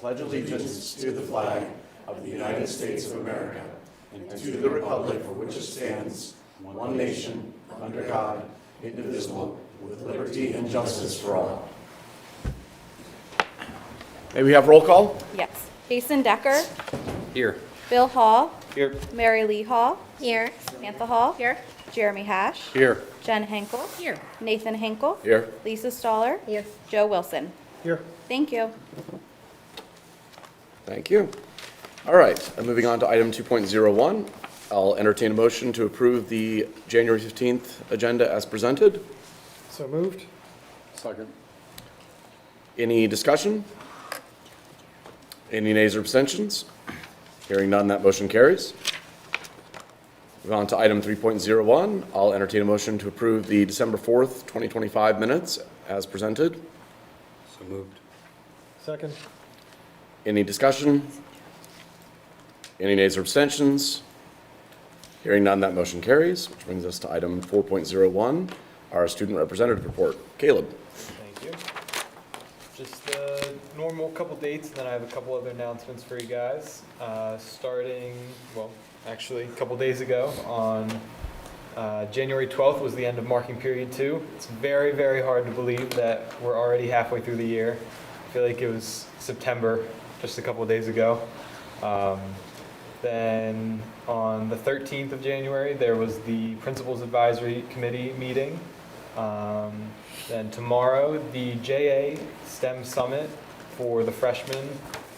pledge allegiance to the flag of the United States of America and to the republic for which it stands, one nation, under God, indivisible, with liberty and justice for all. May we have roll call? Yes. Jason Decker, Here. Bill Hall, Here. Mary Lee Hall, Here. Samantha Hall. Here. Jeremy Hash. Here. Jen Henkel. Here. Nathan Henkel. Here. Lisa Staller. Here. Joe Wilson. Here. Thank you. Thank you. All right, and moving on to item 2.01, I'll entertain a motion to approve the January 15th agenda as presented. So moved. Second. Any discussion? Any nays or abstentions? Hearing none, that motion carries. Moving on to item 3.01, I'll entertain a motion to approve the December 4th, 2025 minutes as presented. So moved. Second. Any discussion? Any nays or abstentions? Hearing none, that motion carries, which brings us to item 4.01, our student representative report. Caleb. Thank you. Just a normal couple dates, and then I have a couple other announcements for you guys. Starting, well, actually, a couple days ago on January 12th was the end of marking period 2. It's very, very hard to believe that we're already halfway through the year. I feel like it was September just a couple days ago. Then on the 13th of January, there was the Principals Advisory Committee meeting. Then tomorrow, the JA STEM Summit for the freshmen.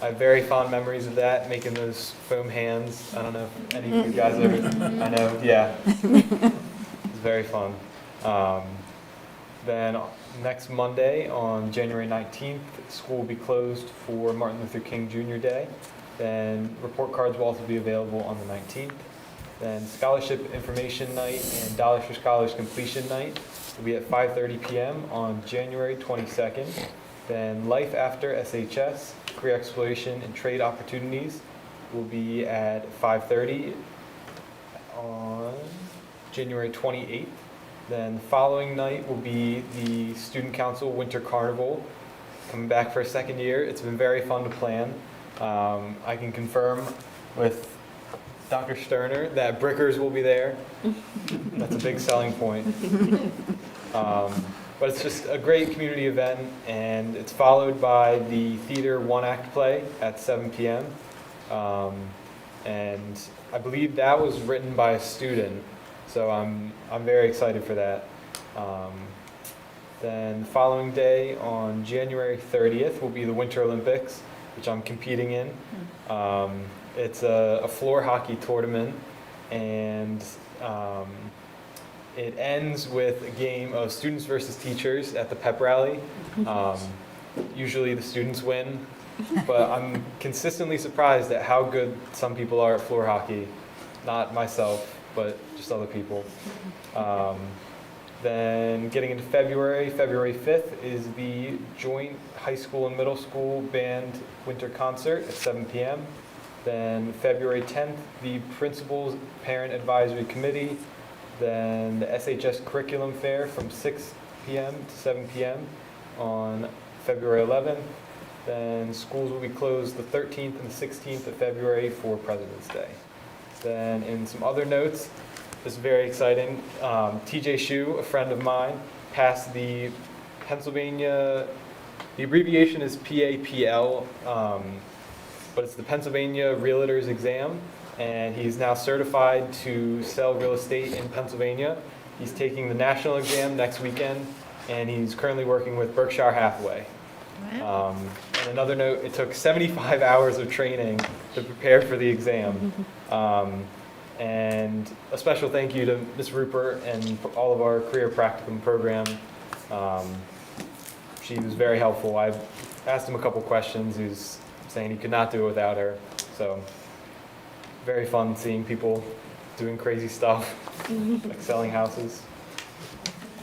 I have very fond memories of that, making those foam hands. I don't know if any of you guys ever, I know, yeah. It's very fun. Then next Monday, on January 19th, school will be closed for Martin Luther King Jr. Day. Then report cards will also be available on the 19th. Then scholarship information night and Dollars for Scholars completion night will be at 5:30 p.m. on January 22nd. Then life after SHS, career exploration and trade opportunities will be at 5:30 on January 28th. Then the following night will be the Student Council Winter Carnival, coming back for a second year. It's been very fun to plan. I can confirm with Dr. Sterner that Brickers will be there. That's a big selling point. But it's just a great community event, and it's followed by the theater one-act play at 7 p.m. And I believe that was written by a student, so I'm very excited for that. Then the following day, on January 30th, will be the Winter Olympics, which I'm competing in. It's a floor hockey tournament, and it ends with a game of students versus teachers at the pep rally. Usually the students win, but I'm consistently surprised at how good some people are at floor hockey. Not myself, but just other people. Then getting into February 5th is the joint high school and middle school band winter concert at 7 p.m. Then February 10th, the Principals Parent Advisory Committee. Then the SHS Curriculum Fair from 6 p.m. to 7 p.m. on February 11th. Then schools will be closed the 13th and 16th of February for President's Day. Then in some other notes, this is very exciting. TJ Shu, a friend of mine, passed the Pennsylvania, the abbreviation is PAPL, but it's the Pennsylvania Realtors Exam, and he's now certified to sell real estate in Pennsylvania. He's taking the national exam next weekend, and he's currently working with Berkshire Hathaway. Wow. And another note, it took 75 hours of training to prepare for the exam. And a special thank you to Ms. Rupert and all of our career practicum program. She was very helpful. I asked him a couple questions. He was saying he could not do it without her. So very fun seeing people doing crazy stuff, like selling houses.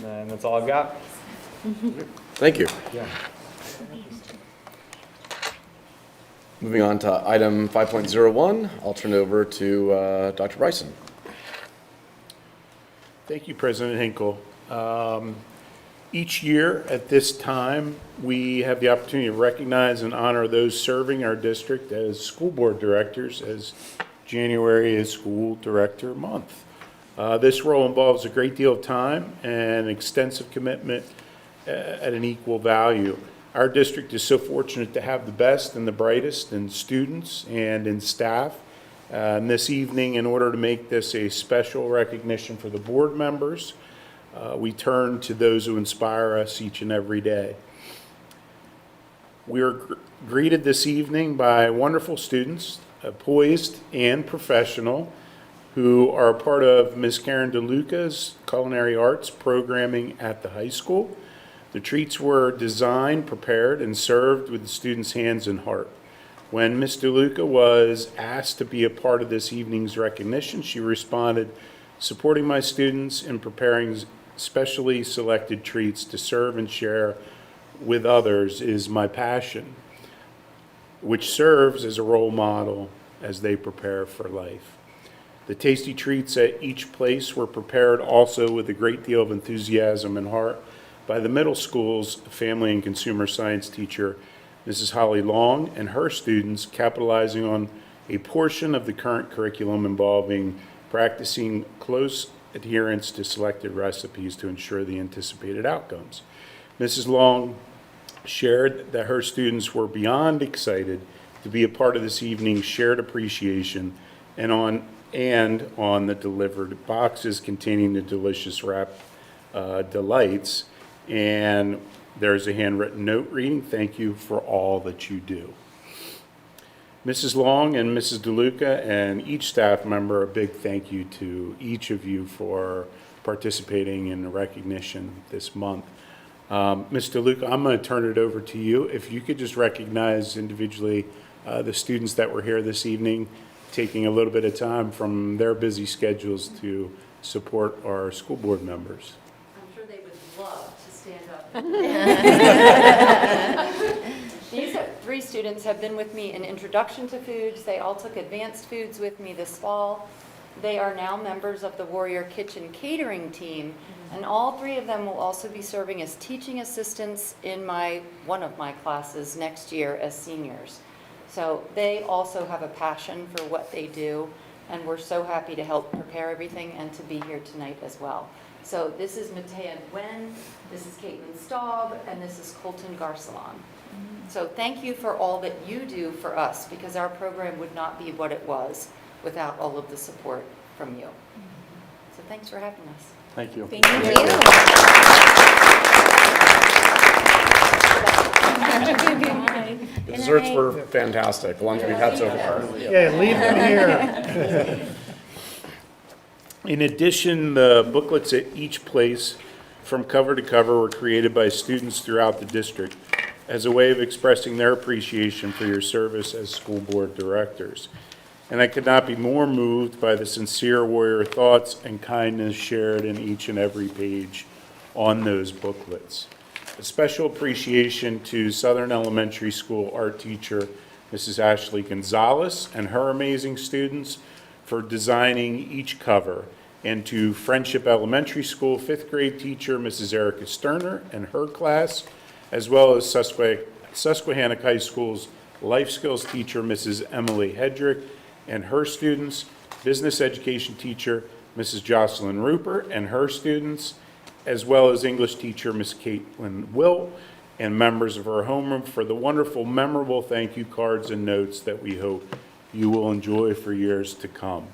And that's all I've got. Thank you. Yeah. Moving on to item 5.01, I'll turn it over to Dr. Bryson. Thank you, President Hinkle. Each year at this time, we have the opportunity to recognize and honor those serving our district as school board directors, as January is School Director Month. This role involves a great deal of time and extensive commitment at an equal value. Our district is so fortunate to have the best and the brightest in students and in staff. And this evening, in order to make this a special recognition for the board members, we turn to those who inspire us each and every day. We are greeted this evening by wonderful students, poised and professional, who are a part of Ms. Karen DeLuca's Culinary Arts programming at the high school. The treats were designed, prepared, and served with the students' hands and heart. When Ms. DeLuca was asked to be a part of this evening's recognition, she responded, "Supporting my students in preparing specially selected treats to serve and share with others is my passion, which serves as a role model as they prepare for life." The tasty treats at each place were prepared also with a great deal of enthusiasm and heart by the middle school's family and consumer science teacher, Mrs. Holly Long, and her students, capitalizing on a portion of the current curriculum involving practicing close adherence to selected recipes to ensure the anticipated outcomes. Mrs. Long shared that her students were beyond excited to be a part of this evening's shared appreciation and on the delivered boxes containing the delicious wrap delights. And there's a handwritten note reading, "Thank you for all that you do." Mrs. Long and Mrs. DeLuca and each staff member, a big thank you to each of you for participating in the recognition this month. Ms. DeLuca, I'm going to turn it over to you. If you could just recognize individually the students that were here this evening, taking a little bit of time from their busy schedules to support our school board members. I'm sure they would love to stand up. These three students have been with me in Introduction to Foods. They all took Advanced Foods with me this fall. They are now members of the Warrior Kitchen catering team, and all three of them will also be serving as teaching assistants in one of my classes next year as seniors. So they also have a passion for what they do, and we're so happy to help prepare everything and to be here tonight as well. So this is Matea Nguyen, this is Caitlin Staub, and this is Colton Garcelon. So thank you for all that you do for us, because our program would not be what it was without all of the support from you. So thanks for having us. Thank you. Thank you. The desserts were fantastic, the ones we've had so far. Yeah, leave them here. In addition, the booklets at each place from cover to cover were created by students throughout the district as a way of expressing their appreciation for your service as school board directors. And I could not be more moved by the sincere Warrior thoughts and kindness shared in each and every page on those booklets. A special appreciation to Southern Elementary School art teacher, Mrs. Ashley Gonzalez, and her amazing students for designing each cover, and to Friendship Elementary School 5th grade teacher, Mrs. Erica Sterner, and her class, as well as Susquehannock High School's life skills teacher, Mrs. Emily Hedrick, and her students, business education teacher, Mrs. Jocelyn Rupert, and her students, as well as English teacher, Ms. Caitlin Wilt, and members of her homeroom for the wonderful, memorable thank you cards and notes that we hope you will enjoy for years to come.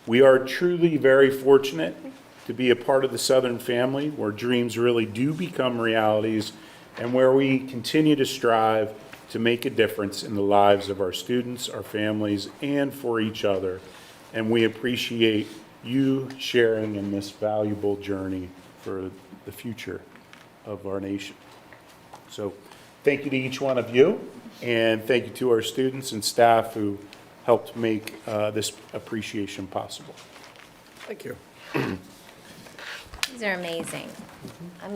We are truly very fortunate to be a part of the Southern family, where dreams really do become realities, and where we continue to strive to make a difference in the lives of our students, our families, and for each other. And we appreciate you sharing in this valuable journey for the future of our nation. So thank you to each one of you, and thank you to our students and staff who helped make this appreciation possible. Thank you. These are amazing. I'm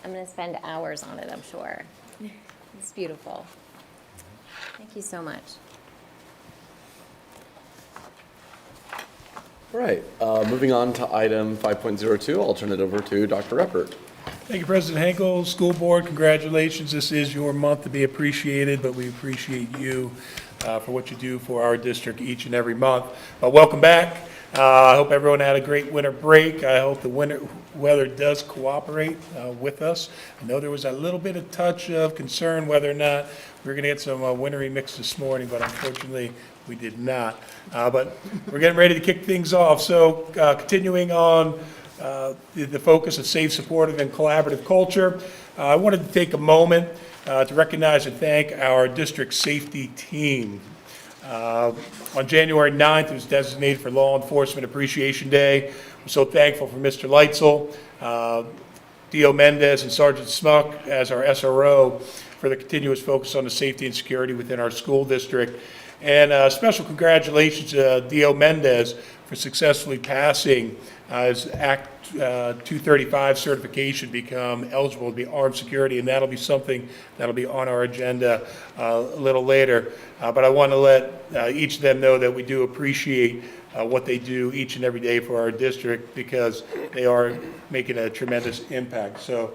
gonna spend hours on it, I'm sure. It's beautiful. Thank you so much. All right, moving on to item 5.02, I'll turn it over to Dr. Reppert. Thank you, President Henkel. School Board, congratulations. This is your month to be appreciated, but we appreciate you for what you do for our district each and every month. Welcome back. I hope everyone had a great winter break. I hope the winter weather does cooperate with us. I know there was a little bit of touch of concern whether or not we were going to get some wintry mix this morning, but unfortunately we did not. But we're getting ready to kick things off. So continuing on the focus of safe, supportive, and collaborative culture, I wanted to take a moment to recognize and thank our district safety team. On January 9th, it was designated for Law Enforcement Appreciation Day. I'm so thankful for Mr. Leitzel, Dio Mendez, and Sergeant Smuck as our SRO for the continuous focus on the safety and security within our school district. And special congratulations to Dio Mendez for successfully passing his Act 235 certification, become eligible to be armed security, and that'll be something that'll be on our agenda a little later. But I want to let each of them know that we do appreciate what they do each and every day for our district, because they are making a tremendous impact. So,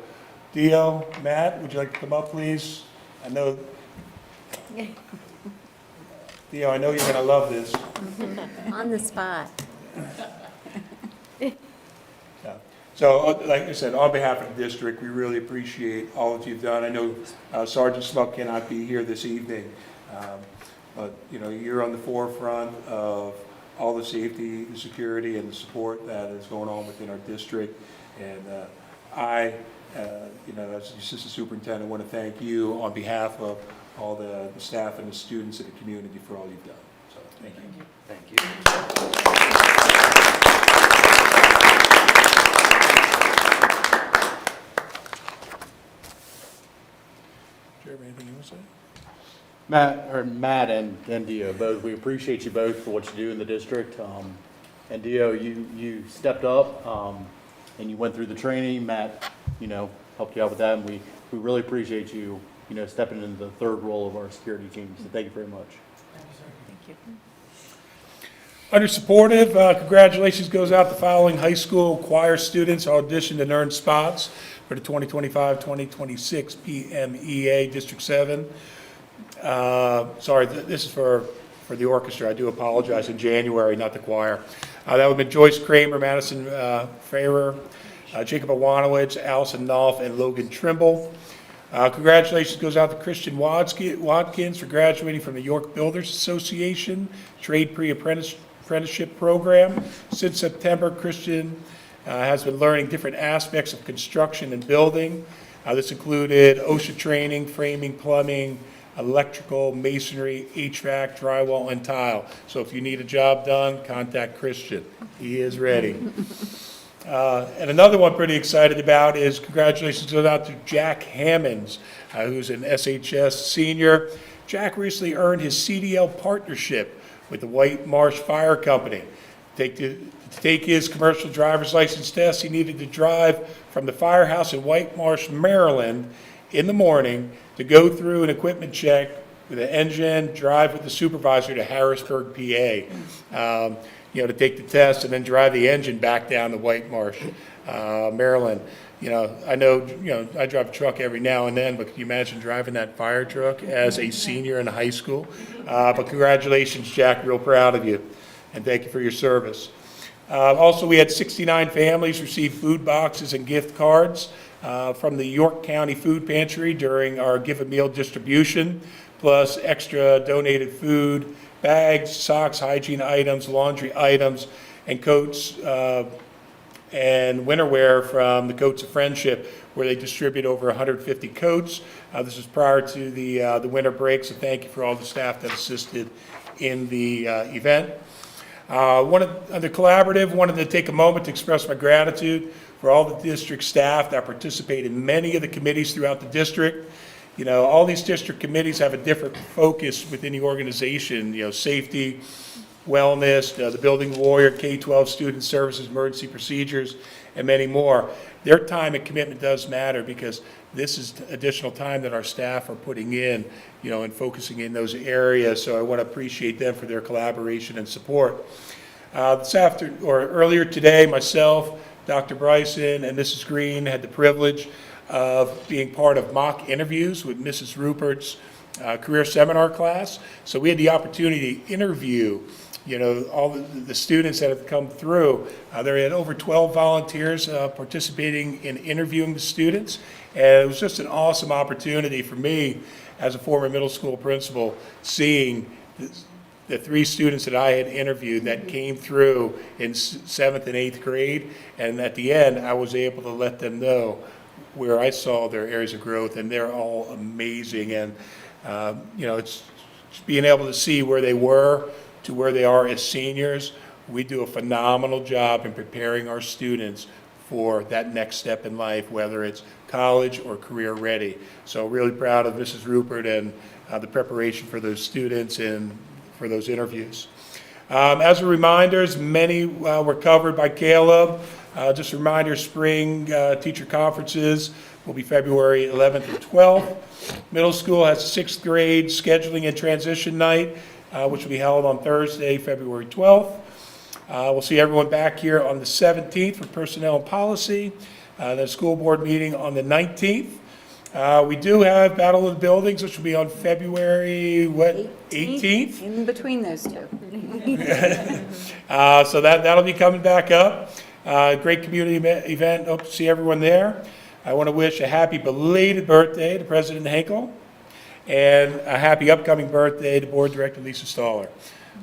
Dio, Matt, would you like to come up, please? I know, Dio, I know you're going to love this. On the spot. So, like I said, on behalf of the district, we really appreciate all that you've done. I know Sergeant Smuck cannot be here this evening, but you're on the forefront of all the safety, the security, and the support that is going on within our district. And I, as Assistant Superintendent, want to thank you on behalf of all the staff and the students and the community for all you've done. So, thank you. Thank you. Jeremy, anything you want to say? Matt and Dio, both, we appreciate you both for what you do in the district. And Dio, you stepped up, and you went through the training. Matt, helped you out with that, and we really appreciate you, stepping into the third role of our security team. So thank you very much. Thank you. Under supportive, congratulations goes out to following high school choir students who auditioned and earned spots for the 2025-2026 PMEA District 7. Sorry, this is for the orchestra. I do apologize, in January, not the choir. That would have been Joyce Kramer, Madison Farrer, Jacob Iwanowitz, Allison Knopf, and Logan Trimble. Congratulations goes out to Christian Watkins for graduating from the York Builders Association Trade Pre-Apprenticeship Program. Since September, Christian has been learning different aspects of construction and building. This included OSHA training, framing, plumbing, electrical, masonry, HVAC, drywall, and tile. So if you need a job done, contact Christian. He is ready. And another one pretty excited about is congratulations goes out to Jack Hammonds, who's an SHS senior. Jack recently earned his CDL partnership with the White Marsh Fire Company. To take his commercial driver's license test, he needed to drive from the firehouse in White Marsh, Maryland in the morning to go through an equipment check with an engine, drive with the supervisor to Harrisburg, PA. To take the test and then drive the engine back down to White Marsh, Maryland. I know, I drive a truck every now and then, but can you imagine driving that fire truck as a senior in high school? But congratulations, Jack, real proud of you, and thank you for your service. Also, we had 69 families receive food boxes and gift cards from the York County Food Pantry during our Give a Meal distribution, plus extra donated food, bags, socks, hygiene items, laundry items, and coats and winter wear from the Coats of Friendship, where they distribute over 150 coats. This was prior to the winter break, so thank you for all the staff that assisted in the event. The collaborative wanted to take a moment to express my gratitude for all the district staff that participate in many of the committees throughout the district. All these district committees have a different focus within the organization, safety, wellness, the Building Warrior, K-12 Student Services, Emergency Procedures, and many more. Their time and commitment does matter, because this is additional time that our staff are putting in, and focusing in those areas. So I want to appreciate them for their collaboration and support. Earlier today, myself, Dr. Bryson and Mrs. Green had the privilege of being part of mock interviews with Mrs. Rupert's career seminar class. So we had the opportunity to interview, all the students that have come through. There had over 12 volunteers participating in interviewing the students. And it was just an awesome opportunity for me as a former middle school principal, seeing the 3 students that I had interviewed that came through in 7th and 8th grade. And at the end, I was able to let them know where I saw their areas of growth, and they're all amazing. And, it's being able to see where they were to where they are as seniors. We do a phenomenal job in preparing our students for that next step in life, whether it's college or career ready. So really proud of Mrs. Rupert and the preparation for those students and for those interviews. As a reminder, many were covered by Caleb. Just a reminder, spring teacher conferences will be February 11th and 12th. Middle school has a 6th grade scheduling and transition night, which will be held on Thursday, February 12th. We'll see everyone back here on the 17th for personnel and policy. The school board meeting on the 19th. We do have Battle of the Buildings, which will be on February, 18th? In between those two. So that'll be coming back up. Great community event. Hope to see everyone there. I want to wish a happy belated birthday to President Henkel and a happy upcoming birthday to Board Director Lisa Staller.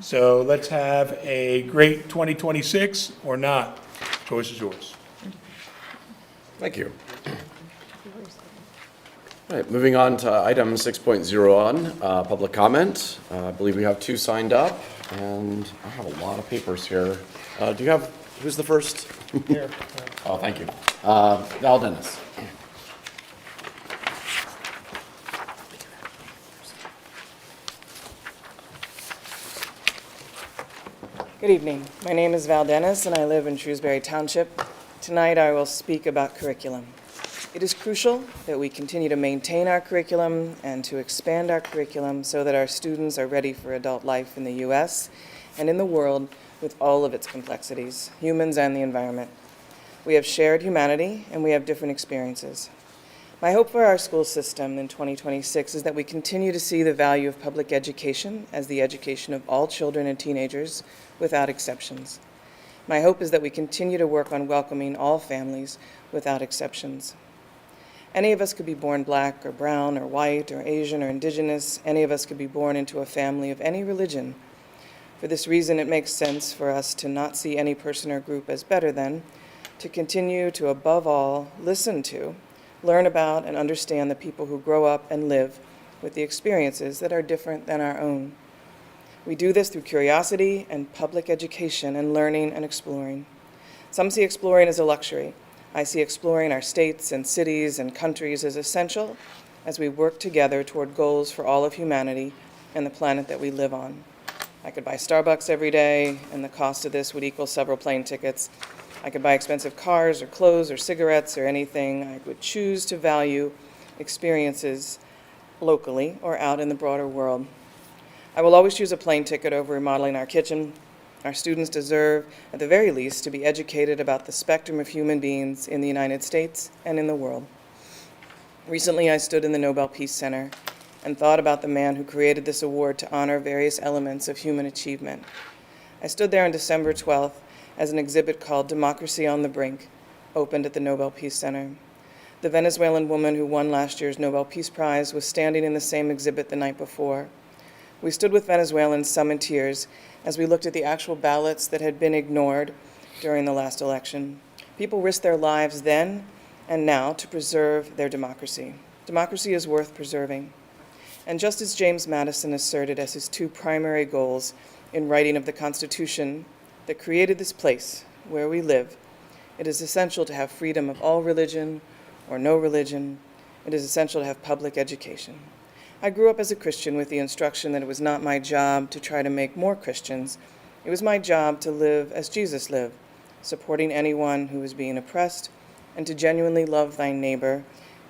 So let's have a great 2026 or not. Choice is yours. Thank you. All right, moving on to item 6.01, public comment. I believe we have 2 signed up, and I have a lot of papers here. Do you have, who's the first? Here. Oh, thank you. Val Dennis. Good evening. My name is Val Dennis, and I live in Shrewsbury Township. Tonight, I will speak about curriculum. It is crucial that we continue to maintain our curriculum and to expand our curriculum so that our students are ready for adult life in the U.S. and in the world with all of its complexities, humans and the environment. We have shared humanity, and we have different experiences. My hope for our school system in 2026 is that we continue to see the value of public education as the education of all children and teenagers without exceptions. My hope is that we continue to work on welcoming all families without exceptions. Any of us could be born black or brown or white or Asian or indigenous. Any of us could be born into a family of any religion. For this reason, it makes sense for us to not see any person or group as better than, to continue to, above all, listen to, learn about, and understand the people who grow up and live with the experiences that are different than our own. We do this through curiosity and public education and learning and exploring. Some see exploring as a luxury. I see exploring our states and cities and countries as essential as we work together toward goals for all of humanity and the planet that we live on. I could buy Starbucks every day, and the cost of this would equal several plane tickets. I could buy expensive cars or clothes or cigarettes or anything. I would choose to value experiences locally or out in the broader world. I will always choose a plane ticket over remodeling our kitchen. Our students deserve, at the very least, to be educated about the spectrum of human beings in the United States and in the world. Recently, I stood in the Nobel Peace Center and thought about the man who created this award to honor various elements of human achievement. I stood there on December 12th as an exhibit called Democracy on the Brink opened at the Nobel Peace Center. The Venezuelan woman who won last year's Nobel Peace Prize was standing in the same exhibit the night before. We stood with Venezuelans, some in tears, as we looked at the actual ballots that had been ignored during the last election. People risked their lives then and now to preserve their democracy. Democracy is worth preserving. And just as James Madison asserted as his 2 primary goals in writing of the Constitution that created this place where we live, it is essential to have freedom of all religion or no religion. It is essential to have public education. I grew up as a Christian with the instruction that it was not my job to try to make more Christians. It was my job to live as Jesus lived, supporting anyone who was being oppressed, and to genuinely love thy neighbor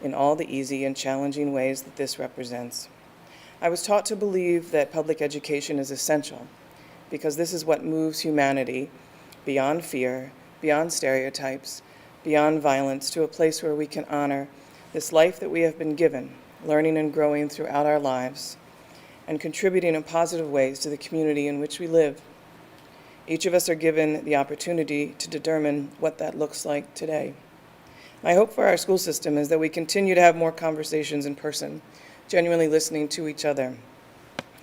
in all the easy and challenging ways that this represents. I was taught to believe that public education is essential because this is what moves humanity beyond fear beyond stereotypes, beyond violence, to a place where we can honor this life that we have been given, learning and growing throughout our lives, and contributing in positive ways to the community in which we live. Each of us are given the opportunity to determine what that looks like today. My hope for our school system is that we continue to have more conversations in person, genuinely listening to each other.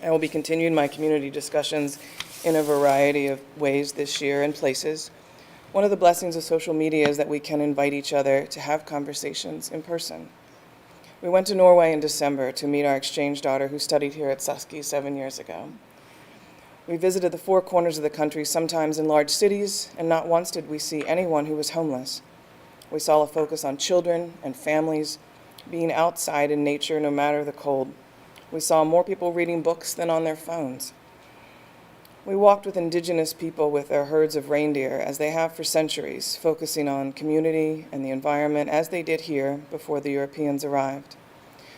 I will be continuing my community discussions in a variety of ways this year and places. One of the blessings of social media is that we can invite each other to have conversations in person. We went to Norway in December to meet our exchange daughter who studied here at Saski 7 years ago. We visited the four corners of the country, sometimes in large cities, and not once did we see anyone who was homeless. We saw a focus on children and families being outside in nature no matter the cold. We saw more people reading books than on their phones. We walked with indigenous people with their herds of reindeer, as they have for centuries, focusing on community and the environment as they did here before the Europeans arrived.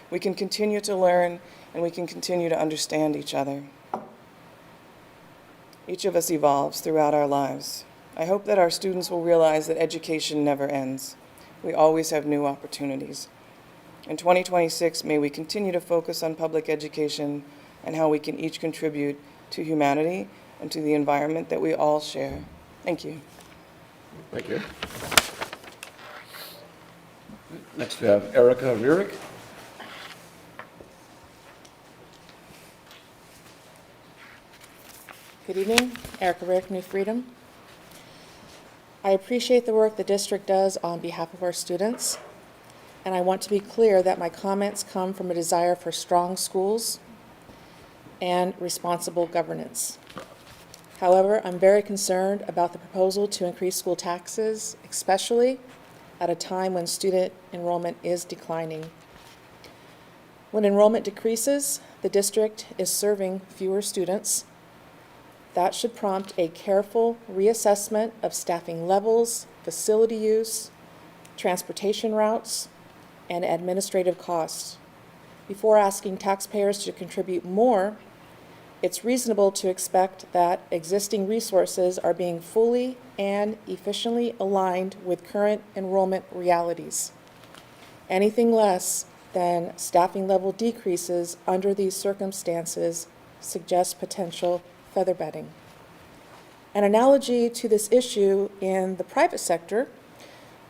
We can continue to learn, and we can continue to understand each other. Each of us evolves throughout our lives. I hope that our students will realize that education never ends. We always have new opportunities. In 2026, may we continue to focus on public education and how we can each contribute to humanity and to the environment that we all share. Thank you. Thank you. Next, we have Erica Rurik. Good evening, Erica Rick, New Freedom. I appreciate the work the district does on behalf of our students, and I want to be clear that my comments come from a desire for strong schools and responsible governance. However, I'm very concerned about the proposal to increase school taxes, especially at a time when student enrollment is declining. When enrollment decreases, the district is serving fewer students. That should prompt a careful reassessment of staffing levels, facility use, transportation routes, and administrative costs. Before asking taxpayers to contribute more, it's reasonable to expect that existing resources are being fully and efficiently aligned with current enrollment realities. Anything less than staffing level decreases under these circumstances suggests potential featherbedding. An analogy to this issue in the private sector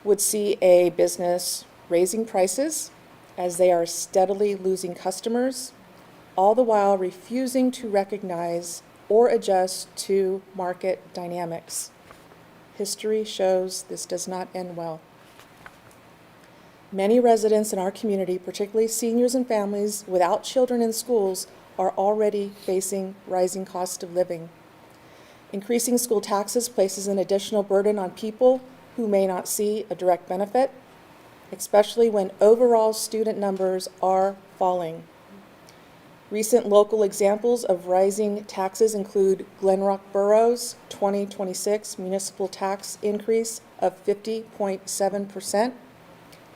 would see a business raising prices as they are steadily losing customers, all the while refusing to recognize or adjust to market dynamics. History shows this does not end well. Many residents in our community, particularly seniors and families without children in schools, are already facing rising cost of living. Increasing school taxes places an additional burden on people who may not see a direct benefit, especially when overall student numbers are falling. Recent local examples of rising taxes include Glen Rock Borough's 2026 municipal tax increase of 50.7%,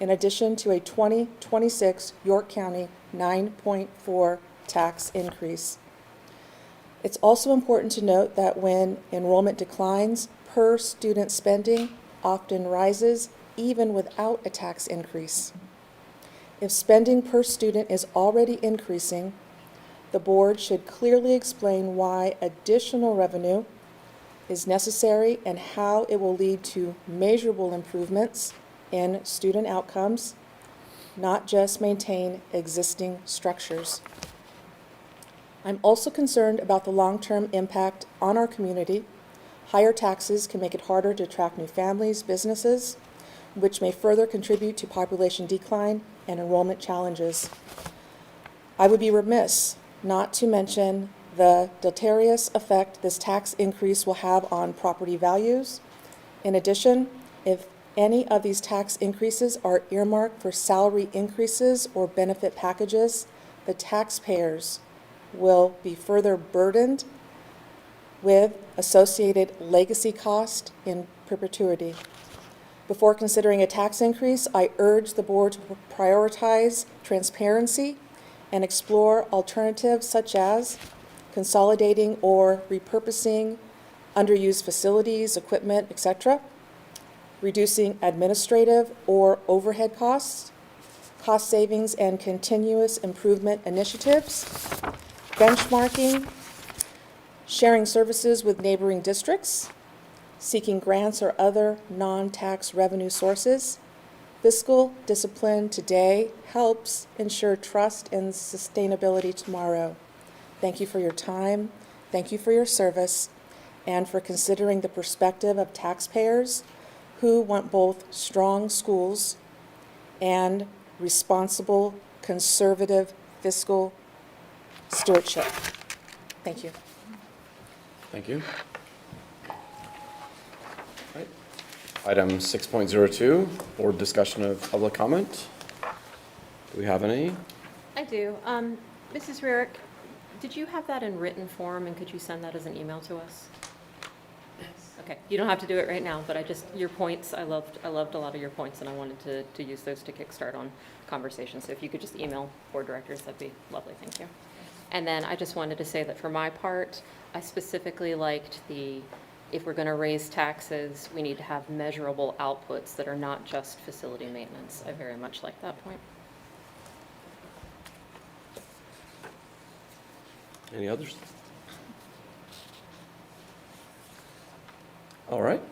in addition to a 2026 York County 9.4% tax increase. It's also important to note that when enrollment declines, per student spending often rises even without a tax increase. If spending per student is already increasing, the board should clearly explain why additional revenue is necessary and how it will lead to measurable improvements in student outcomes, not just maintain existing structures. I'm also concerned about the long-term impact on our community. Higher taxes can make it harder to attract new families, businesses, which may further contribute to population decline and enrollment challenges. I would be remiss not to mention the deleterious effect this tax increase will have on property values. In addition, if any of these tax increases are earmarked for salary increases or benefit packages, the taxpayers will be further burdened with associated legacy cost in perpetuity. Before considering a tax increase, I urge the board to prioritize transparency and explore alternatives such as consolidating or repurposing underused facilities, equipment, etc. reducing administrative or overhead costs, cost savings and continuous improvement initiatives, benchmarking, sharing services with neighboring districts, seeking grants or other non-tax revenue sources. Fiscal discipline today helps ensure trust and sustainability tomorrow. Thank you for your time, thank you for your service, and for considering the perspective of taxpayers who want both strong schools and responsible, conservative fiscal stewardship. Thank you. Thank you. Right. Item 6.02, board discussion of public comment. Do we have any? I do. Mrs. Rarick, did you have that in written form, and could you send that as an email to us? Okay, you don't have to do it right now, but your points, I loved a lot of your points, and I wanted to use those to kickstart on conversation. So if you could just email board directors, that'd be lovely, thank you. And then I just wanted to say that for my part, I specifically liked if we're gonna raise taxes, we need to have measurable outputs that are not just facility maintenance. I very much like that point. Any others? All right.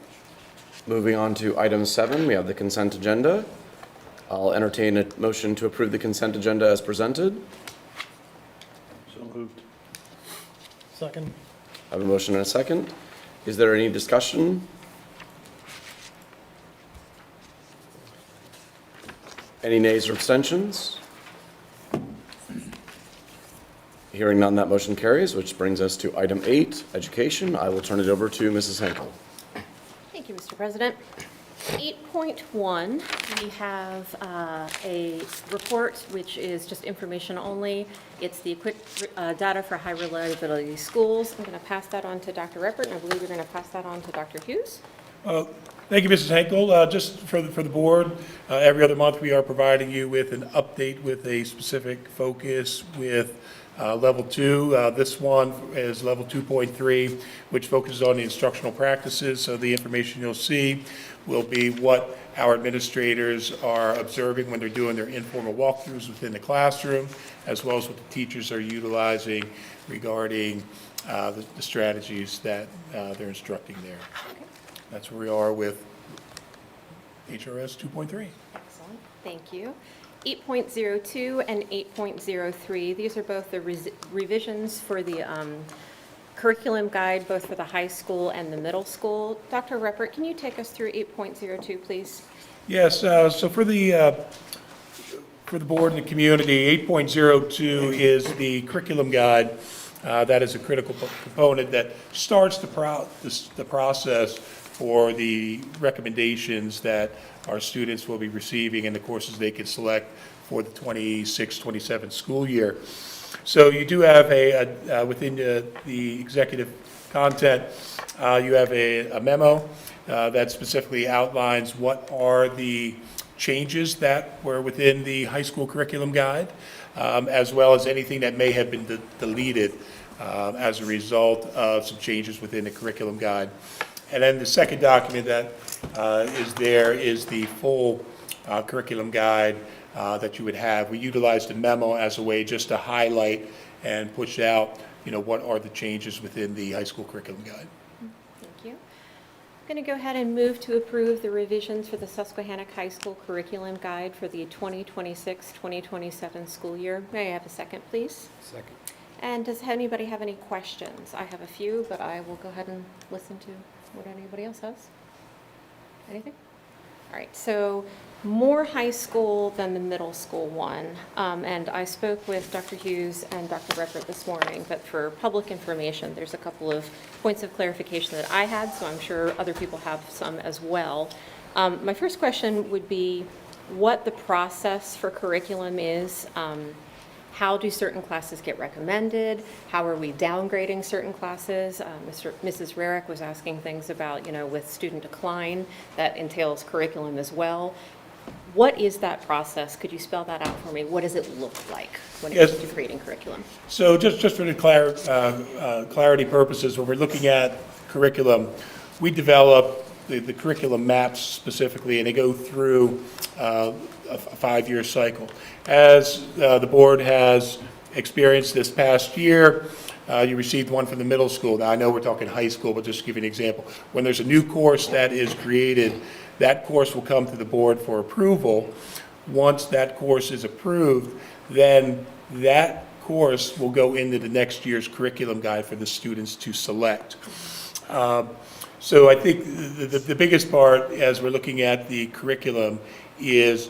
Moving on to item 7, we have the consent agenda. I'll entertain a motion to approve the consent agenda as presented. So moved. Second. I have a motion and a second. Is there any discussion? Any nays or abstentions? Hearing none, that motion carries, which brings us to item 8, education. I will turn it over to Mrs. Henkel. Thank you, Mr. President. 8.1, we have a report which is just information only. It's the quick data for high reliability schools. I'm going to pass that on to Dr. Reppert, and I believe you're going to pass that on to Dr. Hughes. Thank you, Mrs. Henkel. Just for the board, every other month we are providing you with an update with a specific focus with Level 2. This one is Level 2.3, which focuses on the instructional practices. So the information you'll see will be what our administrators are observing when they're doing their informal walkthroughs within the classroom, as well as what the teachers are utilizing regarding the strategies that they're instructing there. That's where we are with HRS 2.3. Excellent, thank you. 8.02 and 8.03, these are both the revisions for the curriculum guide, both for the high school and the middle school. Dr. Reppert, can you take us through 8.02, please? Yes, so for the board and the community, 8.02 is the curriculum guide. That is a critical component that starts the process for the recommendations that our students will be receiving and the courses they can select for the 26-27 school year. So you do have within the executive content, you have a memo that specifically outlines what are the changes that were within the high school curriculum guide, as well as anything that may have been deleted as a result of some changes within the curriculum guide. And then the second document that is the full curriculum guide that you would have. We utilized the memo as a way just to highlight and push out, what are the changes within the high school curriculum guide. Thank you. I'm going to go ahead and move to approve the revisions for the Susquehannock High School curriculum guide for the 2026-2027 school year. May I have a second, please? Second. And does anybody have any questions? I have a few, but I will go ahead and listen to what anybody else has. Anything? All right, so more high school than the middle school one. And I spoke with Dr. Hughes and Dr. Reppert this morning, but for public information, there's a couple of points of clarification that I had, so I'm sure other people have some as well. My first question would be what the process for curriculum is. How do certain classes get recommended? How are we downgrading certain classes? Mrs. Rarick was asking things about, with student decline, that entails curriculum as well. What is that process? Could you spell that out for me? What does it look like when it comes to creating curriculum? So just for the clarity purposes, when we're looking at curriculum, we develop the curriculum maps specifically, and they go through a 5-year cycle. As the board has experienced this past year, you received one from the middle school. Now, I know we're talking high school, but just to give you an example. When there's a new course that is created, that course will come to the board for approval. Once that course is approved, then that course will go into the next year's curriculum guide for the students to select. So I think the biggest part, as we're looking at the curriculum, is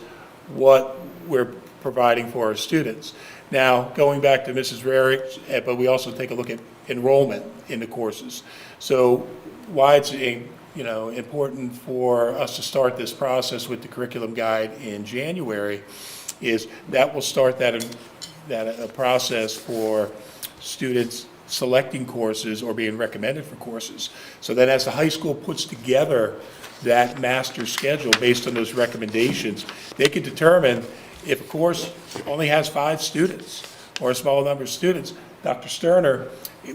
what we're providing for our students. Now, going back to Mrs. Rarick, but we also take a look at enrollment in the courses. So why it's important for us to start this process with the curriculum guide in January is that will start that process for students selecting courses or being recommended for courses. So then as the high school puts together that master schedule based on those recommendations, they can determine if a course only has 5 students or a small number of students. Dr. Sterner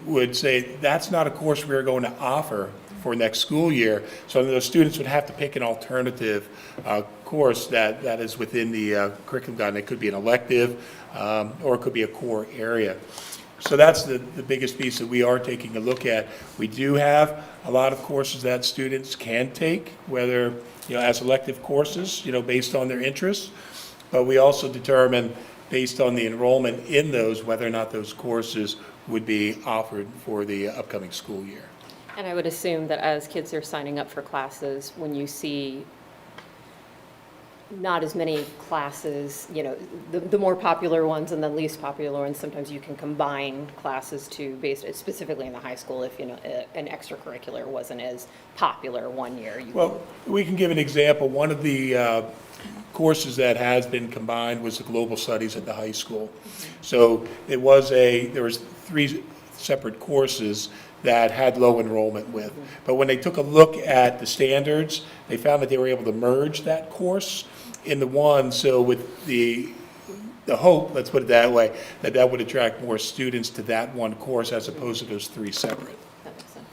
would say that's not a course we're going to offer for next school year. So those students would have to pick an alternative course that is within the curriculum guide. It could be an elective or it could be a core area. So that's the biggest piece that we are taking a look at. We do have a lot of courses that students can take, whether as elective courses, based on their interests. But we also determine, based on the enrollment in those, whether or not those courses would be offered for the upcoming school year. And I would assume that as kids are signing up for classes, when you see not as many classes, the more popular ones and the least popular ones, sometimes you can combine classes based specifically in the high school if an extracurricular wasn't as popular one year. Well, we can give an example. One of the courses that has been combined was the global studies at the high school. So there was 3 separate courses that had low enrollment with. But when they took a look at the standards, they found that they were able to merge that course into one. So with the hope, let's put it that way, that would attract more students to that one course as opposed to those 3 separate. That makes sense.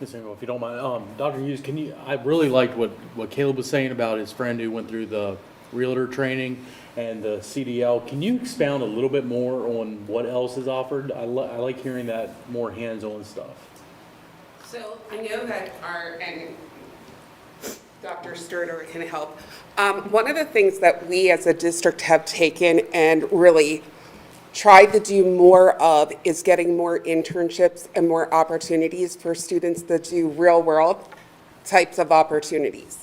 Ms. Engel, if you don't mind, Dr. Hughes, I really liked what Caleb was saying about his friend who went through the realtor training and the CDL. Can you expound a little bit more on what else is offered? I like hearing that more hands-on stuff. So I know that and Dr. Sterner can help. One of the things that we as a district have taken and really tried to do more of is getting more internships and more opportunities for students that do real-world types of opportunities.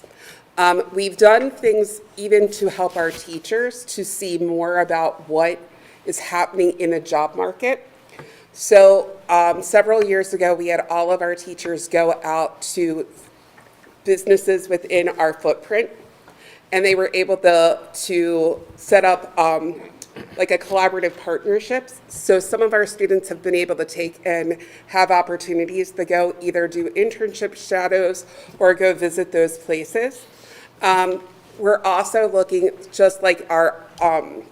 We've done things even to help our teachers to see more about what is happening in the job market. So several years ago, we had all of our teachers go out to businesses within our footprint, and they were able to set up like a collaborative partnerships. So some of our students have been able to take and have opportunities to go either do internship shadows or go visit those places. We're also looking, just like our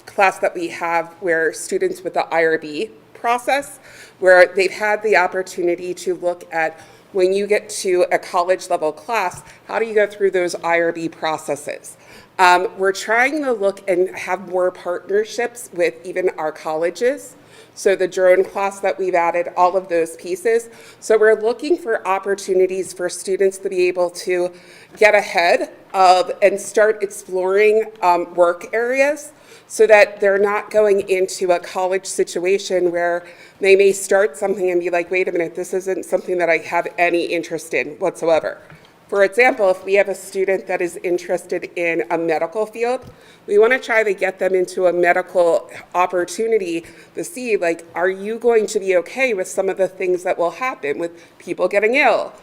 class that we have where students with the IRB process, where they've had the opportunity to look at when you get to a college level class, how do you go through those IRB processes? We're trying to look and have more partnerships with even our colleges. So the drone class that we've added, all of those pieces. So we're looking for opportunities for students to be able to get ahead of and start exploring work areas so that they're not going into a college situation where they may start something and be like, wait a minute, this isn't something that I have any interest in whatsoever. For example, if we have a student that is interested in a medical field, we want to try to get them into a medical opportunity to see, like, are you going to be okay with some of the things that will happen with people getting ill?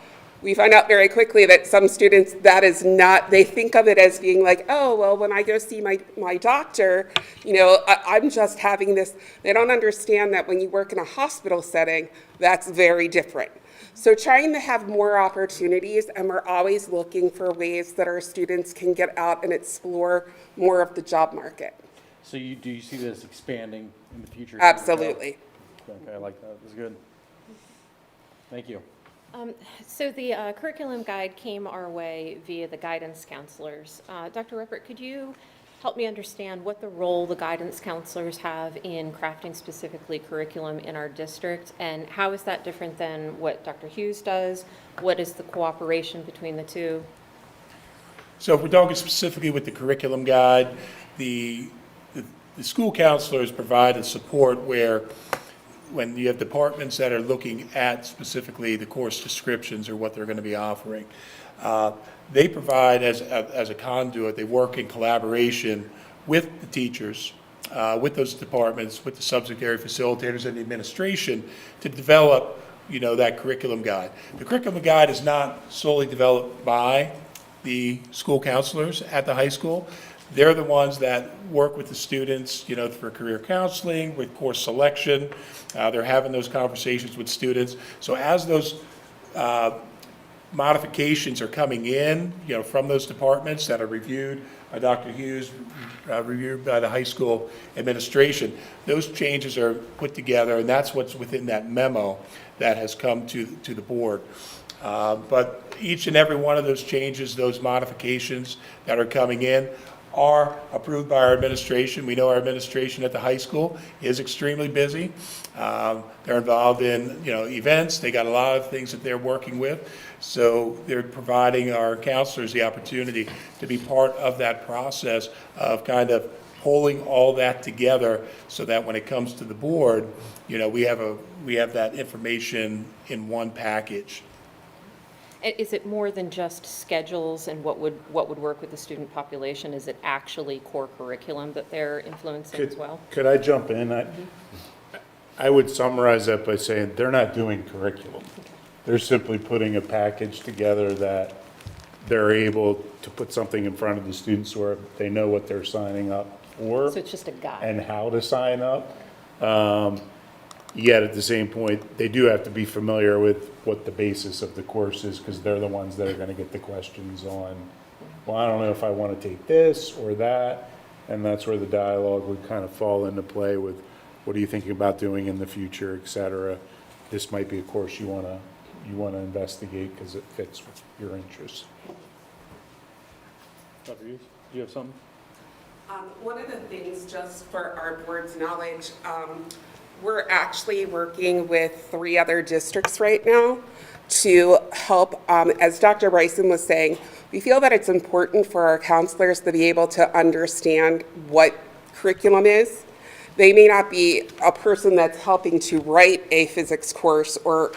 We find out very quickly that some students, that is not, they think of it as being like, oh, well, when I go see my doctor, I'm just having this. They don't understand that when you work in a hospital setting, that's very different. So trying to have more opportunities, and we're always looking for ways that our students can get out and explore more of the job market. So do you see this expanding in the future? Absolutely. Okay, I like that. That's good. Thank you. So the curriculum guide came our way via the guidance counselors. Dr. Ruppert, could you help me understand what the role the guidance counselors have in crafting specifically curriculum in our district? And how is that different than what Dr. Hughes does? What is the cooperation between the two? So if we're talking specifically with the curriculum guide, the school counselors provide the support where when you have departments that are looking at specifically the course descriptions or what they're going to be offering, they provide as a conduit, they work in collaboration with the teachers, with those departments, with the subject area facilitators and the administration to develop, that curriculum guide. The curriculum guide is not solely developed by the school counselors at the high school. They're the ones that work with the students, for career counseling, with course selection. They're having those conversations with students. So as those modifications are coming in, from those departments that are reviewed by Dr. Hughes, reviewed by the high school administration, those changes are put together, and that's what's within that memo that has come to the board. But each and every one of those changes, those modifications that are coming in, are approved by our administration. We know our administration at the high school is extremely busy. They're involved in, events. They got a lot of things that they're working with. So they're providing our counselors the opportunity to be part of that process of kind of pulling all that together so that when it comes to the board, we have that information in one package. Is it more than just schedules and what would work with the student population? Is it actually core curriculum that they're influencing as well? Could I jump in? I would summarize that by saying they're not doing curriculum. They're simply putting a package together that they're able to put something in front of the students where they know what they're signing up for. So it's just a guide. And how to sign up. Yet at the same point, they do have to be familiar with what the basis of the course is, because they're the ones that are going to get the questions on, well, I don't know if I want to take this or that. And that's where the dialogue would kind of fall into play with, what are you thinking about doing in the future, et cetera. This might be a course you want to investigate because it fits with your interests. Dr. Hughes, do you have something? One of the things, just for our board's knowledge, we're actually working with 3 other districts right now to help, as Dr. Bryson was saying, we feel that it's important for our counselors to be able to understand what curriculum is. They may not be a person that's helping to write a physics course or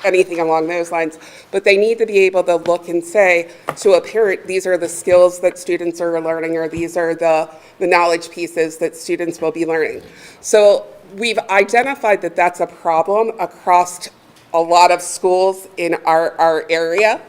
anything along those lines, but they need to be able to look and say to a parent, these are the skills that students are learning, or these are the knowledge pieces that students will be learning. So we've identified that that's a problem across a lot of schools in our area.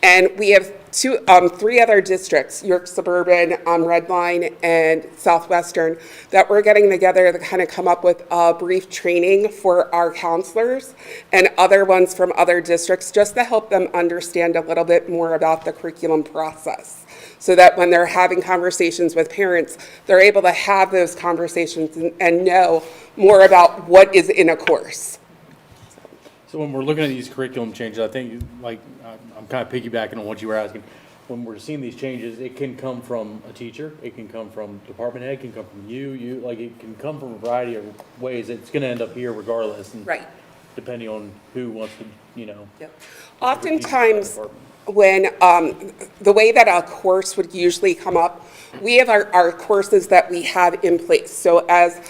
And we have 3 other districts, York Suburban, Redline, and Southwestern, that we're getting together to kind of come up with a brief training for our counselors and other ones from other districts, just to help them understand a little bit more about the curriculum process, so that when they're having conversations with parents, they're able to have those conversations and know more about what is in a course. So when we're looking at these curriculum changes, I think, like, I'm kind of piggybacking on what you were asking. When we're seeing these changes, it can come from a teacher, it can come from department head, it can come from you, like, it can come from a variety of ways. It's going to end up here regardless. And Right. depending on who wants to, Yep. Oftentimes, when the way that a course would usually come up, we have our courses that we have in place. So as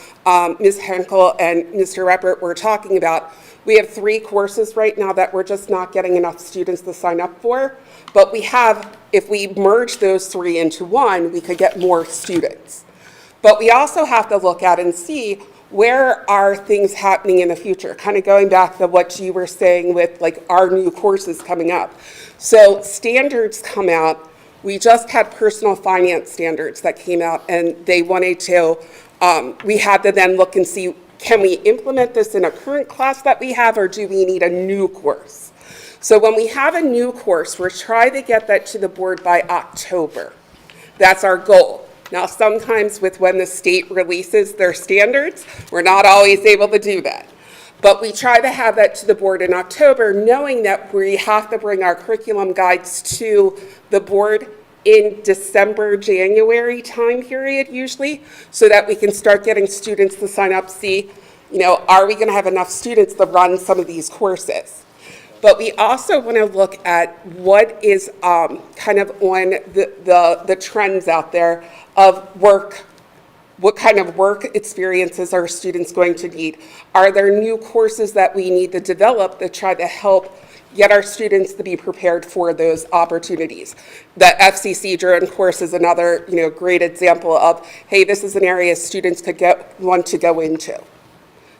Ms. Henkel and Mr. Ruppert were talking about, we have 3 courses right now that we're just not getting enough students to sign up for. But we have, if we merge those 3 into one, we could get more students. But we also have to look at and see, where are things happening in the future? Kind of going back to what you were saying with, like, our new courses coming up. So standards come out. We just had personal finance standards that came out, and they wanted to, we had to then look and see, can we implement this in a current class that we have, or do we need a new course? So when we have a new course, we're trying to get that to the board by October. That's our goal. Now, sometimes with when the state releases their standards, we're not always able to do that. But we try to have that to the board in October, knowing that we have to bring our curriculum guides to the board in December, January time period usually, so that we can start getting students to sign up, see, are we going to have enough students to run some of these courses? But we also want to look at what is kind of on the trends out there of work. What kind of work experiences are students going to need? Are there new courses that we need to develop that try to help get our students to be prepared for those opportunities? The FCC drone course is another, great example of, hey, this is an area students could want to go into.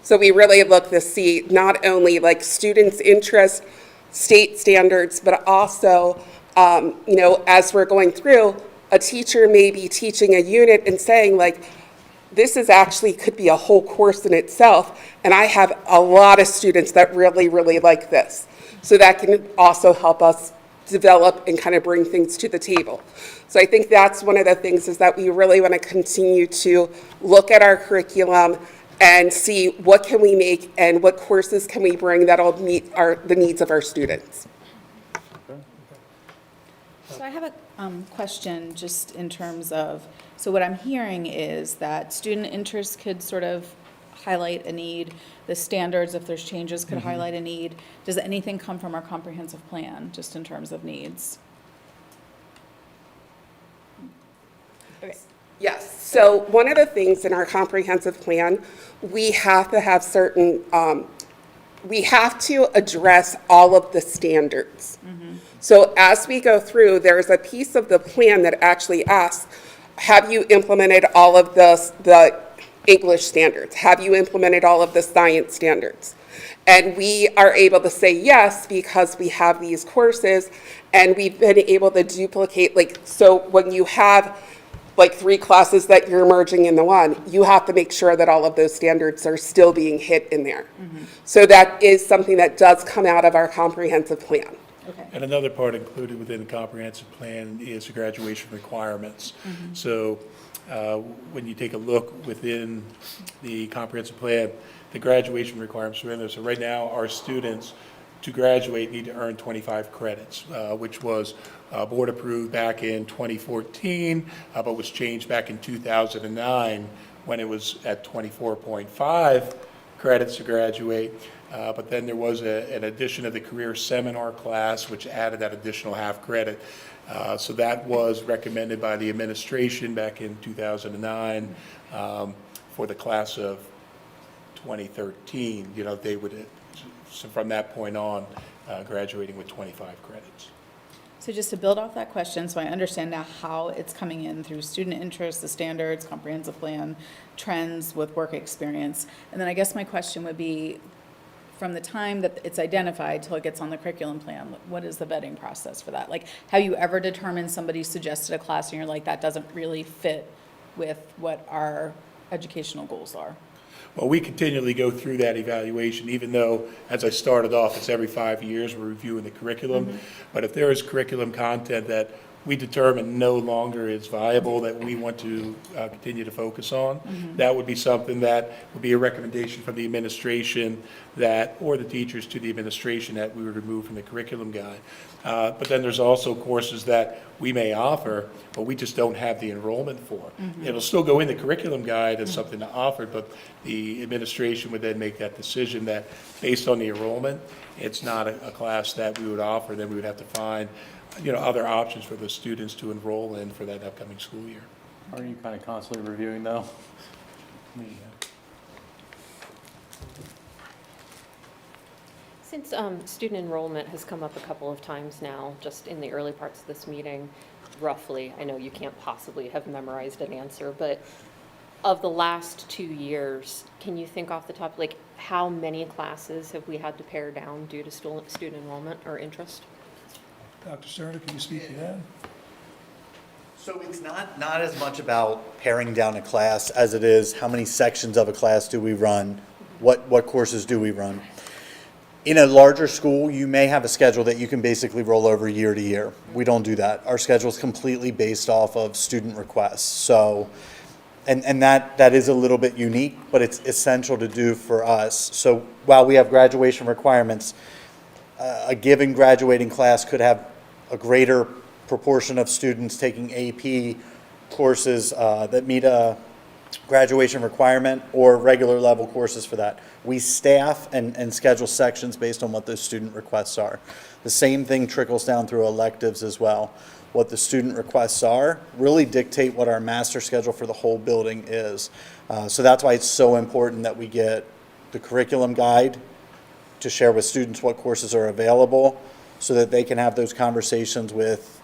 So we really look to see not only like students' interest, state standards, but also, as we're going through, a teacher may be teaching a unit and saying like, this is actually could be a whole course in itself, and I have a lot of students that really, really like this. So that can also help us develop and kind of bring things to the table. So I think that's one of the things is that we really want to continue to look at our curriculum and see what can we make and what courses can we bring that'll meet the needs of our students. So I have a question just in terms of, so what I'm hearing is that student interest could sort of highlight a need, the standards, if there's changes, could highlight a need. Does anything come from our comprehensive plan, just in terms of needs? Okay. Yes, so one of the things in our comprehensive plan, we have to have certain, we have to address all of the standards. So as we go through, there's a piece of the plan that actually asks, have you implemented all of the English standards? Have you implemented all of the science standards? And we are able to say yes because we have these courses and we've been able to duplicate, so when you have 3 classes that you're merging into one, you have to make sure that all of those standards are still being hit in there. So that is something that does come out of our comprehensive plan. Okay. And another part included within the comprehensive plan is the graduation requirements. So when you take a look within the comprehensive plan, the graduation requirements are in there. So right now, our students to graduate need to earn 25 credits, which was board approved back in 2014, but was changed back in 2009 when it was at 24.5 credits to graduate. But then there was an addition of the career seminar class, which added that additional half credit. So that was recommended by the administration back in 2009 for the class of 2013. They would, so from that point on, graduating with 25 credits. So just to build off that question, so I understand now how it's coming in through student interest, the standards, comprehensive plan, trends with work experience. And then I guess my question would be, from the time that it's identified till it gets on the curriculum plan, what is the vetting process for that? Have you ever determined somebody suggested a class and you're like, that doesn't really fit with what our educational goals are? Well, we continually go through that evaluation, even though, as I started off, it's every 5 years we're reviewing the curriculum. But if there is curriculum content that we determine no longer is viable, that we want to continue to focus on, that would be something that would be a recommendation from the administration or the teachers to the administration that we would remove from the curriculum guide. But then there's also courses that we may offer, but we just don't have the enrollment for. It'll still go in the curriculum guide as something to offer, but the administration would then make that decision that based on the enrollment, it's not a class that we would offer. Then we would have to find other options for the students to enroll in for that upcoming school year. Are you kind of constantly reviewing though? Since student enrollment has come up a couple of times now, just in the early parts of this meeting, roughly, I know you can't possibly have memorized an answer, but of the last 2 years, can you think off the top, how many classes have we had to pare down due to student enrollment or interest? Dr. Sterner, can you speak to that? So it's not as much about paring down a class as it is how many sections of a class do we run, what courses do we run. In a larger school, you may have a schedule that you can basically roll over year to year. We don't do that. Our schedule is completely based off of student requests. So And that is a little bit unique, but it's essential to do for us. So while we have graduation requirements, a given graduating class could have a greater proportion of students taking AP courses that meet a graduation requirement or regular level courses for that. We staff and schedule sections based on what those student requests are. The same thing trickles down through electives as well. What the student requests are really dictate what our master schedule for the whole building is. So that's why it's so important that we get the curriculum guide to share with students what courses are available so that they can have those conversations with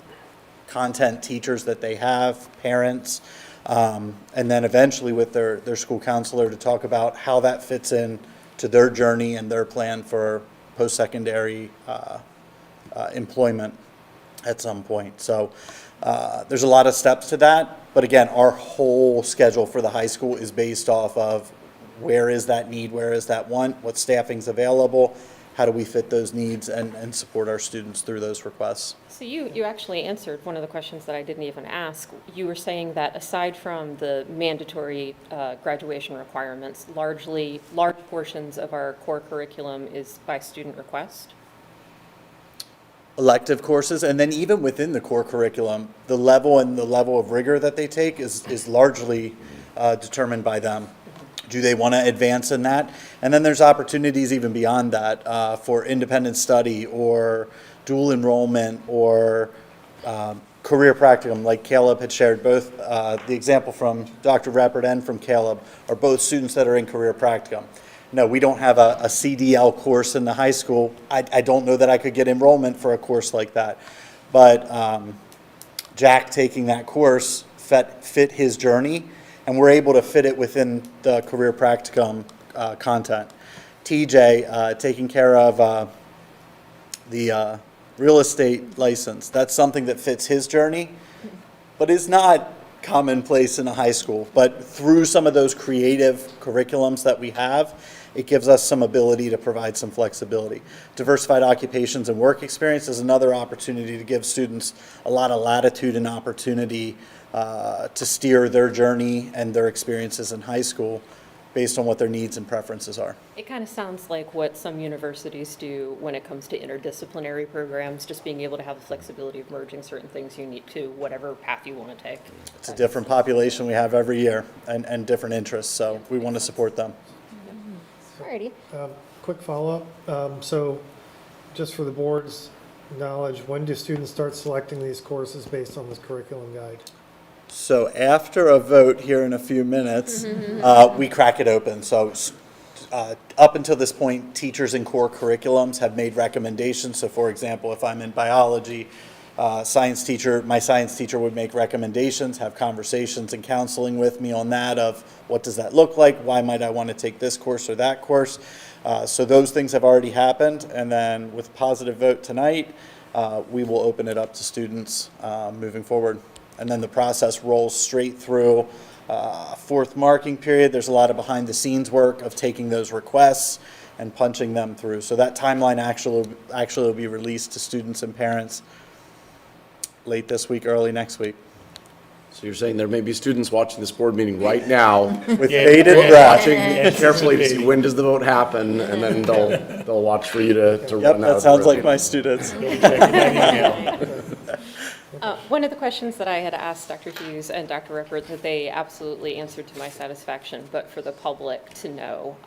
content teachers that they have, parents, and then eventually with their school counselor to talk about how that fits in to their journey and their plan for post-secondary employment at some point. So there's a lot of steps to that, but again, our whole schedule for the high school is based off of where is that need, where is that want, what staffing's available, how do we fit those needs and support our students through those requests. So you actually answered one of the questions that I didn't even ask. You were saying that aside from the mandatory graduation requirements, large portions of our core curriculum is by student request? Elective courses, and then even within the core curriculum, the level of rigor that they take is largely determined by them. Do they want to advance in that? And then there's opportunities even beyond that for independent study or dual enrollment or career practicum, like Caleb had shared. Both the example from Dr. Reppert and from Caleb are both students that are in career practicum. No, we don't have a CDL course in the high school. I don't know that I could get enrollment for a course like that. But Jack taking that course fit his journey, and we're able to fit it within the career practicum content. TJ taking care of the real estate license. That's something that fits his journey, but is not commonplace in a high school. But through some of those creative curriculums that we have, it gives us some ability to provide some flexibility. Diversified occupations and work experience is another opportunity to give students a lot of latitude and opportunity to steer their journey and their experiences in high school based on what their needs and preferences are. It kind of sounds like what some universities do when it comes to interdisciplinary programs, just being able to have the flexibility of merging certain things unique to whatever path you want to take. It's a different population we have every year and different interests, so we want to support them. Alrighty. Quick follow-up. So just for the board's knowledge, when do students start selecting these courses based on this curriculum guide? So after a vote here in a few minutes, we crack it open. So up until this point, teachers in core curriculums have made recommendations. So for example, if I'm in biology, my science teacher would make recommendations, have conversations and counseling with me on that of what does that look like, why might I want to take this course or that course. So those things have already happened, and then with positive vote tonight, we will open it up to students moving forward. And then the process rolls straight through fourth marking period. There's a lot of behind the scenes work of taking those requests and punching them through. So that timeline actually will be released to students and parents late this week, early next week. So you're saying there may be students watching this board meeting right now, With bated breath. watching carefully to see when does the vote happen, and then they'll watch for you to Yep, run out. that sounds like my students. One of the questions that I had asked Dr. Hughes and Dr. Rippert that they absolutely answered to my satisfaction, but for the public to know.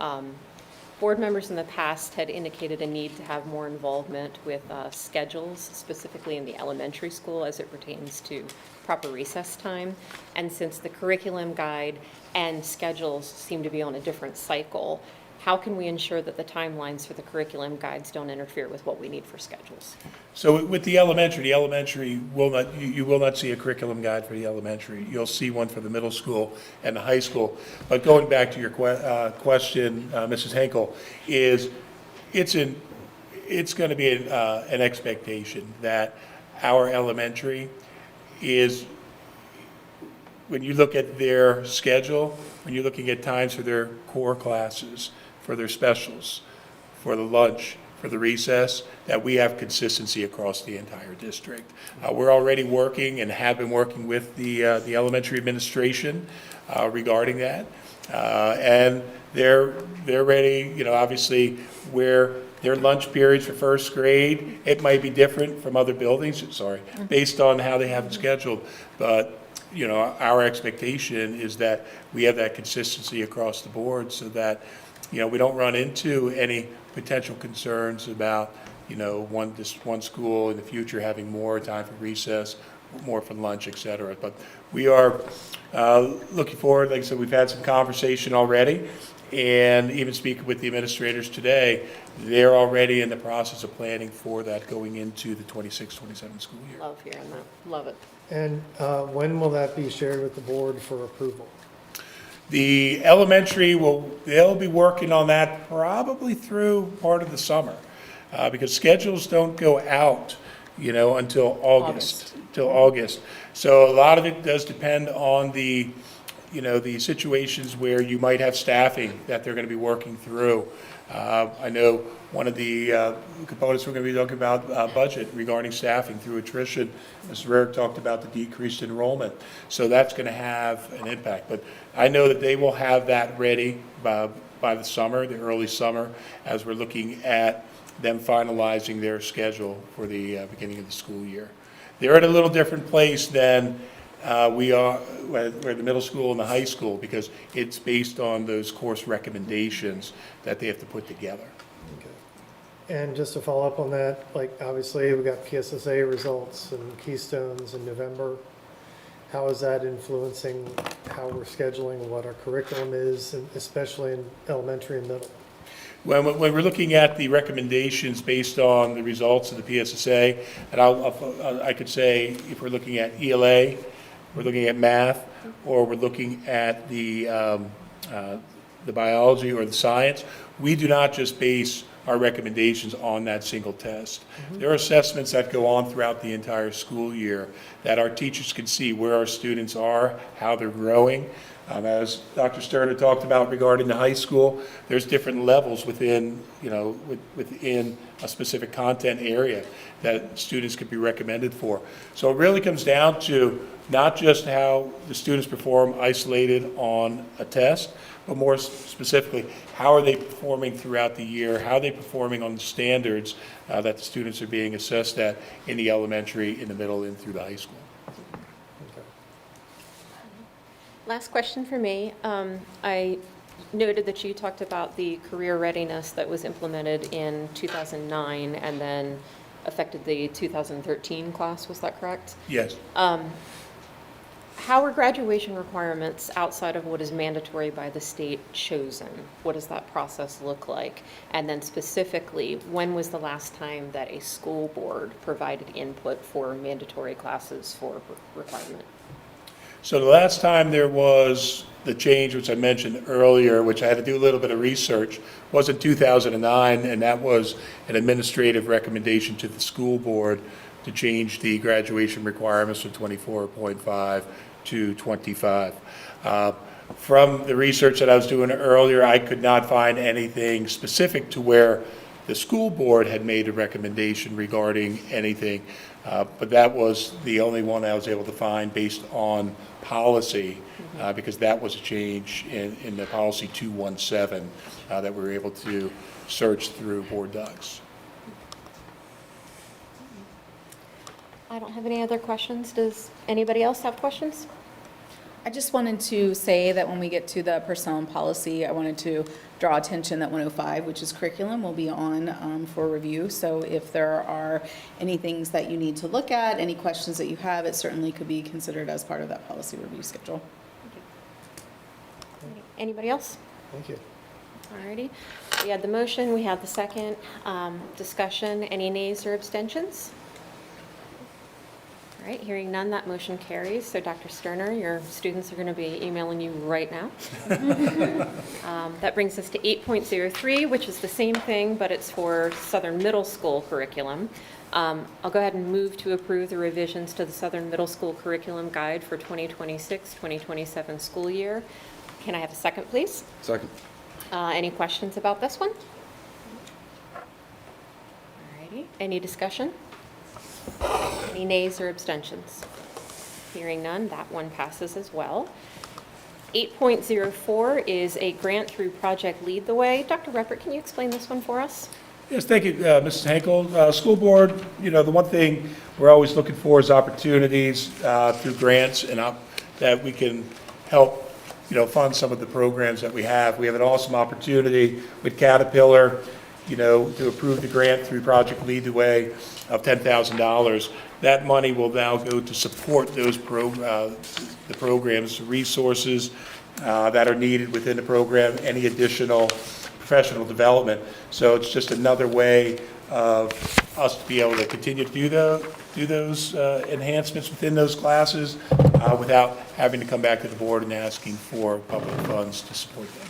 Board members in the past had indicated a need to have more involvement with schedules, specifically in the elementary school as it pertains to proper recess time. And since the curriculum guide and schedules seem to be on a different cycle, how can we ensure that the timelines for the curriculum guides don't interfere with what we need for schedules? So with the elementary will not, you will not see a curriculum guide for the elementary. You'll see one for the middle school and the high school. But going back to your question, Mrs. Henkel, it's going to be an expectation that our elementary is, when you look at their schedule, when you're looking at times for their core classes, for their specials, for the lunch, for the recess, that we have consistency across the entire district. We're already working and have been working with the elementary administration regarding that. And they're ready, obviously, where their lunch periods for first grade, it might be different from other buildings, based on how they have it scheduled. But, our expectation is that we have that consistency across the board so that, we don't run into any potential concerns about, one school in the future having more time for recess, more for lunch, et cetera. But we are looking forward. Like I said, we've had some conversation already, and even speaking with the administrators today, they're already in the process of planning for that going into the 26-27 school year. Love hearing that. Love it. And when will that be shared with the board for approval? The elementary they'll be working on that probably through part of the summer, because schedules don't go out, until August. So a lot of it does depend on the situations where you might have staffing that they're going to be working through. I know one of the components we're going to be talking about budget regarding staffing through attrition. Mr. Rarick talked about the decreased enrollment. So that's going to have an impact. But I know that they will have that ready by the summer, the early summer, as we're looking at them finalizing their schedule for the beginning of the school year. They're at a little different place than we are at the middle school and the high school, because it's based on those course recommendations that they have to put together. And just to follow up on that, obviously we got PSSA results and Keystones in November. How is that influencing how we're scheduling, what our curriculum is, and especially in elementary and middle? When we're looking at the recommendations based on the results of the PSSA, and I could say if we're looking at ELA, we're looking at math, or we're looking at the biology or the science, we do not just base our recommendations on that single test. There are assessments that go on throughout the entire school year that our teachers can see where our students are, how they're growing. As Dr. Sterner talked about regarding the high school, there's different levels within a specific content area that students could be recommended for. So it really comes down to not just how the students perform isolated on a test, but more specifically, how are they performing throughout the year? How are they performing on the standards that the students are being assessed at in the elementary, in the middle, and through the high school? Last question for me. I noted that you talked about the career readiness that was implemented in 2009 and then affected the 2013 class. Was that correct? Yes. How are graduation requirements outside of what is mandatory by the state chosen? What does that process look like? And then specifically, when was the last time that a school board provided input for mandatory classes for requirement? So the last time there was the change, which I mentioned earlier, which I had to do a little bit of research, was in 2009, and that was an administrative recommendation to the school board to change the graduation requirements from 24.5 to 25. From the research that I was doing earlier, I could not find anything specific to where the school board had made a recommendation regarding anything, but that was the only one I was able to find based on policy, because that was a change in the policy 217 that we were able to search through board docs. I don't have any other questions. Does anybody else have questions? I just wanted to say that when we get to the personnel and policy, I wanted to draw attention that 105, which is curriculum, will be on for review. So if there are any things that you need to look at, any questions that you have, it certainly could be considered as part of that policy review schedule. Anybody else? Thank you. Alrighty. We had the motion, we had the second. Discussion, any nays or abstentions? All right, hearing none, that motion carries. So Dr. Sterner, your students are going to be emailing you right now. That brings us to 8.03, which is the same thing, but it's for Southern Middle School curriculum. I'll go ahead and move to approve the revisions to the Southern Middle School curriculum guide for 2026-2027 school year. Can I have a second, please? Second. Any questions about this one? Alrighty, any discussion? Any nays or abstentions? Hearing none, that one passes as well. 8.04 is a grant through Project Lead the Way. Dr. Reppert, can you explain this one for us? Yes, thank you, Mrs. Henkel. School board, the one thing we're always looking for is opportunities through grants and that we can help, fund some of the programs that we have. We have an awesome opportunity with Caterpillar, to approve the grant through Project Lead the Way of $10,000. That money will now go to support those the programs, resources that are needed within the program, any additional professional development. So it's just another way of us to be able to continue to do those enhancements within those classes without having to come back to the board and asking for public funds to support them.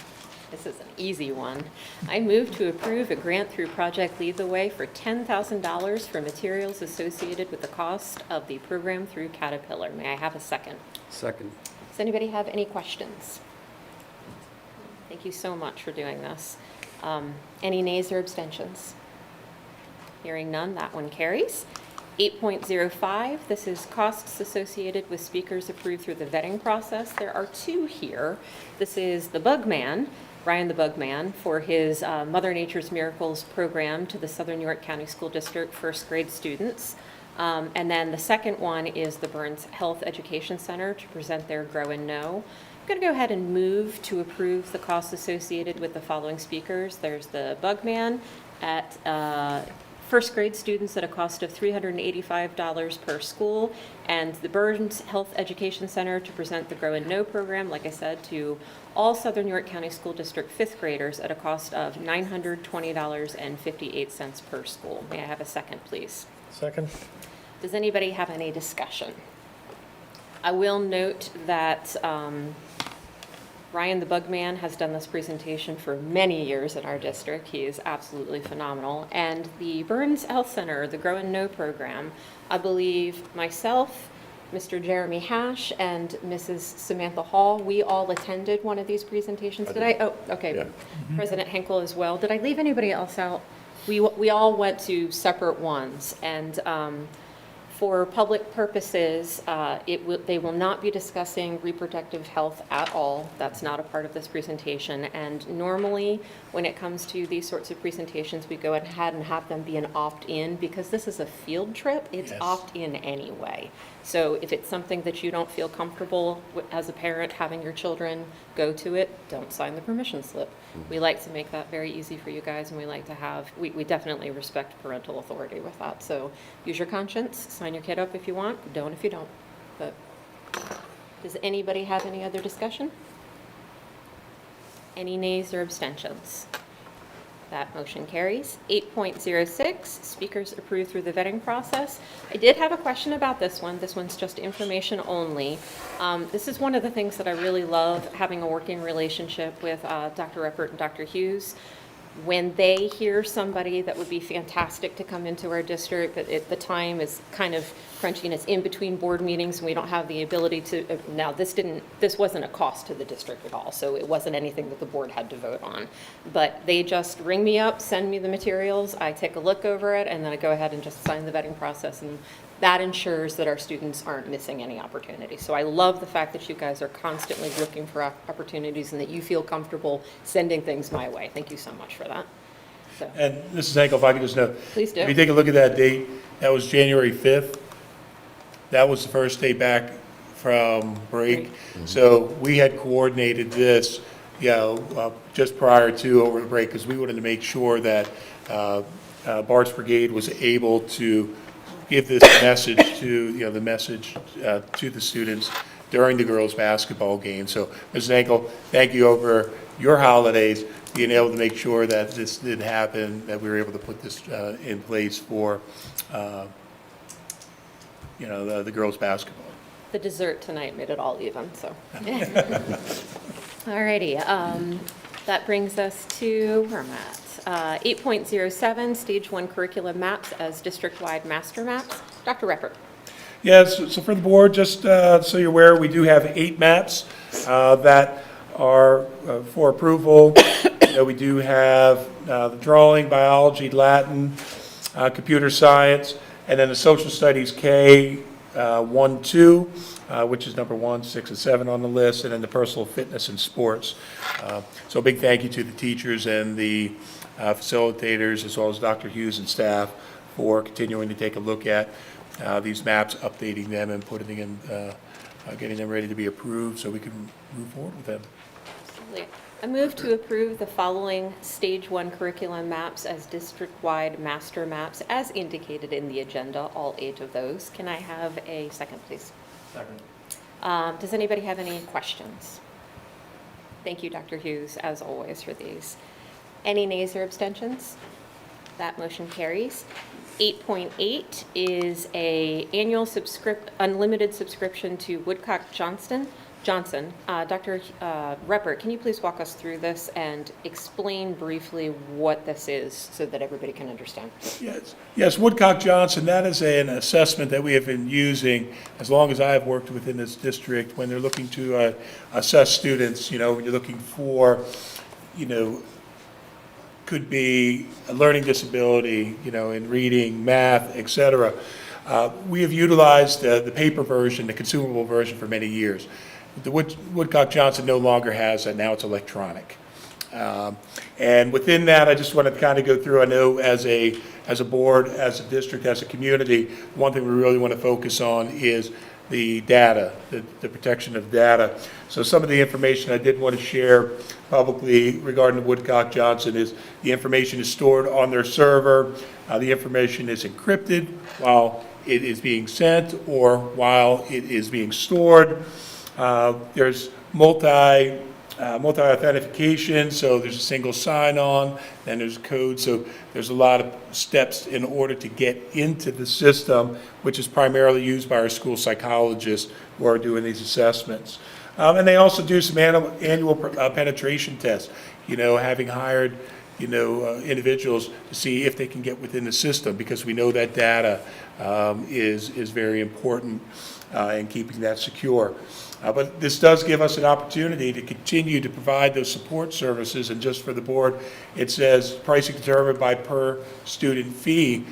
This is an easy one. I move to approve a grant through Project Lead the Way for $10,000 for materials associated with the cost of the program through Caterpillar. May I have a second? Second. Does anybody have any questions? Thank you so much for doing this. Any nays or abstentions? Hearing none, that one carries. 8.05, this is costs associated with speakers approved through the vetting process. There are two here. This is the Bugman, Ryan the Bugman, for his Mother Nature's Miracles program to the Southern York County School District first grade students. And then the second one is the Burns Health Education Center to present their Grow and Know. I'm going to go ahead and move to approve the costs associated with the following speakers. There's the Bugman at first grade students at a cost of $385 per school, and the Burns Health Education Center to present the Grow and Know program, like I said, to all Southern York County School District fifth graders at a cost of $920.58 per school. May I have a second, please? Second. Does anybody have any discussion? I will note that Ryan the Bugman has done this presentation for many years in our district. He is absolutely phenomenal. And the Burns Health Center, the Grow and Know program, I believe myself, Mr. Jeremy Hash, and Mrs. Samantha Hall, we all attended one of these presentations. Did I? Oh, okay. Yeah. President Henkel as well. Did I leave anybody else out? We all went to separate ones, and for public purposes, they will not be discussing reproductive health at all. That's not a part of this presentation. And normally, when it comes to these sorts of presentations, we go ahead and have them be an opt-in. Because this is a field trip, it's opt-in anyway. So if it's something that you don't feel comfortable as a parent having your children go to it, don't sign the permission slip. We like to make that very easy for you guys, and we like to have, we definitely respect parental authority with that. So use your conscience, sign your kid up if you want, don't if you don't. But does anybody have any other discussion? Any nays or abstentions? That motion carries. 8.06, speakers approved through the vetting process. I did have a question about this one. This one's just information only. This is one of the things that I really love, having a working relationship with Dr. Reppert and Dr. Hughes. When they hear somebody that would be fantastic to come into our district, but the time is kind of crunchy and it's in between board meetings and we don't have the ability to, now this wasn't a cost to the district at all, so it wasn't anything that the board had to vote on. But they just ring me up, send me the materials, I take a look over it, and then I go ahead and just sign the vetting process, and that ensures that our students aren't missing any opportunities. So I love the fact that you guys are constantly looking for opportunities and that you feel comfortable sending things my way. Thank you so much for that. So, And Mrs. Henkel, if I could just note. Please do. If you take a look at that date, that was January 5th. That was the first day back from break. So we had coordinated this, just prior to over the break, because we wanted to make sure that Bart's Brigade was able to give this message to, the message to the students during the girls' basketball game. So, Mrs. Henkel, thank you over your holidays, being able to make sure that this did happen, that we were able to put this in place for, the girls' basketball. the dessert tonight made it all even, so. Alrighty, that brings us to, where am I at? 8.07, Stage 1 curriculum maps as district-wide master maps. Dr. Reppert. Yes, so for the board, just so you're aware, we do have 8 maps that are for approval. We do have the drawing, biology, Latin, computer science, and then the social studies K 1, 2, which is number 1, 6, and 7 on the list, and then the personal fitness and sports. So a big thank you to the teachers and the facilitators, as well as Dr. Hughes and staff, for continuing to take a look at these maps, updating them, and putting them in, getting them ready to be approved so we can move forward with them. Absolutely. I move to approve the following Stage 1 curriculum maps as district-wide master maps as indicated in the agenda, all 8 of those. Can I have a second, please? Second. Does anybody have any questions? Thank you, Dr. Hughes, as always, for these. Any nays or abstentions? That motion carries. 8.8 is a annual unlimited subscription to Woodcock Johnson. Dr. Reppert, can you please walk us through this and explain briefly what this is so that everybody can understand? Yes, Woodcock Johnson, that is an assessment that we have been using as long as I have worked within this district when they're looking to assess students, when you're looking for, could be a learning disability, in reading, math, et cetera. We have utilized the paper version, the consumable version, for many years. The Woodcock Johnson no longer has that. Now it's electronic. And within that, I just wanted to kind of go through, I know as a board, as a district, as a community, one thing we really want to focus on is the data, the protection of data. So some of the information I did want to share publicly regarding the Woodcock Johnson is the information is stored on their server. The information is encrypted while it is being sent or while it is being stored. There's multi-authentication, so there's a single sign-on, then there's code, so there's a lot of steps in order to get into the system, which is primarily used by our school psychologists who are doing these assessments. And they also do some annual penetration tests, having hired, individuals to see if they can get within the system, because we know that data is very important in keeping that secure. But this does give us an opportunity to continue to provide those support services, and just for the board, it says pricing determined by per student fee.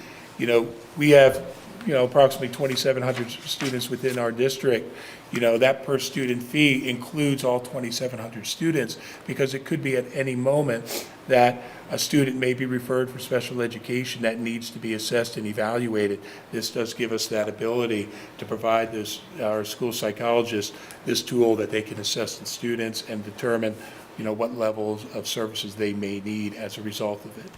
We have, approximately 2,700 students within our district. That per student fee includes all 2,700 students, because it could be at any moment that a student may be referred for special education that needs to be assessed and evaluated. This does give us that ability to provide our school psychologists this tool that they can assess the students and determine, what levels of services they may need as a result of it.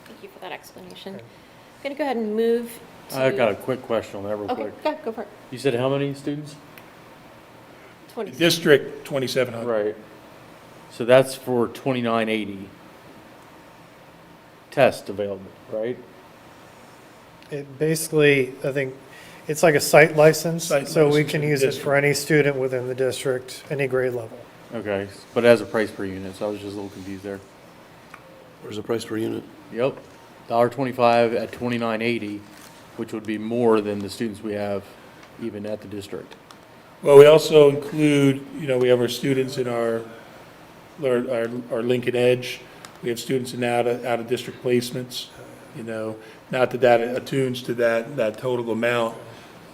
Thank you for that explanation. I'm going to go ahead and move to... I've got a quick question on that real Okay, quick. go for it. You said how many students? 20. District, 2,700. Right. So that's for 2980 tests available, right? It basically, I think, it's like a site license, Site so we license can in the use it district. for any student within the district, any grade level. Okay, but as a price per unit, so I was just a little confused there. Where's the price per unit? Yep, $1.25 at 2980, which would be more than the students we have even at the district. Well, we also include, we have our students in our Lincoln Edge. We have students in out-of-district placements, not that that attunes to that total amount.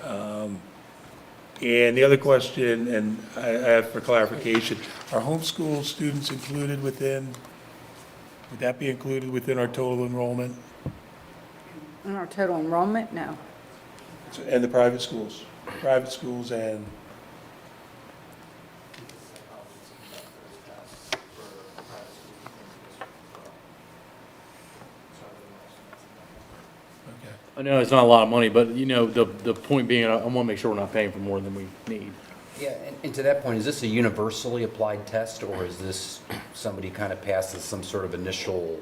And the other question, and I have for clarification, are homeschool students included within, would that be included within our total enrollment? In our total enrollment? No. And the private schools and... I know it's not a lot of money, but the point being, I want to make sure we're not paying for more than we need. Yeah, and to that point, is this a universally applied test, or is this somebody kind of passes some sort of initial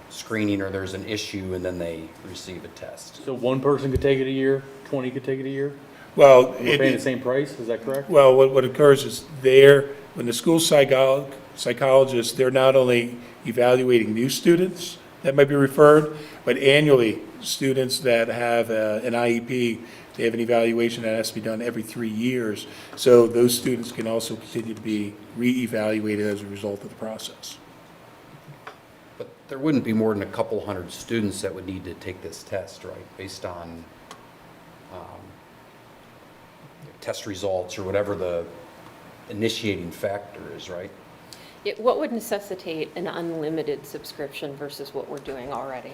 screening, or there's an issue and then they receive a test? So one person could take it a year, 20 could take it a year? Well, We're paying the same price, is that correct? Well, what occurs is when the school psychologists, they're not only evaluating new students that might be referred, but annually, students that have an IEP, they have an evaluation that has to be done every 3 years. So those students can also continue to be re-evaluated as a result of the process. But there wouldn't be more than a couple hundred students that would need to take this test, right? Based on test results or whatever the initiating factor is, right? What would necessitate an unlimited subscription versus what we're doing already?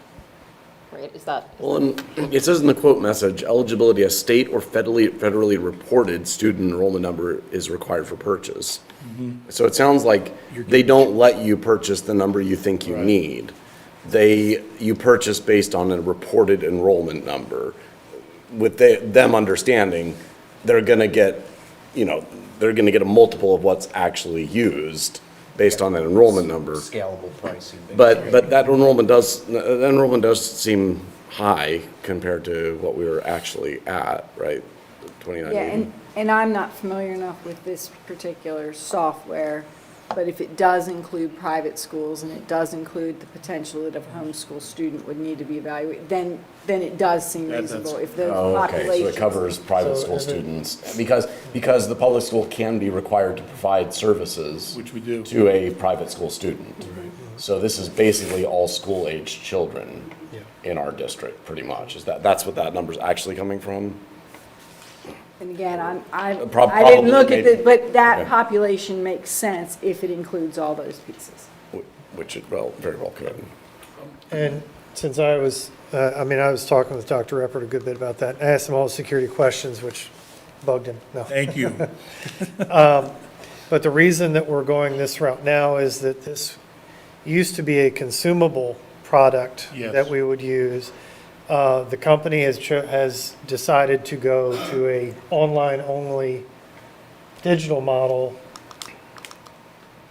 Right, is that? Well, and it says in the quote message, eligibility, a state or federally reported student enrollment number is required for purchase. So it sounds like they don't let you purchase the number you think you need. You purchase based on a reported enrollment number. With them understanding, they're gonna get, they're gonna get a multiple of what's actually used based on that enrollment number. Scalable pricing. But that enrollment does seem high compared to what we were actually at, right? Yeah, 2980. and I'm not familiar enough with this particular software, but if it does include private schools and it does include the potential that a homeschool student would need to be evaluated, then it does seem reasonable if the Oh, okay, so population. it covers private school students, because the public school can be required to provide services. Which we do. To a private school student. So this is basically all school-aged children in our district, pretty much. That's what that number's actually coming from? And again, I Probably, didn't look at maybe. it, but that Yeah. population makes sense if it includes all those pieces. Which it very well could. And since I was talking with Dr. Reppert a good bit about that. I asked him all the security questions, which bugged him. No. Thank you. But the reason that we're going this route now is that this used to be a consumable product Yes. that we would use. The company has decided to go to a online-only digital model,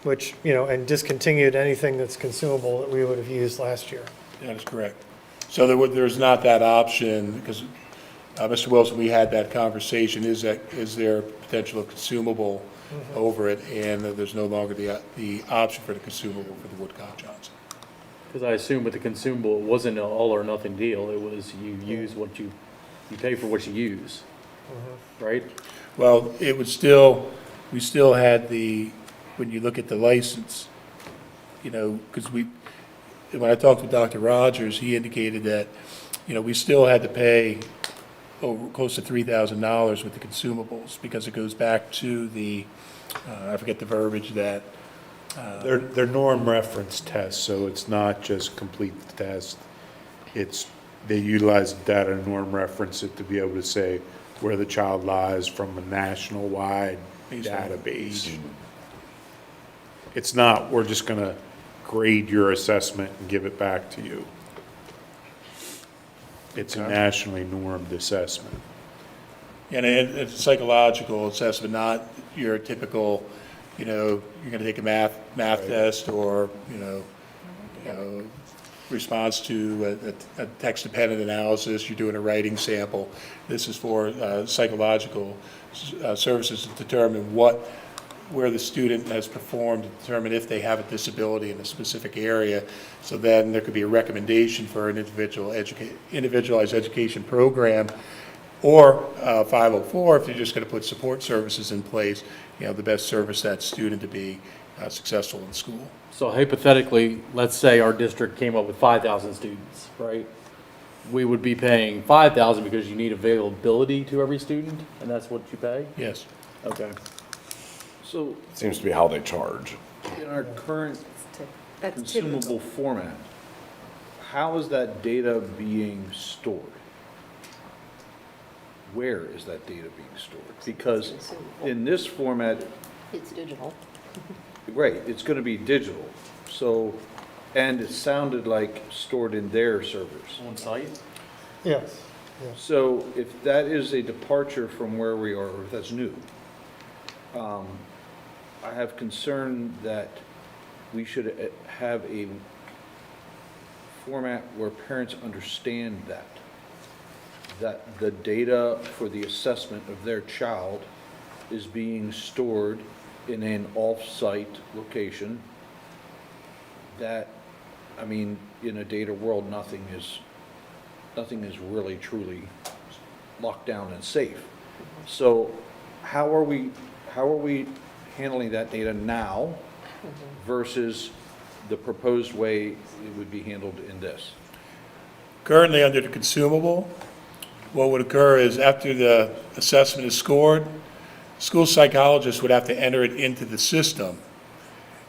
which, and discontinued anything that's consumable that we would have used last year. That is correct. So there's not that option, because, Mr. Wilson, we had that conversation, is there potential of consumable over it, and there's no longer the option for the consumable for the Woodcock Johnson. Because I assume with the consumable, it wasn't an all or nothing deal. It was you use what you pay for what you use, right? Well, we still had when you look at the license, because when I talked with Dr. Rogers, he indicated that, we still had to pay close to $3,000 with the consumables, because it goes back to I forget the verbiage that. They're norm reference tests, so it's not just complete the test. They utilize data and norm reference it to be able to say where the child lies from a national-wide database. It's not, we're just gonna grade your assessment and give it back to you. It's a nationally normed assessment. And it's a psychological assessment, not your typical, you're going to take a math test or, response to a text-dependent analysis, you're doing a writing sample. This is for psychological services to determine where the student has performed, to determine if they have a disability in a specific area. So then there could be a recommendation for an individualized education program, or 504 if you're just going to put support services in place, the best service that student to be successful in school. So hypothetically, let's say our district came up with 5,000 students, right? We would be paying 5,000 because you need availability to every student, and that's what you pay? Yes. Okay. So Seems to be how they charge. in our current That's consumable format, how is that data being stored? Where is that data being stored? Because in this format, It's digital. right, it's going to be digital. So, and it sounded like stored in their servers. On site? Yes. So if that is a departure from where we are, or if that's new, I have concern that we should have a format where parents understand that the data for the assessment of their child is being stored in an off-site location. That, in a data world, nothing is really truly locked down and safe. So how are we handling that data now versus the proposed way it would be handled in this? Currently, under the consumable, what would occur is after the assessment is scored, school psychologists would have to enter it into the system,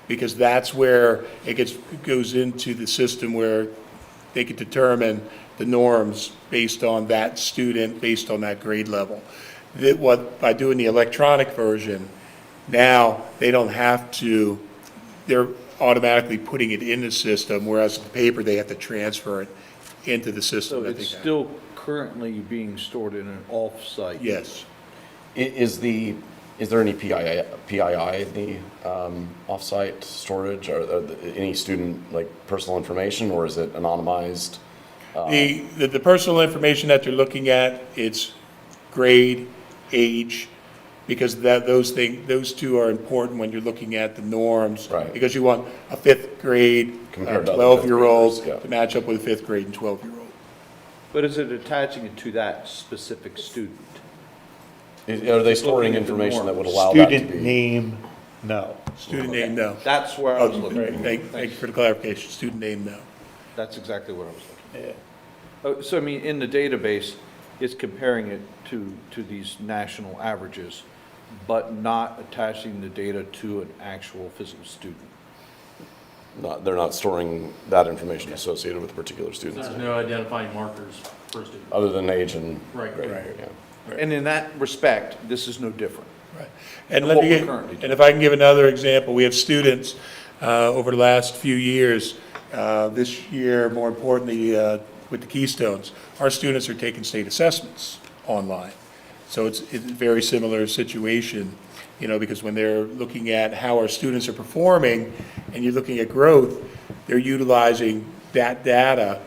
because that's where goes into the system where they could determine the norms based on that student, based on that grade level. By doing the electronic version, now they don't have to, they're automatically putting it in the system, whereas the paper, they have to transfer it into the system. So that they it's have. still currently being stored in an off-site? Yes. Is there any PII in the off-site storage, or any student, like, personal information, or is it anonymized? The personal information that they're looking at, it's grade, age, because those two are important when you're looking at the norms. Right. Because you want a fifth grade, Compared to other 12-year-old fifth graders, yeah. to match up with a fifth grade and 12-year-old. But is it attaching it to that specific student? Are they storing information that would allow that to be? Student name, no. Student name, no. That's where I was Oh, looking. great. Thank you for the clarification. Student name, no. That's exactly what I was looking Yeah. for. So I mean, in the database, it's comparing it to these national averages, but not attaching the data to an actual physical student. They're not storing that information associated with particular students, There's no identifying markers for a student. other than age and Right. grade. Right. Yeah. And in that respect, this is no different. Right. And What let me we're get, currently doing. and if I can give another example, we have students over the last few years, this year, more importantly, with the Keystones, our students are taking state assessments online. So it's a very similar situation, because when they're looking at how our students are performing, and you're looking at growth, they're utilizing that data,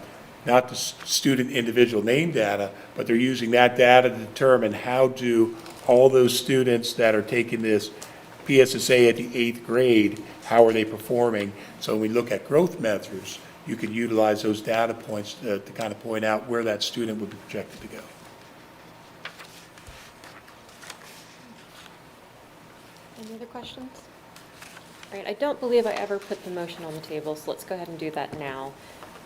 not the student individual name data, but they're using that data to determine how do all those students that are taking this PSSA at the 8th grade, how are they performing? So when we look at growth measures, you can utilize those data points to kind of point out where that student would be projected to go. Any other questions? All right, I don't believe I ever put the motion on the table, so let's go ahead and do that now.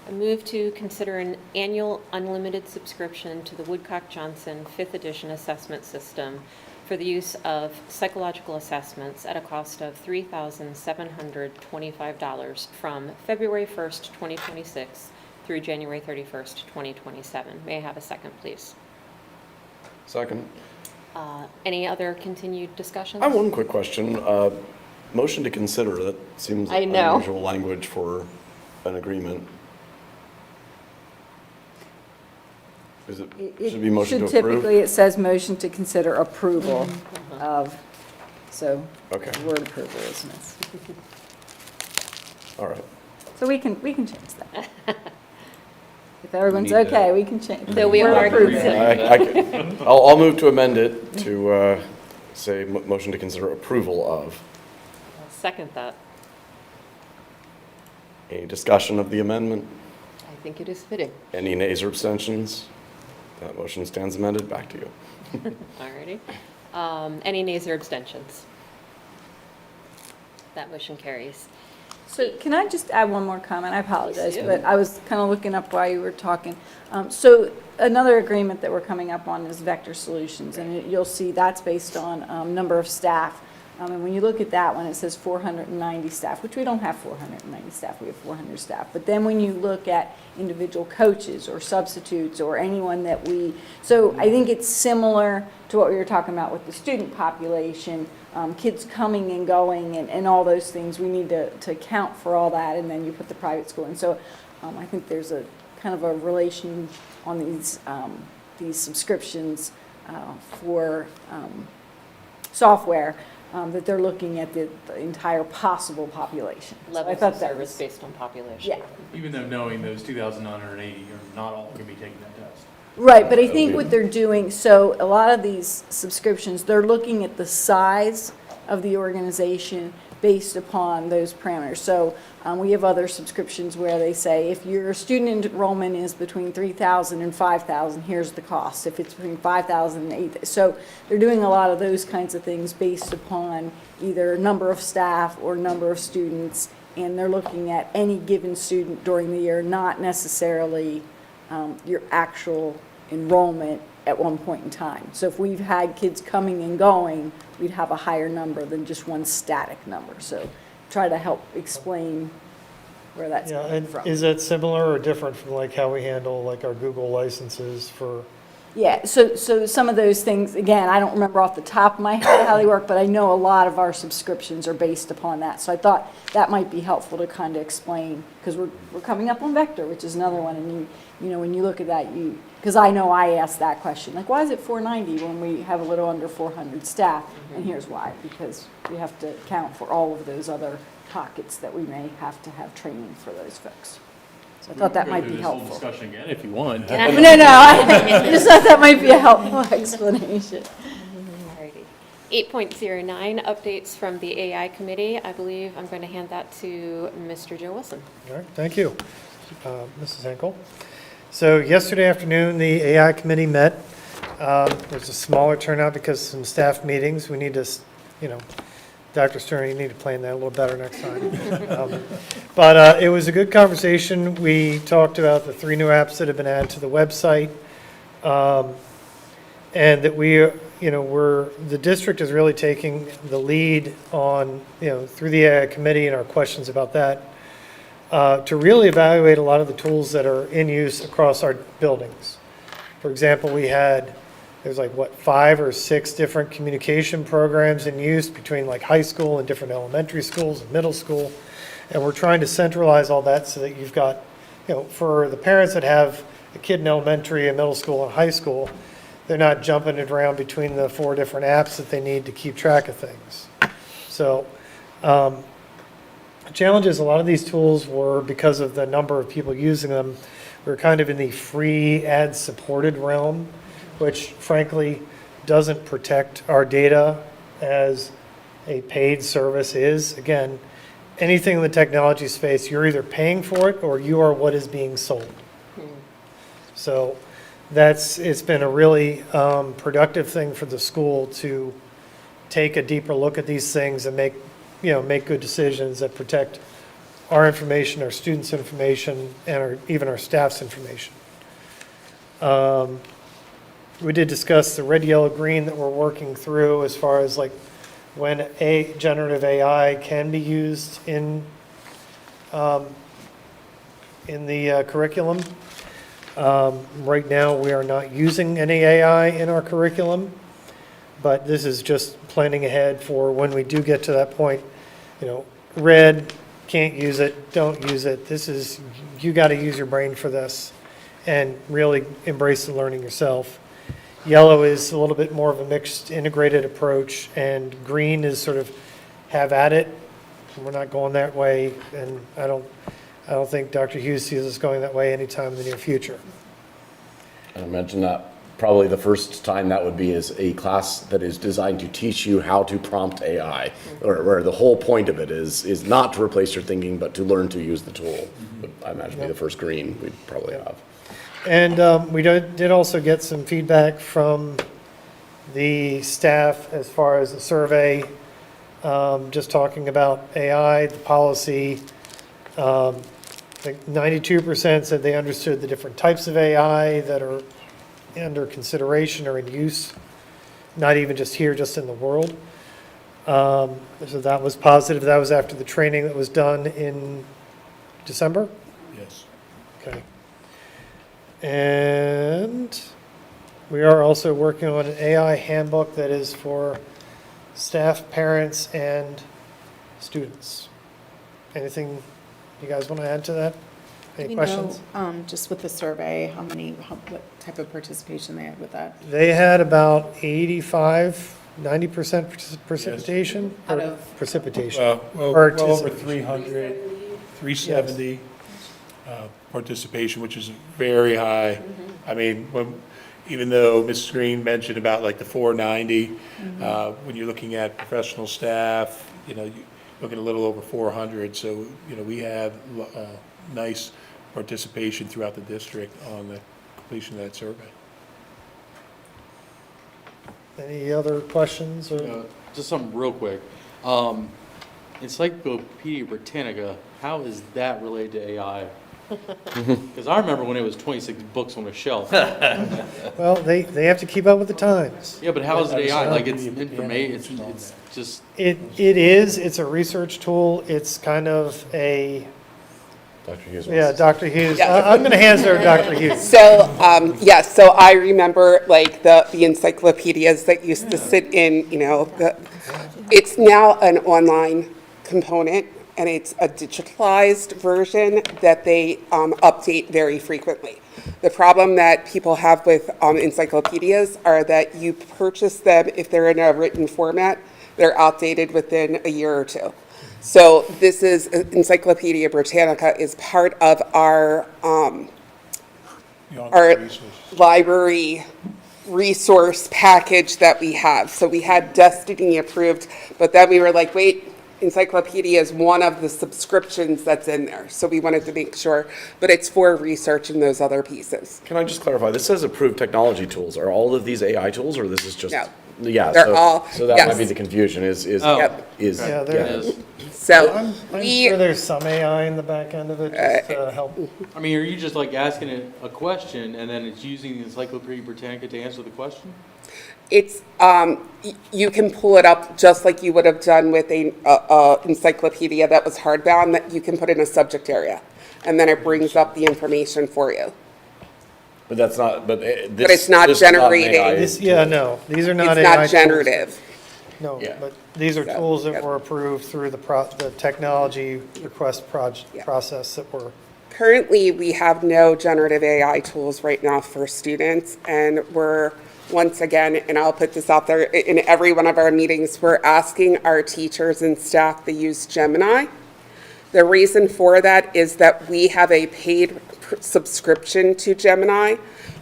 I move to consider an annual unlimited subscription to the Woodcock-Johnson 5th edition assessment system for the use of psychological assessments at a cost of $3,725 from February 1st, 2026 through January 31st, 2027. May I have a second, please? Second. Any other continued discussions? I have one quick question. Motion to consider, that seems I know. unusual language for an agreement. Is it, should be motion to approve? Typically, it says motion to consider approval of, so Okay, word approval is missed. all right. So we can change that. If everyone's need to- okay, we can change. So we We're are approving. I'll move to amend it to say motion to consider approval of. I'll second that. Any discussion of the amendment? I think it is fitting. Any nays or abstentions? That motion stands amended. Back to you. All righty. Any nays or abstentions? That motion carries. So can I just add one more comment? I apologize, Please do. but I was kind of looking up while you were talking. So another agreement that we're coming up on is Vector Solutions, and you'll see that's based on number of staff. And when you look at that one, it says 490 staff, which we don't have 490 staff, we have 400 staff. But then when you look at individual coaches or substitutes or anyone that so I think it's similar to what we were talking about with the student population, kids coming and going and all those things. We need to account for all that, and then you put the private school in. So I think there's a kind of a relation on these subscriptions for software. That they're looking at the entire possible population. So I Levels thought of that service was- based on population. Yeah, Even though knowing those 2,980 are not all going to be taking that test. right, but I think what they're doing, so a lot of these subscriptions, they're looking at the size of the organization based upon those parameters. So we have other subscriptions where they say, if your student enrollment is between 3,000 and 5,000, here's the cost. If it's between 5,000 and 8,000. So they're doing a lot of those kinds of things based upon either number of staff or number of students, and they're looking at any given student during the year, not necessarily your actual enrollment at one point in time. So if we've had kids coming and going, we'd have a higher number than just one static number. So try to help explain where that's Yeah, coming and from. is that similar or different from like how we handle like our Google licenses for? Yeah, so some of those things, again, I don't remember off the top of my head how they work, but I know a lot of our subscriptions are based upon that. So I thought that might be helpful to kind of explain, because we're coming up on Vector, which is another one, and you know, when you look at that, because I know I asked that question, like, why is it 490 when we have a little under 400 staff? And here's why, because we have to account for all of those other pockets that we may have to have training for those folks. So I thought that might be helpful. Discussion again if you want. No, I just thought that might be a helpful explanation. Alrighty. 8.09, updates from the AI committee. I believe I'm going to hand that to Mr. Joe Wilson. All right, thank you, Mrs. Henkel. So yesterday afternoon, the AI committee met. There's a smaller turnout because of some staff meetings. We need to, you know, Dr. Stern, you need to plan that a little better next time. But it was a good conversation. We talked about the 3 new apps that have been added to the website. And that we, you know, the district is really taking the lead on, you know, through the AI committee and our questions about that, to really evaluate a lot of the tools that are in use across our buildings. For example, there's like, 5 or 6 different communication programs in use between like high school and different elementary schools and middle school. And we're trying to centralize all that so that you've got, you know, for the parents that have a kid in elementary and middle school and high school, they're not jumping it around between the 4 different apps that they need to keep track of things. So, the challenge is a lot of these tools were, because of the number of people using them, we're kind of in the free ad-supported realm, which frankly doesn't protect our data as a paid service is. Again, anything in the technology space, you're either paying for it or you are what is being sold. So it's been a really productive thing for the school to take a deeper look at these things and make good decisions that protect our information, our students' information, and even our staff's information. We did discuss the red, yellow, green that we're working through as far as like when generative AI can be used in the curriculum. Right now, we are not using any AI in our curriculum, but this is just planning ahead for when we do get to that point. You know, red, can't use it, don't use it. You got to use your brain for this and really embrace the learning yourself. Yellow is a little bit more of a mixed integrated approach, and green is sort of have at it. We're not going that way, and I don't think Dr. Hughes sees us going that way anytime in the near future. I mentioned that probably the first time that would be is a class that is designed to teach you how to prompt AI, or where the whole point of it is not to replace your thinking, but to learn to use the tool. I imagine be the first green we'd probably have. And we did also get some feedback from the staff as far as the survey, just talking about AI, the policy. I think 92% said they understood the different types of AI that are under consideration or in use, not even just here, just in the world. So that was positive. That was after the training that was done in December? Yes. Okay. And we are also working on an AI handbook that is for staff, parents, and students. Anything you guys want to add to that? Any questions? Just with the survey, what type of participation they had with that? They had about 90% precipitation? Out or of- precipitation. Well over 300, 370 participation, which is very high. I mean, even though Mrs. Green mentioned about like the 490, when you're looking at professional staff, you know, you're looking a little over 400. So, you know, we have nice participation throughout the district on the completion of that survey. Any other questions? Or? Just something real quick. Encyclopedia Britannica, how is that related to AI? Because I remember when it was 26 books on a shelf. Well, they have to keep up with the times. Yeah, but how is it AI? Like, it's information, it's just, It's a research tool. It's kind of a, Dr. Hughes. yeah, Dr. Hughes. Yeah. I'm going to hand it over to Dr. Hughes. So, yes, so I remember like the encyclopedias that used to sit in, it's now an online component, and it's a digitalized version that they update very frequently. The problem that people have with encyclopedias are that you purchase them, if they're in a written format, they're outdated within a year or two. So this is, Encyclopedia Britannica is part of our library resource package that we have. So we had Destiny approved, but then we were like, wait, Encyclopedia is one of the subscriptions that's in there. So we wanted to make sure, but it's for research and those other pieces. Can I just clarify? This says approved technology tools. Are all of these AI tools, or this is just? No. Yeah, They're all- so that might yes. be the confusion is. Yep. Yeah, there So I'm we, sure there's some AI in the back end of it just to help. I mean, are you just like asking it a question and then it's using the Encyclopedia Britannica to answer the question? it's, you can pull it up just like you would have done with a encyclopedia that was hardbound, that you can put in a subject area. And then it brings up the information for you. But that's not, but this. it's not this is an generating. AI This, yeah, no, these are not It's AI not tools. generative. No, Yeah. but these are So, tools that yep. were approved through the technology request Yeah. process that were. Currently, we have no generative AI tools right now for students, and we're, once again, and I'll put this out there, in every one of our meetings, we're asking our teachers and staff to use Gemini. The reason for that is that we have a paid subscription to Gemini,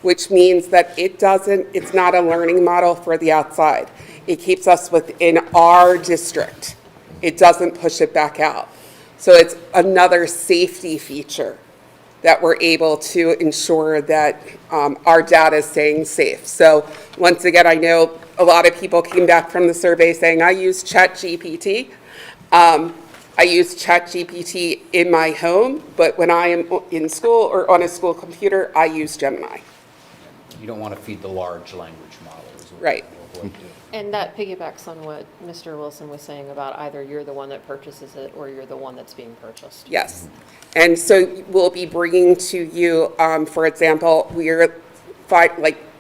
which means that it's not a learning model for the outside. It keeps us within our district. It doesn't push it back out. So it's another safety feature that we're able to ensure that our data is staying safe. So once again, I know a lot of people came back from the survey saying, I use ChatGPT. I use ChatGPT in my home, but when I am in school or on a school computer, I use Gemini. You don't want to feed the large language model. is what Right. we'll avoid doing. And that piggybacks on what Mr. Wilson was saying about either you're the one that purchases it or you're the one that's being purchased. Yes. And so we'll be bringing to you, for example, we're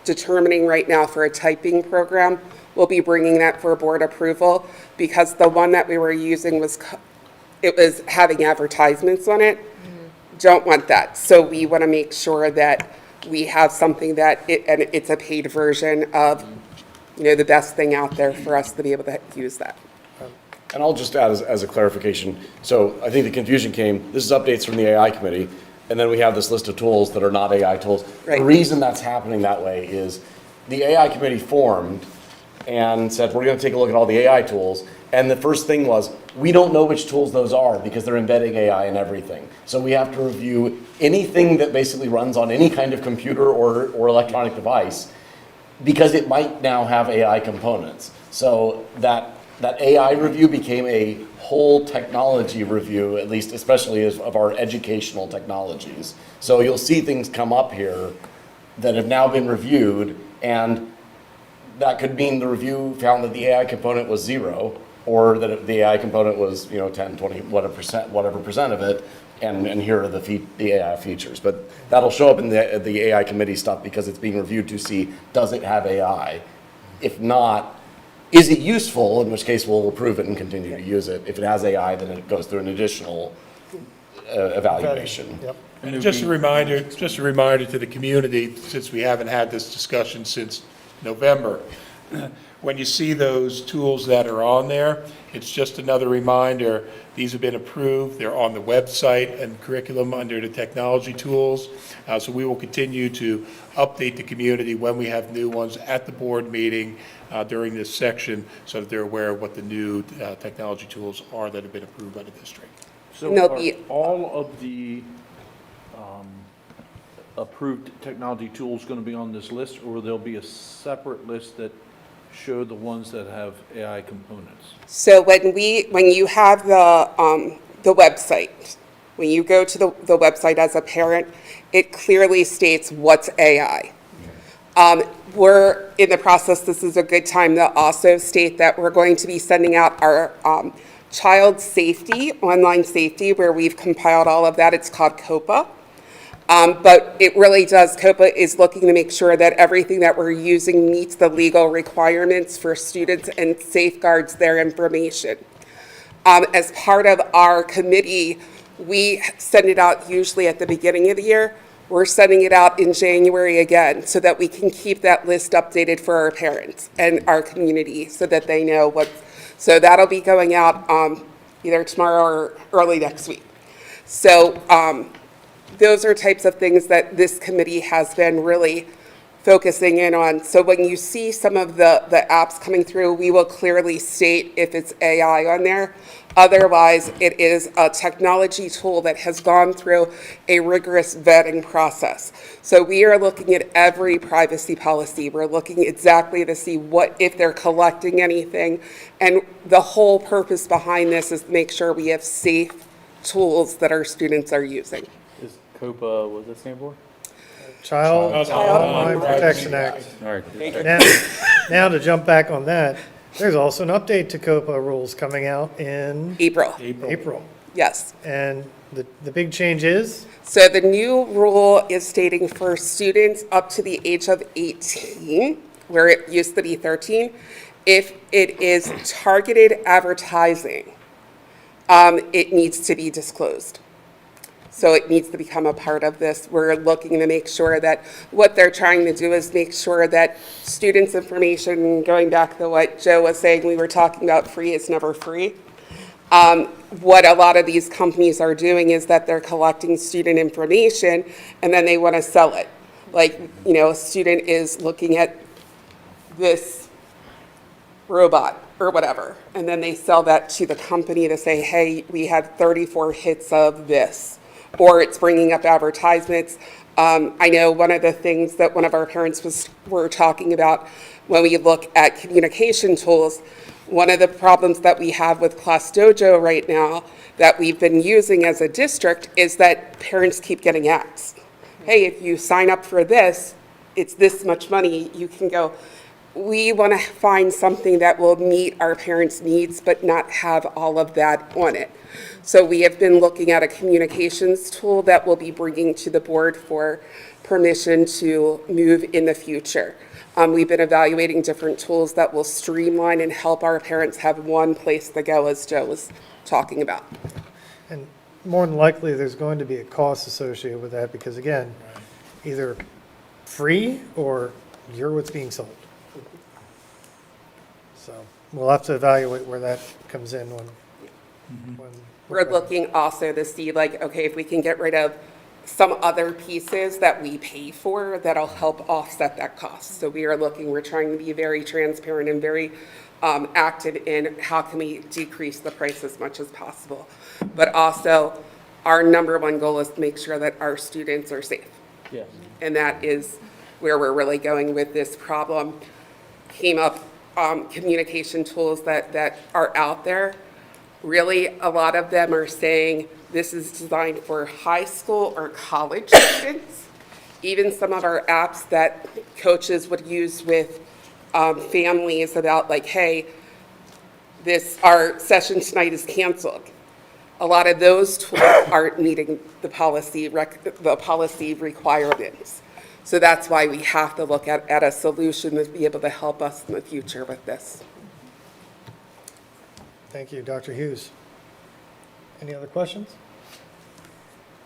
determining right now for a typing program. We'll be bringing that for board approval because the one that we were using was having advertisements on it. Don't want that. So we want to make sure that we have something and it's a paid version of, the best thing out there for us to be able to use that. And I'll just add as a clarification, so I think the confusion came, this is updates from the AI committee, and then we have this list of tools that are not AI tools. Right. The reason that's happening that way is the AI committee formed and said, we're gonna take a look at all the AI tools, and the first thing was, we don't know which tools those are because they're embedding AI in everything. So we have to review anything that basically runs on any kind of computer or electronic device because it might now have AI components. So that AI review became a whole technology review, at least especially of our educational technologies. So you'll see things come up here that have now been reviewed, and that could mean the review found that the AI component was 0, or that the AI component was 10, 20, whatever percent of it, and here are the AI features. But that'll show up in the AI committee stuff because it's being reviewed to see, does it have AI? If not, is it useful, in which case we'll approve it and continue to use it. If it has AI, then it goes through an additional evaluation. Yep. And just a reminder to the community, since we haven't had this discussion since November, when you see those tools that are on there, it's just another reminder, these have been approved, they're on the website and curriculum under the technology tools. So we will continue to update the community when we have new ones at the board meeting during this section so that they're aware of what the new technology tools are that have been approved by the district. So No, are the- all of the approved technology tools going to be on this list, or there'll be a separate list that show the ones that have AI components? So when you have the website, When you go to the website as a parent, it clearly states what's AI. We're in the process, this is a good time to also state that we're going to be sending out our child safety, online safety, where we've compiled all of that. It's called COPA. But it really does, COPA is looking to make sure that everything that we're using meets the legal requirements for students and safeguards their information. As part of our committee, we send it out usually at the beginning of the year. We're sending it out in January again so that we can keep that list updated for our parents and our community so that they know what. So that'll be going out either tomorrow or early next week. So those are types of things that this committee has been really focusing in on. So when you see some of the apps coming through, we will clearly state if it's AI on there. Otherwise, it is a technology tool that has gone through a rigorous vetting process. So we are looking at every privacy policy. We're looking exactly to see if they're collecting anything. And the whole purpose behind this is to make sure we have safe tools that our students are using. Is COPA, what does that stand for? Child Online Protection Act. All right. Now to jump back on that, there's also an update to COPA rules coming out in April. Yes. And the big change is? So the new rule is stating for students up to the age of 18, where it used to be 13, if it is targeted advertising, it needs to be disclosed. So it needs to become a part of this. We're looking to make sure that what they're trying to do is make sure that students' information, going back to what Joe was saying, we were talking about free is never free. What a lot of these companies are doing is that they're collecting student information and then they want to sell it. Like, you know, a student is looking at this robot or whatever, and then they sell that to the company to say, hey, we had 34 hits of this. Or it's bringing up advertisements. I know one of the things that one of our parents were talking about when we look at communication tools, one of the problems that we have with Class Dojo right now that we've been using as a district is that parents keep getting ads. Hey, if you sign up for this, it's this much money, you can go. We want to find something that will meet our parents' needs but not have all of that on it. So we have been looking at a communications tool that we'll be bringing to the board for permission to move in the future. We've been evaluating different tools that will streamline and help our parents have one place to go, as Joe was talking about. And more than likely, there's going to be a cost associated with that because, again, either free or you're what's being sold. So we'll have to evaluate where that comes in when We're looking also to see, like, okay, if we can get rid of some other pieces that we pay for, that'll help offset that cost. So we're trying to be very transparent and very active in how can we decrease the price as much as possible. But also, our number one goal is to make sure that our students are safe. Yes. And that is where we're really going with this problem. Came up communication tools that are out there. Really, a lot of them are saying this is designed for high school or college students. Even some of our apps that coaches would use with families about like, hey, our session tonight is canceled. A lot of those tools aren't meeting the policy requirements. So that's why we have to look at a solution to be able to help us in the future with this. Thank you, Dr. Hughes. Any other questions?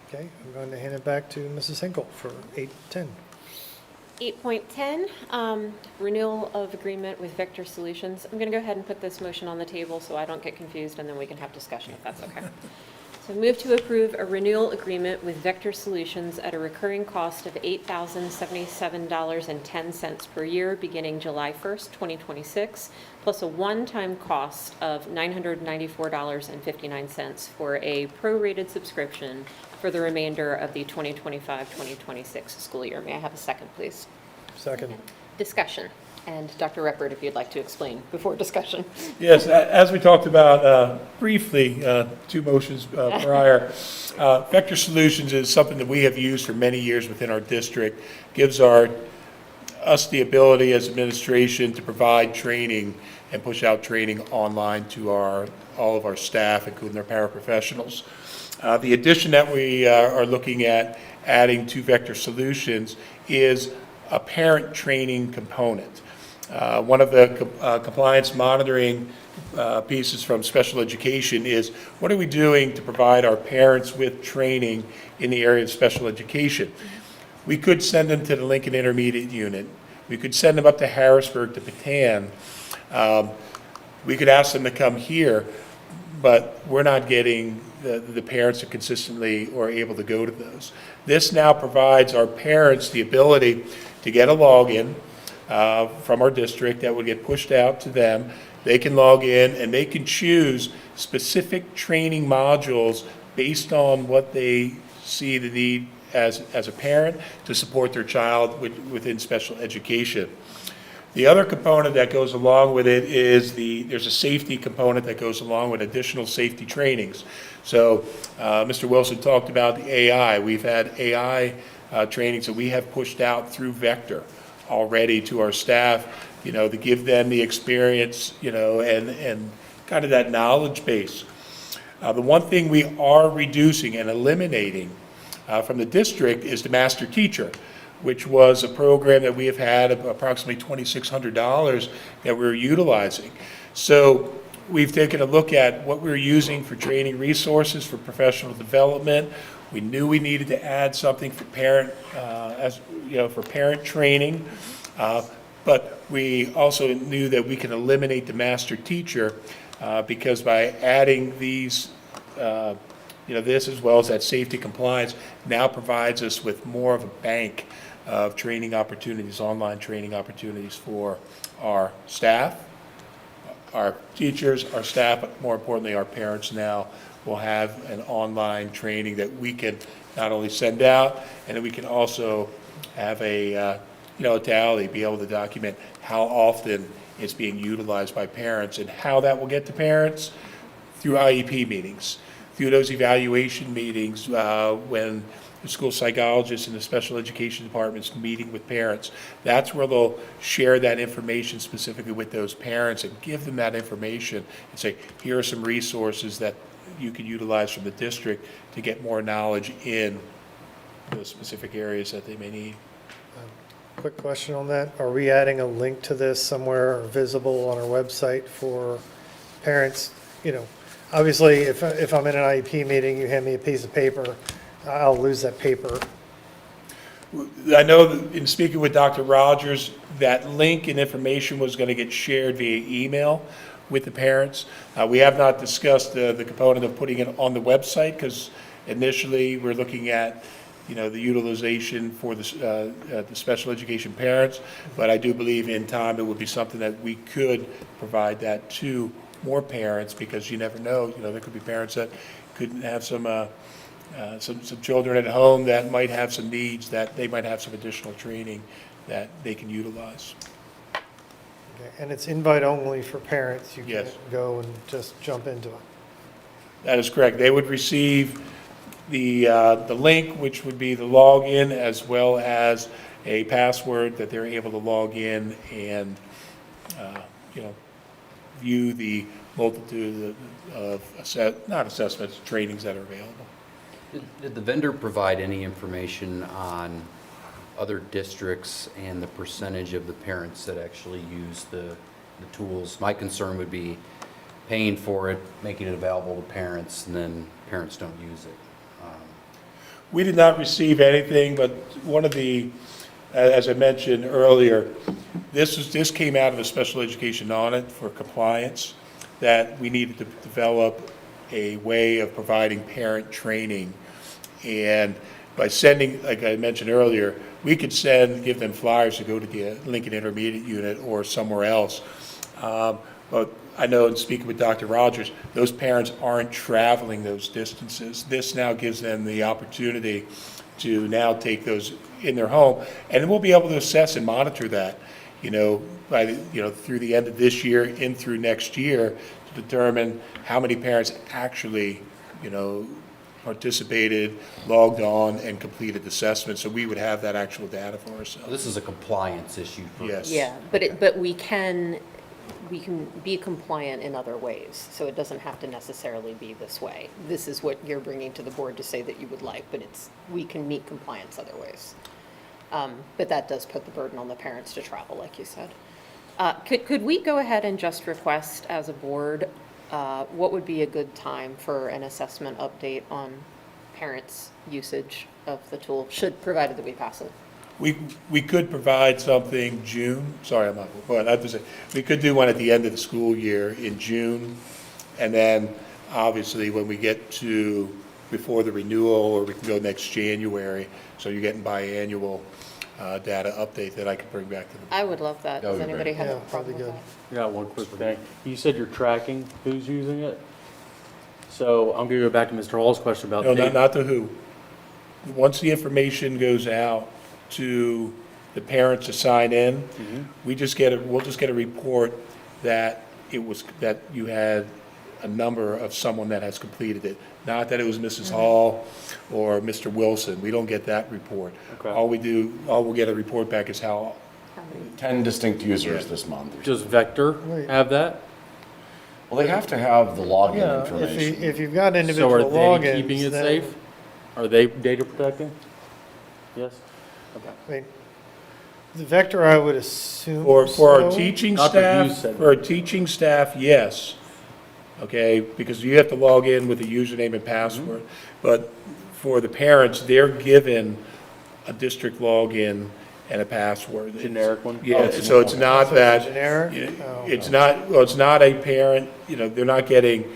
Okay, I'm going to hand it back to Mrs. Hinkle for 8:10. 8.10, renewal of agreement with Vector Solutions. I'm going to go ahead and put this motion on the table so I don't get confused, and then we can have discussion if that's okay. So move to approve a renewal agreement with Vector Solutions at a recurring cost of $8,077.10 per year beginning July 1st, 2026, plus a one-time cost of $994.59 for a prorated subscription for the remainder of the 2025-2026 school year. May I have a second, please? Second. Discussion. And Dr. Reppert, if you'd like to explain before discussion. Yes, as we talked about briefly, 2 motions prior, Vector Solutions is something that we have used for many years within our district, gives us the ability as administration to provide training and push out training online to all of our staff, including our paraprofessionals. The addition that we are looking at adding to Vector Solutions is a parent training component. One of the compliance monitoring pieces from special education is what are we doing to provide our parents with training in the area of special education? We could send them to the Lincoln Intermediate Unit. We could send them up to Harrisburg, to Patan. We could ask them to come here, but we're not getting the parents that consistently are able to go to those. This now provides our parents the ability to get a login from our district that would get pushed out to them. They can log in and they can choose specific training modules based on what they see the need as a parent to support their child within special education. The other component that goes along with it is there's a safety component that goes along with additional safety trainings. So Mr. Wilson talked about the AI. We've had AI trainings that we have pushed out through Vector already to our staff, to give them the experience, and kind of that knowledge base. The one thing we are reducing and eliminating from the district is the master teacher, which was a program that we have had of approximately $2,600 that we're utilizing. So we've taken a look at what we're using for training resources, for professional development. We knew we needed to add something for parent, for parent training, but we also knew that we can eliminate the master teacher because by adding these, this as well as that safety compliance now provides us with more of a bank of training opportunities, online training opportunities for our staff, our teachers, our staff, but more importantly, our parents now will have an online training that we can not only send out, and then we can also have a tally, be able to document how often it's being utilized by parents and how that will get to parents through IEP meetings, through those evaluation meetings when the school psychologists and the special education departments meeting with parents. That's where they'll share that information specifically with those parents and give them that information and say, here are some resources that you can utilize from the district to get more knowledge in those specific areas that they may need. Quick question on that. Are we adding a link to this somewhere or visible on our website for parents? Obviously, if I'm in an IEP meeting, you hand me a piece of paper, I'll lose that paper. I know that in speaking with Dr. Rogers, that link and information was going to get shared via email with the parents. We have not discussed the component of putting it on the website because initially we're looking at the utilization for the special education parents, but I do believe in time it would be something that we could provide that to more parents because you never know, there could be parents that could have some children at home that might have some needs that they might have some additional training that they can utilize. Okay. And it's invite only for parents. You Yes. can't go and just jump into it. That is correct. They would receive the link, which would be the login, as well as a password that they're able to log in and, view the multitude of not assessments, trainings that are available. Did the vendor provide any information on other districts and the percentage of the parents that actually use the tools? My concern would be paying for it, making it available to parents, and then parents don't use it. We did not receive anything, but one of the, as I mentioned earlier, this came out of a special education audit for compliance that we needed to develop a way of providing parent training. And by sending, like I mentioned earlier, we could give them flyers to go to the Lincoln Intermediate Unit or somewhere else. But I know in speaking with Dr. Rogers, those parents aren't traveling those distances. This now gives them the opportunity to now take those in their home, and we'll be able to assess and monitor that. by, through the end of this year and through next year to determine how many parents actually, participated, logged on, and completed assessments. So we would have that actual data for ourselves. This is a compliance issue for Yes. Yeah, but we can be compliant in other ways, so it doesn't have to necessarily be this way. This is what you're bringing to the board to say that you would like, but we can meet compliance other ways. But that does put the burden on the parents to travel, like you said. Could we go ahead and just request as a board, what would be a good time for an assessment update on parents' usage of the tool, provided that we pass it? We could provide something June, sorry, I'm not, well, I have to say, we could do one at the end of the school year in June, and then obviously when we get to before the renewal, or we can go next January, so you're getting biannual data update that I could bring back to the board. I would love that. Does anybody have a problem with that? I got one quick thing. You said you're tracking who's using it. So I'm going to go back to Mr. Hall's question about. No, not the who. Once the information goes out to the parents to sign in, we'll just get a report that that you had a number of someone that has completed it. Not that it was Mrs. Hall or Mr. Wilson. We don't get that report. Okay. All we'll get a report back is how 10 distinct users this month. Does Vector have that? Well, they have to have the login Yeah, information. if you've got So individual are logins. they keeping it then- safe? Are they data protecting? Yes? Okay. I mean, the Vector, I would assume For our so. teaching Not that you staff, said. for our teaching staff, yes. Okay, because you have to log in with a username and password. But for the parents, they're given a district login and a password. Generic one? Yeah, so it's not that. Generic? Yeah, Oh, It's not, well, it's not a parent, they're not getting,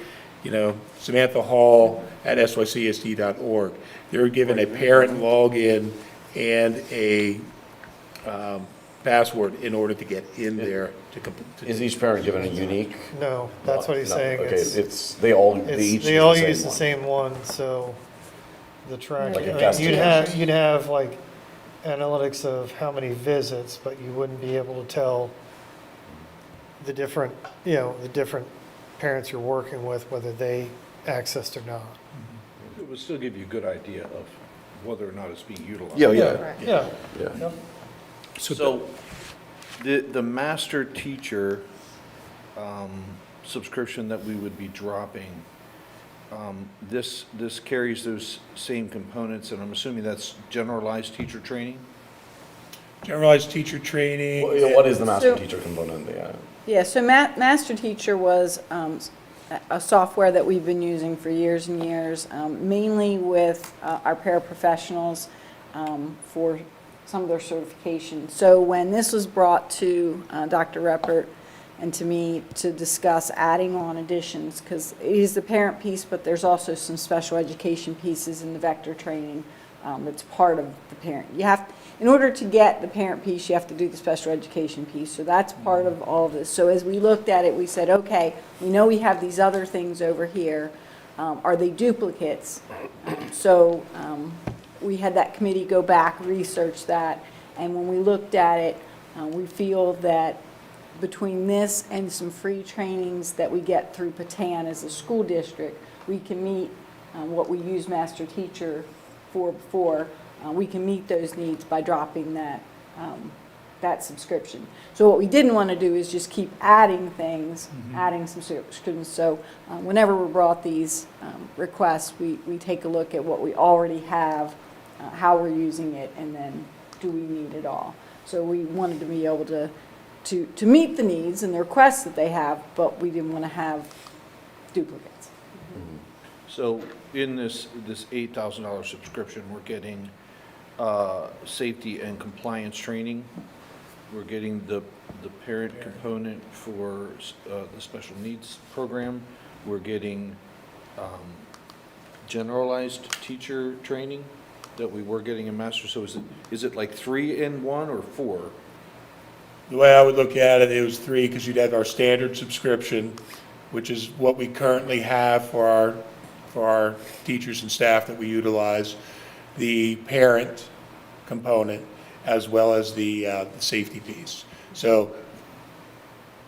Samantha Hall at sycsd.org. They're given a parent login and a password in order to get in there to complete. Is each parent given a unique? No, that's what he's No, saying. Okay, they all use the same one, so the track, Like a I mean, guest list. you'd have like analytics of how many visits, but you wouldn't be able to tell the different parents you're working with, whether they accessed or not. It would still give you a good idea of whether or not it's being utilized. Yeah. Yeah. So the master teacher subscription that we would be dropping, this carries those same components, and I'm assuming that's generalized teacher training? Generalized teacher training. What is the master So- teacher component? Yeah, so Master Teacher was a software that we've been using for years and years, mainly with our paraprofessionals for some of their certification. So when this was brought to Dr. Reppert and to me to discuss adding on additions, because it is the parent piece, but there's also some special education pieces in the Vector training that's part of the parent. In order to get the parent piece, you have to do the special education piece. So that's part of all of this. So as we looked at it, we said, okay, we know we have these other things over here. Are they duplicates? So we had that committee go back, research that, and when we looked at it, we feel that between this and some free trainings that we get through Patan as a school district, we can meet what we use Master Teacher for before. We can meet those needs by dropping that subscription. So what we didn't want to do is just keep adding things, adding some subscriptions. So whenever we're brought these requests, we take a look at what we already have, how we're using it, and then do we need it all. So we wanted to be able to meet the needs and the requests that they have, but we didn't want to have duplicates. So in this $8,000 subscription, we're getting safety and compliance training. We're getting the parent component for the special needs program. We're getting generalized teacher training that we were getting in master. So is it like 3 in 1 or 4? The way I would look at it, it was 3, because you'd have our standard subscription, which is what we currently have for our teachers and staff that we utilize, the parent component, as well as the safety piece. So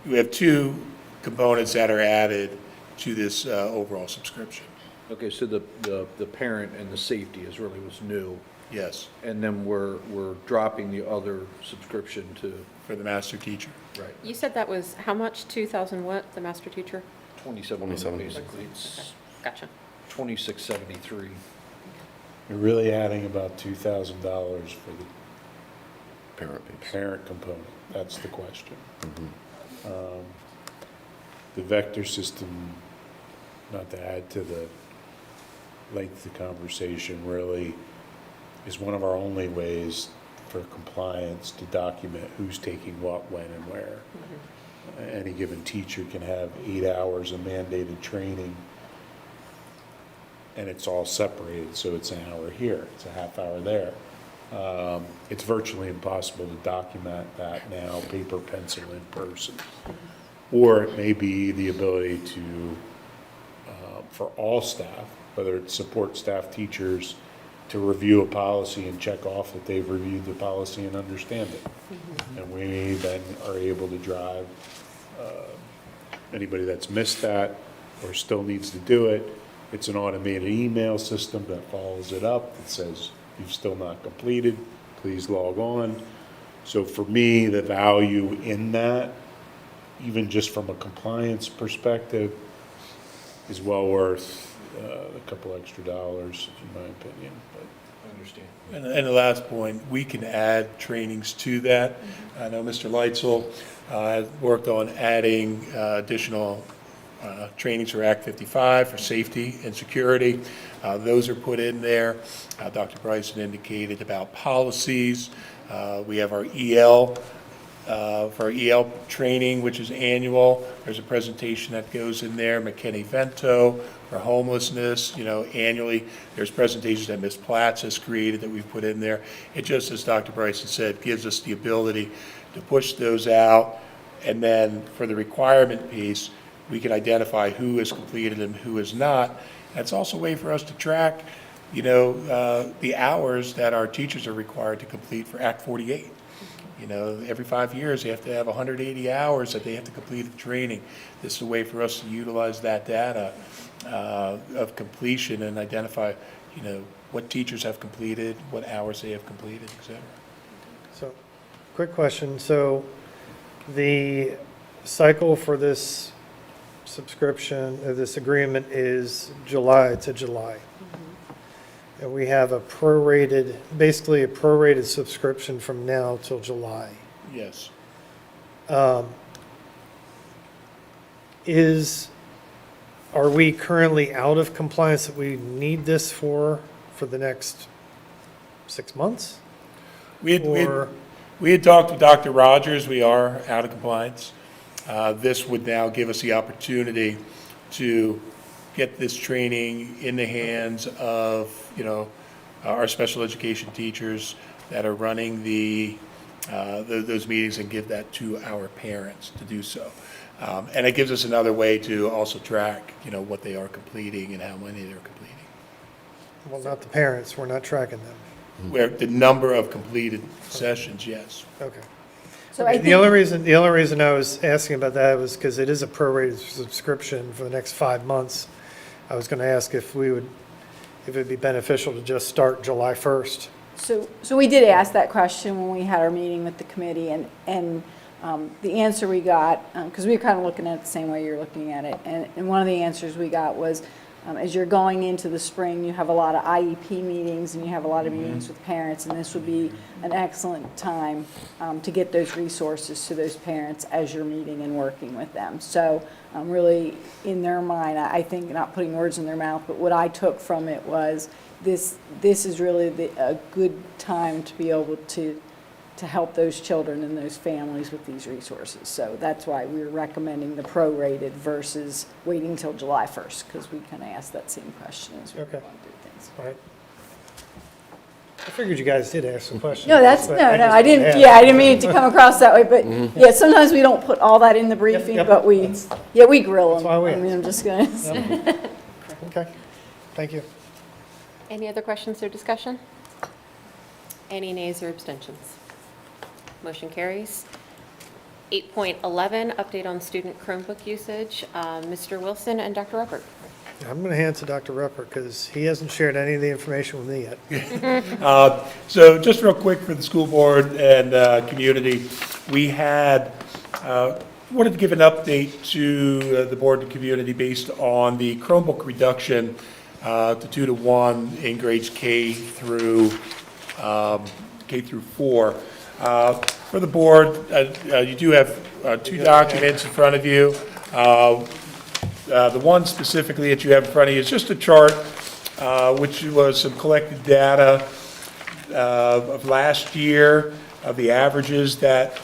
we have two components that are added to this overall subscription. Okay, so the parent and the safety is really what's new, Yes, and then we're dropping the other subscription to, for the master teacher. right, You said that was how much, 2,000 what, the master teacher? 27, basically, it's Gotcha. 2673. You're really adding about $2,000 for the Parent piece. parent component. That's the question. The vector system, not to add to the length of the conversation, really is one of our only ways for compliance to document who's taking what, when, and where. Any given teacher can have 8 hours of mandated training, and it's all separated, so it's an hour here, it's a half hour there. It's virtually impossible to document that now, paper, pencil, in person. Or it may be the ability to, for all staff, whether it's support staff, teachers, to review a policy and check off that they've reviewed the policy and understand it. And we then are able to drive anybody that's missed that or still needs to do it. It's an automated email system that follows it up that says, you've still not completed, please log on. So for me, the value in that, even just from a compliance perspective, is well worth a couple extra dollars, in my opinion. But I understand. And the last point, we can add trainings to that. I know Mr. Leitzel has worked on adding additional trainings for Act 55 for safety and security. Those are put in there. Dr. Bryson indicated about policies. We have our EL, for our EL training, which is annual. There's a presentation that goes in there. McKinney-Vento for homelessness, annually. There's presentations that Ms. Platts has created that we've put in there. It just, as Dr. Bryson said, gives us the ability to push those out. And then for the requirement piece, we can identify who has completed and who has not. That's also a way for us to track, the hours that our teachers are required to complete for Act 48. Every 5 years, they have to have 180 hours that they have to complete the training. This is a way for us to utilize that data of completion and identify, what teachers have completed, what hours they have completed, et cetera. So, quick question. So, the cycle for this subscription, this agreement is July to July. And we have basically a prorated subscription from now till July. Yes. Are we currently out of compliance that we need this for the next 6 months? We had talked with Dr. Rogers. We are out of compliance. This would now give us the opportunity to get this training in the hands of, our special education teachers that are running those meetings, and give that to our parents to do so. And it gives us another way to also track, what they are completing and how many they're completing. Well, not the parents, we're not tracking them. Where the number of completed sessions, yes. Okay. So I The only reason I was asking about that was because it is a prorated subscription for the next 5 months. I was going to ask if it'd be beneficial to just start July 1st. So we did ask that question when we had our meeting with the committee, and the answer we got, because we were kind of looking at it the same way you're looking at it, and one of the answers we got was, as you're going into the spring, you have a lot of IEP meetings and you have a lot of meetings with parents, and this would be an excellent time to get those resources to those parents as you're meeting and working with them. So really, in their mind, I think, not putting words in their mouth, but what I took from it was this is really a good time to be able to help those children and those families with these resources. So that's why we're recommending the prorated versus waiting till July 1st, because we kind of asked that same question as we were going through things. All right. I figured you guys did ask some questions. No, I didn't mean it to come across that way, but yeah, sometimes we don't put all that in the briefing, but we grill them. That's why we I'm just going to. Okay, thank you. Any other questions or discussion? Any nays or abstentions? Motion carries. 8.11, update on student Chromebook usage. Mr. Wilson and Dr. Ruppert. I'm going to hand to Dr. Ruppert because he hasn't shared any of the information with me yet. So just real quick for the school board and community, we had, wanted to give an update to the board and community based on the Chromebook reduction to 2 to 1 in grades K through 4. For the board, you do have 2 documents in front of you. The one specifically that you have in front of you is just a chart, which was some collected data of last year, of the averages that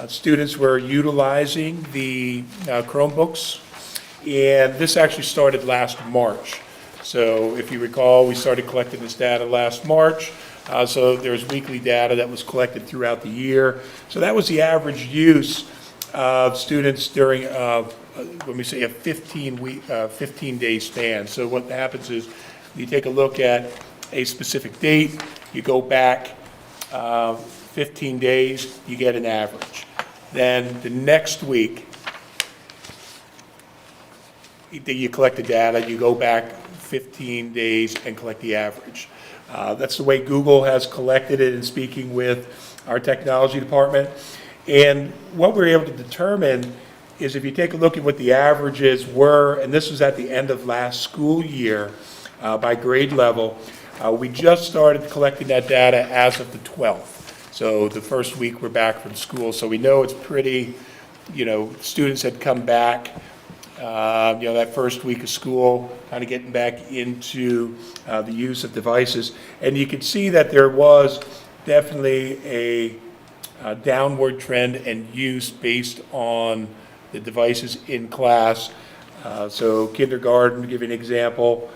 students were utilizing the Chromebooks. And this actually started last March. So if you recall, we started collecting this data last March. So there's weekly data that was collected throughout the year. So that was the average use of students during, when we say a 15-day span. So what happens is you take a look at a specific date, you go back 15 days, you get an average. Then the next week, you collect the data, you go back 15 days and collect the average. That's the way Google has collected it in speaking with our technology department. And what we're able to determine is if you take a look at what the averages were, and this was at the end of last school year by grade level, we just started collecting that data as of the 12th. So the first week we're back from school. So we know it's pretty, students had come back, that first week of school, kind of getting back into the use of devices. And you can see that there was definitely a downward trend and use based on the devices in class. So kindergarten, to give you an example,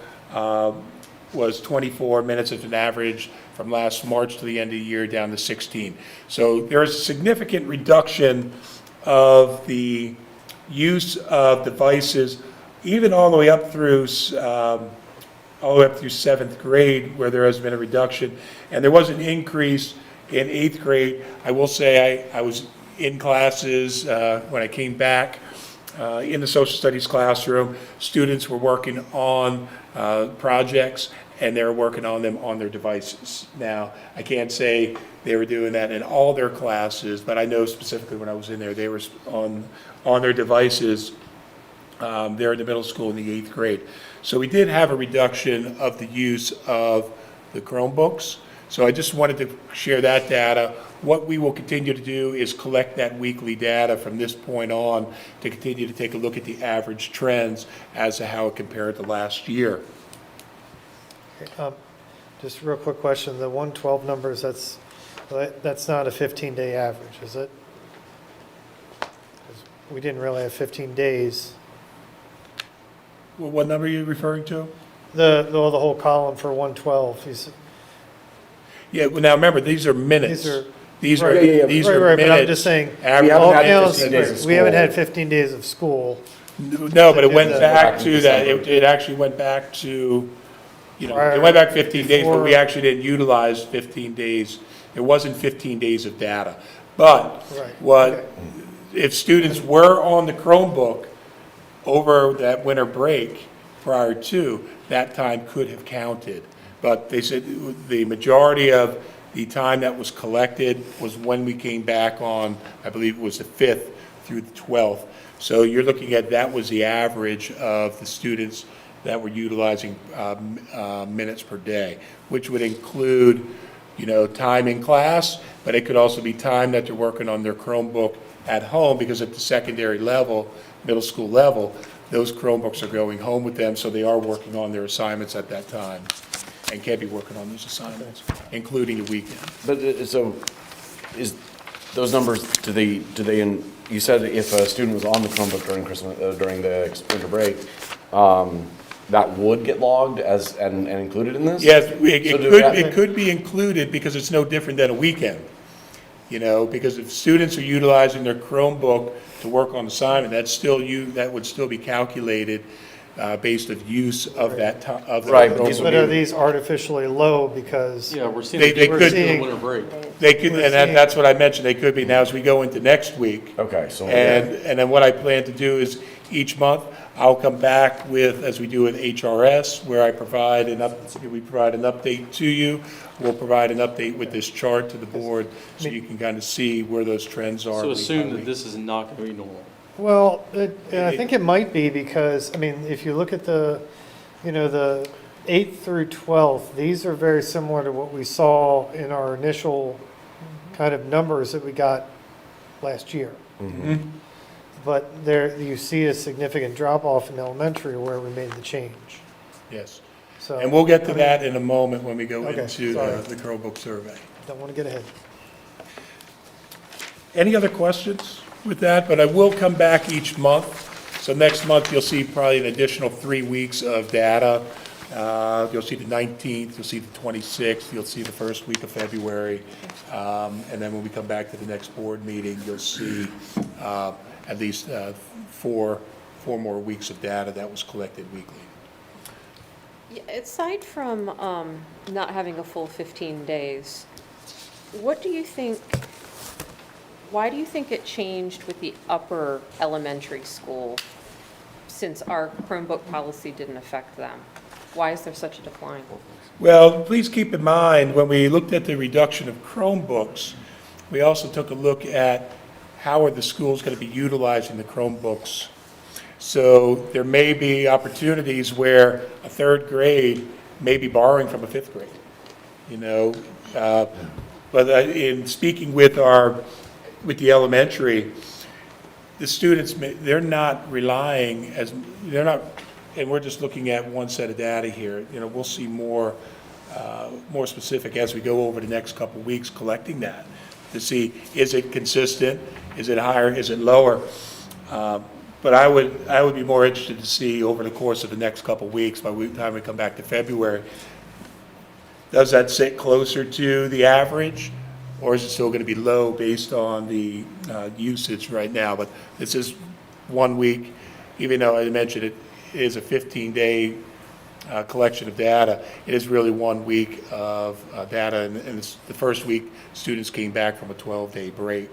was 24 minutes as an average from last March to the end of the year down to 16. So there is a significant reduction of the use of devices, even all the way up through 7th grade, where there has been a reduction. And there was an increase in 8th grade. I will say I was in classes when I came back in the social studies classroom. Students were working on projects, and they were working on them on their devices. Now, I can't say they were doing that in all their classes, but I know specifically when I was in there, they were on their devices there in the middle school in the 8th grade. So we did have a reduction of the use of the Chromebooks. So I just wanted to share that data. What we will continue to do is collect that weekly data from this point on to continue to take a look at the average trends as to how it compared to last year. Just a real quick question, the 112 numbers, that's not a 15-day average, is it? 'Cause we didn't really have 15 days. Well, what number are you referring to? The whole column for 112, Yeah, well, now remember, these are minutes. These are Right, minutes. but I'm just saying, Average- we haven't had 15 days of school. No, but it went back to that, it actually went back to, it went back 15 days, but we actually didn't utilize 15 days. It wasn't 15 days of data. But if students were on the Chromebook over that winter break prior to, that time could have counted. But they said the majority of the time that was collected was when we came back on, I believe it was the 5th through the 12th. So you're looking at, that was the average of the students that were utilizing minutes per day, which would include, time in class, but it could also be time that they're working on their Chromebook at home, because at the secondary level, middle school level, those Chromebooks are going home with them, so they are working on their assignments at that time and can be working on those assignments, including the weekend. But so is those numbers, do they, you said if a student was on the Chromebook during during the winter break, that would get logged as, and included in this? Yes, it could be included, because it's no different than a weekend. Because if students are utilizing their Chromebook to work on assignment, that would still be calculated based of use of that time, of the Right, but Chromebook. But are these artificially low because? Yeah, we're seeing They- they we're could- seeing the winter break. They could, and that's what I mentioned, they could be now as we go into next week. Okay, so. And then what I plan to do is each month, I'll come back with, as we do with HRS, where we provide an update to you. We'll provide an update with this chart to the board so you can kind of see where those trends are. So week by assume that week. this is not going to be normal. Well, and I think it might be because, I mean, if you look at the 8th through 12th, these are very similar to what we saw in our initial kind of numbers that we got last year. But there, you see a significant drop-off in elementary where we made the change. Yes. So, And we'll get to that in a moment when we go Okay, into sorry. the Chromebook survey. Don't want to get ahead. Any other questions with that? But I will come back each month. So next month, you'll see probably an additional 3 weeks of data. You'll see the 19th, you'll see the 26th, you'll see the first week of February. And then when we come back to the next board meeting, you'll see at least four more weeks of data that was collected weekly. Yeah, aside from not having a full 15 days, what do you think, why do you think it changed with the upper elementary school since our Chromebook policy didn't affect them? Why is there such a decline? Well, please keep in mind, when we looked at the reduction of Chromebooks, we also took a look at how are the schools going to be utilizing the Chromebooks. So there may be opportunities where a third grade may be borrowing from a fifth grade, you know. But in speaking with the elementary, the students, they're not relying they're not, and we're just looking at one set of data here. You know, we'll see more specific as we go over the next couple of weeks collecting that to see, is it consistent? Is it higher? Is it lower? But I would be more interested to see over the course of the next couple of weeks, by the time we come back to February, does that sit closer to the average? Or is it still going to be low based on the usage right now? But this is 1 week, even though I mentioned it is a 15-day collection of data, it is really 1 week of data. And the first week, students came back from a 12-day break.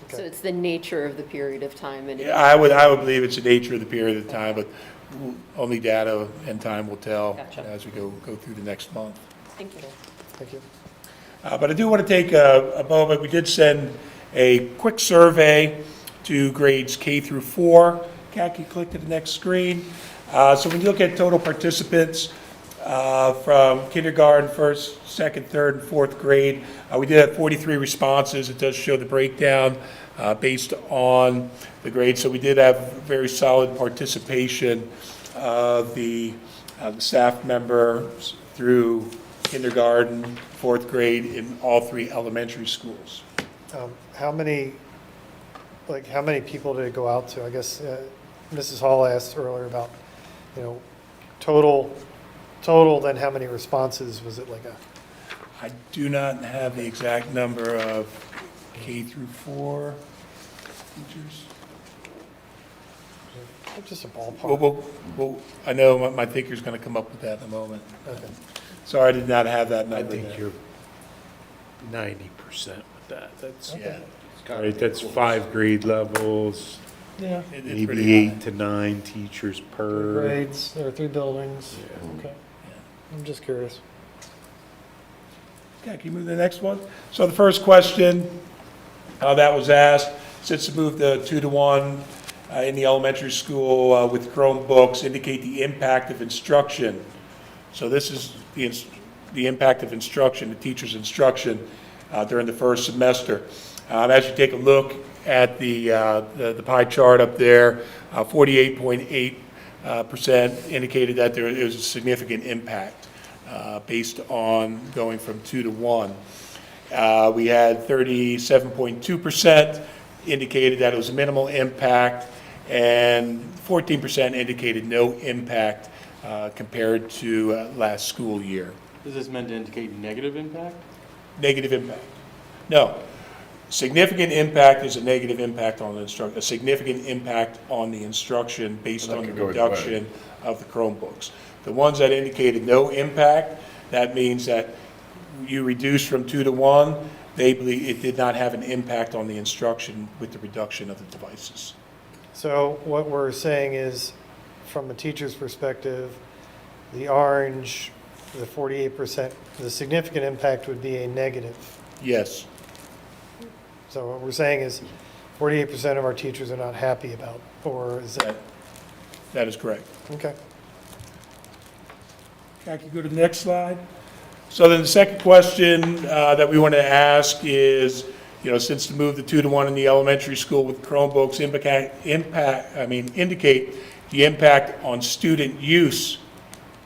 So it's the nature of the period of time. And Yeah, I would believe it's the nature of the period of time, but only data and time will tell Gotcha. as we go through the next month. Thank you. Thank you. But I do want to take a moment. We did send a quick survey to grades K through 4. Kat, can you click to the next screen? So when you look at total participants from kindergarten, first, second, third, and fourth grade, we did have 43 responses. It does show the breakdown based on the grade. So we did have very solid participation of the staff members through kindergarten, fourth grade in all 3 elementary schools. How many people did it go out to? I guess Mrs. Hall asked earlier about, total, then how many responses? Was it like I do not have the exact number of K through 4 teachers. just a ballpark? Well, I know my thinker's going to come up with that in a moment. Okay. Sorry, I did not have that I number think there. you're 90% with that. That's, Yeah. right, that's 5 grade levels, Yeah. It's maybe pretty 8 high. to 9 teachers 3 per. grades, there are 3 buildings. Okay. I'm just curious. Okay, can you move to the next one? So the first question that was asked, since the move to 2 to 1 in the elementary school with Chromebooks, indicate the impact of instruction. So this is the impact of instruction, the teacher's instruction during the first semester. As you take a look at the pie chart up there, 48.8% indicated that there was a significant impact based on going from 2 to 1. We had 37.2% indicated that it was minimal impact, and 14% indicated no impact compared to last school year. Is this meant to indicate negative impact? Negative impact. No. significant impact is a negative impact on the instruction, a significant impact on the instruction based That on the could go either way. reduction of the Chromebooks. The ones that indicated no impact, that means that you reduced from 2 to 1, they believe it did not have an impact on the instruction with the reduction of the devices. So what we're saying is, from a teacher's perspective, the orange, the 48%, the significant impact would be a negative. Yes. So what we're saying is 48% of our teachers are not happy about, or is that? That is correct. Okay. I can go to the next slide. So then the second question that we want to ask is, since the move to 2 to 1 in the elementary school with Chromebooks indicate the impact on student use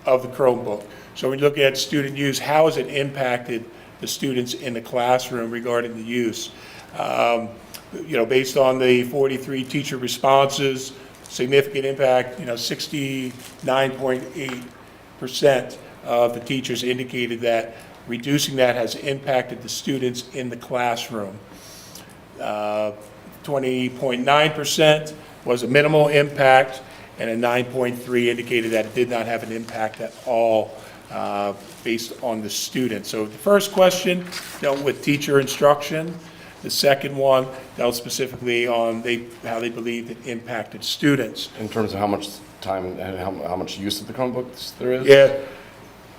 of the Chromebook. So when you look at student use, how has it impacted the students in the classroom regarding the use? Based on the 43 teacher responses, significant impact, 69.8% of the teachers indicated that reducing that has impacted the students in the classroom. 20.9% was a minimal impact, and a 9.3 indicated that it did not have an impact at all based on the student. So the first question dealt with teacher instruction. The second one dealt specifically on how they believed it impacted students. In terms of how much time and how much use of the Chromebooks there is? Yeah.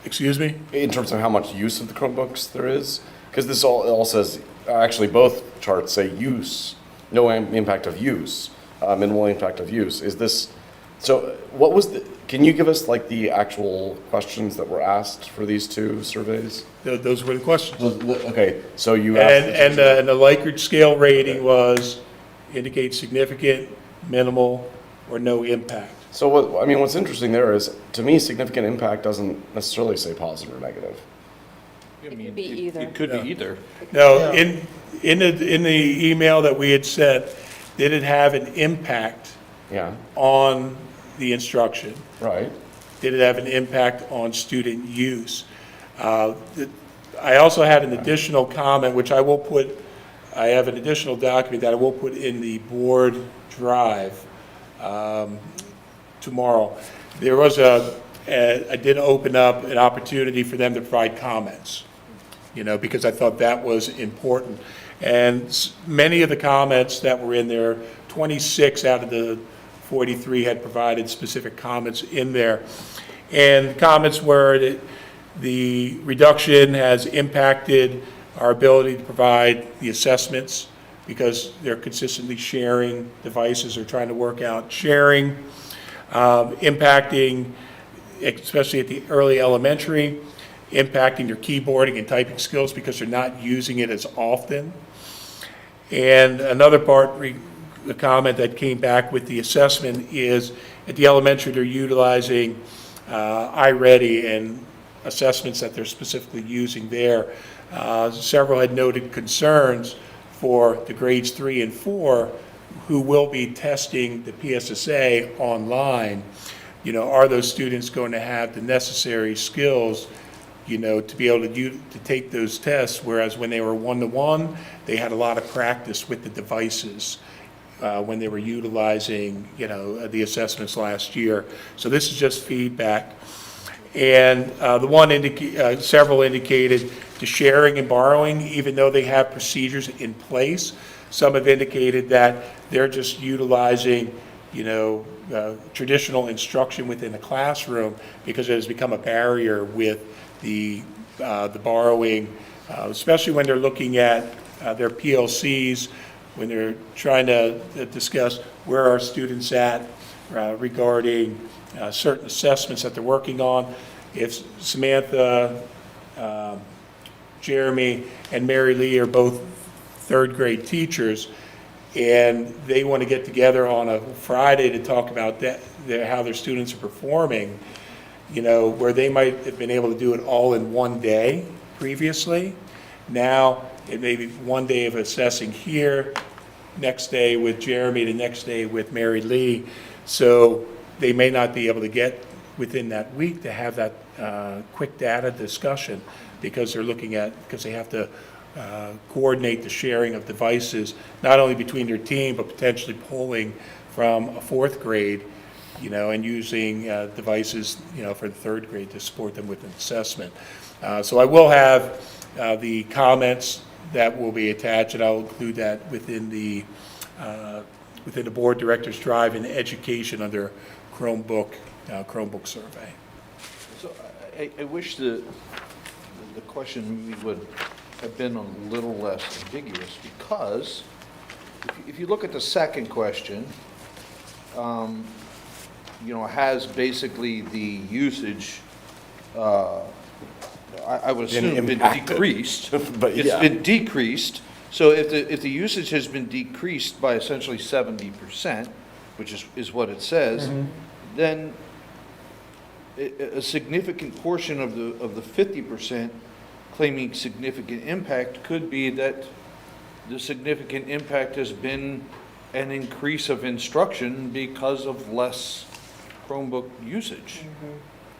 Excuse me? In terms of how much use of the Chromebooks there is? Because this all says, actually both charts say use, no impact of use, minimal impact of use. Is this, so what was can you give us like the actual questions that were asked for these two surveys? Those were the questions. Okay, so you asked. And the Likert scale rating was indicate significant, minimal, or no impact. So what's interesting there is, to me, significant impact doesn't necessarily say positive or negative. It could be either. It could be either. No, in the email that we had sent, did it have an impact on the instruction? Right. Did it have an impact on student use? I also had an additional comment, which I have an additional document that I will put in the board drive tomorrow. There was I did open up an opportunity for them to provide comments, because I thought that was important. And many of the comments that were in there, 26 out of the 43 had provided specific comments in there. And comments were that the reduction has impacted our ability to provide the assessments because they're consistently sharing devices or trying to work out sharing, impacting, especially at the early elementary, impacting their keyboarding and typing skills because they're not using it as often. And another part, the comment that came back with the assessment is at the elementary, they're utilizing iReady and assessments that they're specifically using there. Several had noted concerns for the grades 3 and 4 who will be testing the PSSA online. Are those students going to have the necessary skills, to be able to take those tests, whereas when they were one-to-one, they had a lot of practice with the devices when they were utilizing, the assessments last year. So this is just feedback. And several indicated the sharing and borrowing, even though they have procedures in place. Some have indicated that they're just utilizing, traditional instruction within the classroom because it has become a barrier with the borrowing, especially when they're looking at their PLCs, when they're trying to discuss where are students at regarding certain assessments that they're working on. If Samantha, Jeremy, and Mary Lee are both third grade teachers, and they want to get together on a Friday to talk about how their students are performing, where they might have been able to do it all in one day previously. Now, it may be one day of assessing here, next day with Jeremy, the next day with Mary Lee. So they may not be able to get within that week to have that quick data discussion because they have to coordinate the sharing of devices, not only between their team, but potentially pulling from a fourth grade, and using devices, for the third grade to support them with an assessment. So I will have the comments that will be attached, and I'll include that within the board director's drive in education under Chromebook survey. So I wish the question maybe would have been a little less ambiguous, because if you look at the second question, has basically the usage, I would assume, been decreased. But It's yeah. been decreased. So if the usage has been decreased by essentially 70%, which is what it says, then a significant portion of the 50% claiming significant impact could be that the significant impact has been an increase of instruction because of less Chromebook usage.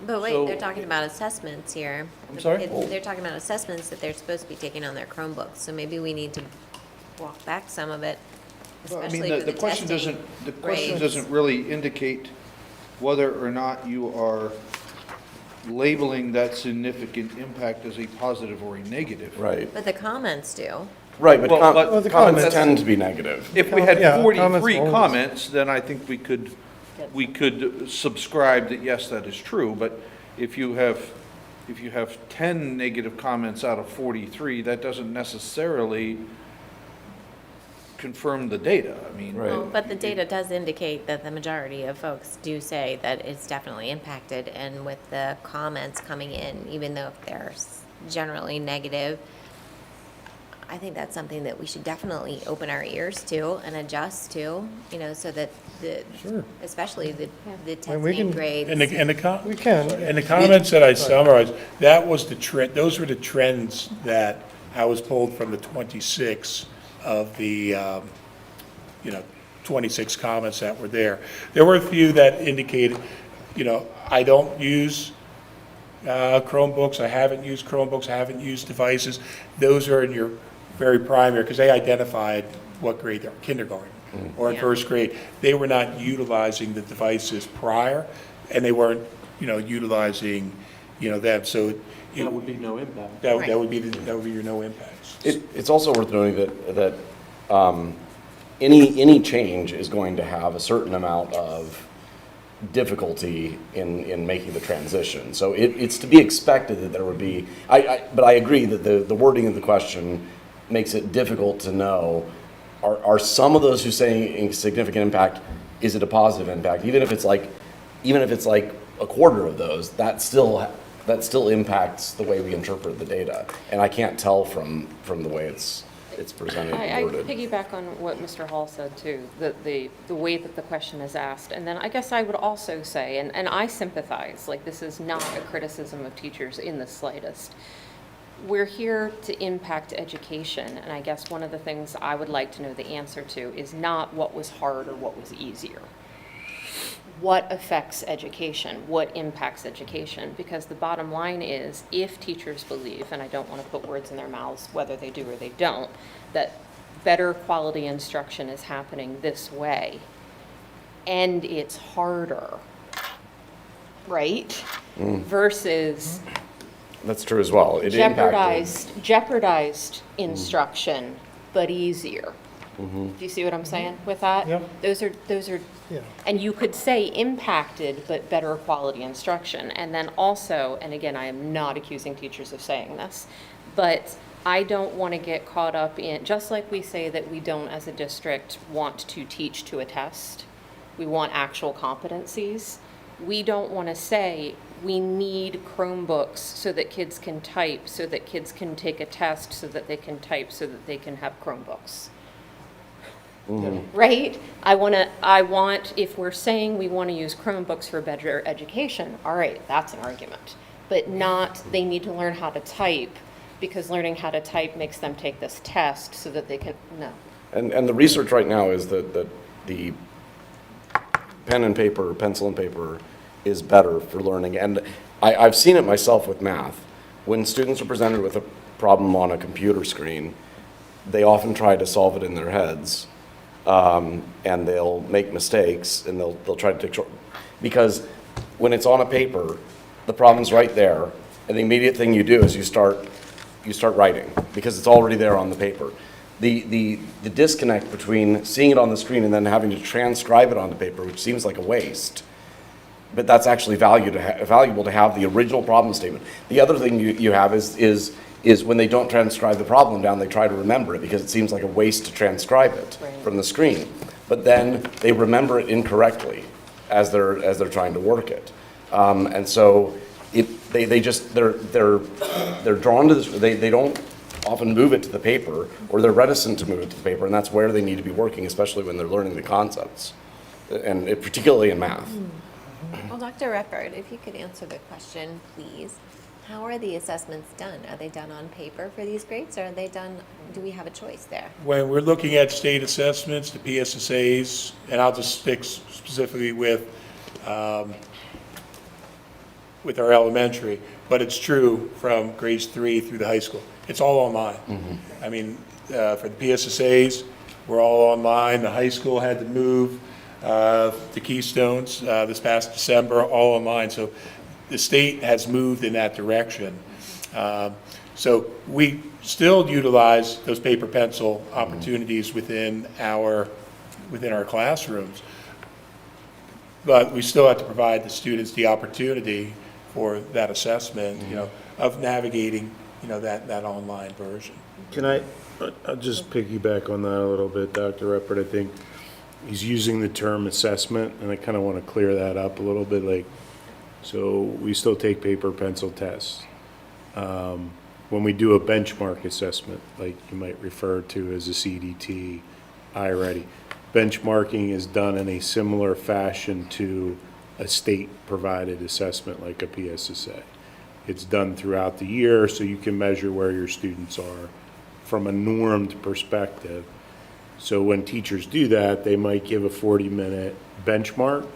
But wait, So- they're talking about assessments here. I'm The sorry? kids- They're talking about assessments that they're supposed to be taking on their Chromebooks, so maybe we need to walk back some of it, Well, I especially mean, for the question testing the question grades. doesn't really indicate whether or not you are labeling that significant impact as a positive or a negative. Right. But the comments do. Right, but Well, but- Well, the comments comments- tend to be negative. If we had Yeah, 43 comments comments, then I think we could subscribe that, yes, that is true. But if you have 10 negative comments out of 43, that doesn't necessarily confirm the data. I mean. Right. Well, but the data does indicate that the majority of folks do say that it's definitely impacted, and with the comments coming in, even though they're generally negative, I think that's something that we should definitely open our ears to and adjust to, so that especially the And we 10th can- grades. And the We can. And the comments that I summarized, that was the trend, those were the trends that I was pulled from the 26 of the, 26 comments that were there. There were a few that indicated, I don't use Chromebooks, I haven't used Chromebooks, I haven't used devices. Those are in your very primary, because they identified what grade they're, kindergarten or in Yeah. first grade. They were not utilizing the devices prior, and they weren't, them, so. That would be no impact. That Right. would be, that would be your no impacts. It's also worth noting that any change is going to have a certain amount of difficulty in making the transition. So it's to be expected that there would be, but I agree that the wording of the question makes it difficult to know, are some of those who say a significant impact, is it a positive impact? Even if it's like a quarter of those, that still impacts the way we interpret the data. And I can't tell from the way it's presented I and worded. piggyback on what Mr. Hall said too, the way that the question is asked. And then I guess I would also say, and I sympathize, like this is not a criticism of teachers in the slightest. We're here to impact education, and I guess one of the things I would like to know the answer to is not what was hard or what was easier. What affects education? What impacts education? Because the bottom line is, if teachers believe, and I don't want to put words in their mouths, whether they do or they don't, that better quality instruction is happening this way, and it's harder, right? Versus That's true as well. It impacted. jeopardized instruction, but easier. Do you see what I'm saying with that? Yep. Those are, Yeah. and you could say impacted, but better quality instruction. And then also, and again, I am not accusing teachers of saying this, but I don't want to get caught up in, just like we say that we don't as a district want to teach to a test, we want actual competencies. We don't want to say we need Chromebooks so that kids can type, so that kids can take a test, so that they can type, so that they can have Chromebooks. Right? I want, if we're saying we want to use Chromebooks for better education, all right, that's an argument. But not, they need to learn how to type, because learning how to type makes them take this test so that they can, no. And the research right now is that the pen and paper, pencil and paper is better for learning. And I've seen it myself with math. When students are presented with a problem on a computer screen, they often try to solve it in their heads, and they'll make mistakes, and they'll try to take short, because when it's on a paper, the problem's right there, and the immediate thing you do is you start writing, because it's already there on the paper. The disconnect between seeing it on the screen and then having to transcribe it onto paper, which seems like a waste, but that's actually valuable to have the original problem statement. The other thing you have is when they don't transcribe the problem down, they try to remember it, because it seems like a waste to transcribe it from the screen. But then they remember it incorrectly as they're trying to work it. And so they're drawn to this, they don't often move it to the paper, or they're reticent to move it to the paper, and that's where they need to be working, especially when they're learning the concepts, and particularly in math. Well, Dr. Reppert, if you could answer the question, please. How are the assessments done? Are they done on paper for these grades, or are they done, do we have a choice there? When we're looking at state assessments, the PSSAs, and I'll just stick specifically with our elementary, but it's true from grades 3 through the high school. It's all online. I mean, for the PSSAs, we're all online. The high school had to move the Keystones this past December, all online. So the state has moved in that direction. So we still utilize those paper pencil opportunities within our classrooms, but we still have to provide the students the opportunity for that assessment, of navigating, that online version. I'll just piggyback on that a little bit, Dr. Reppert. I think he's using the term assessment, and I kind of want to clear that up a little bit. So we still take paper pencil tests. When we do a benchmark assessment, like you might refer to as a CDT, iReady, benchmarking is done in a similar fashion to a state-provided assessment like a PSSA. It's done throughout the year, so you can measure where your students are from a normed perspective. So when teachers do that, they might give a 40-minute benchmark,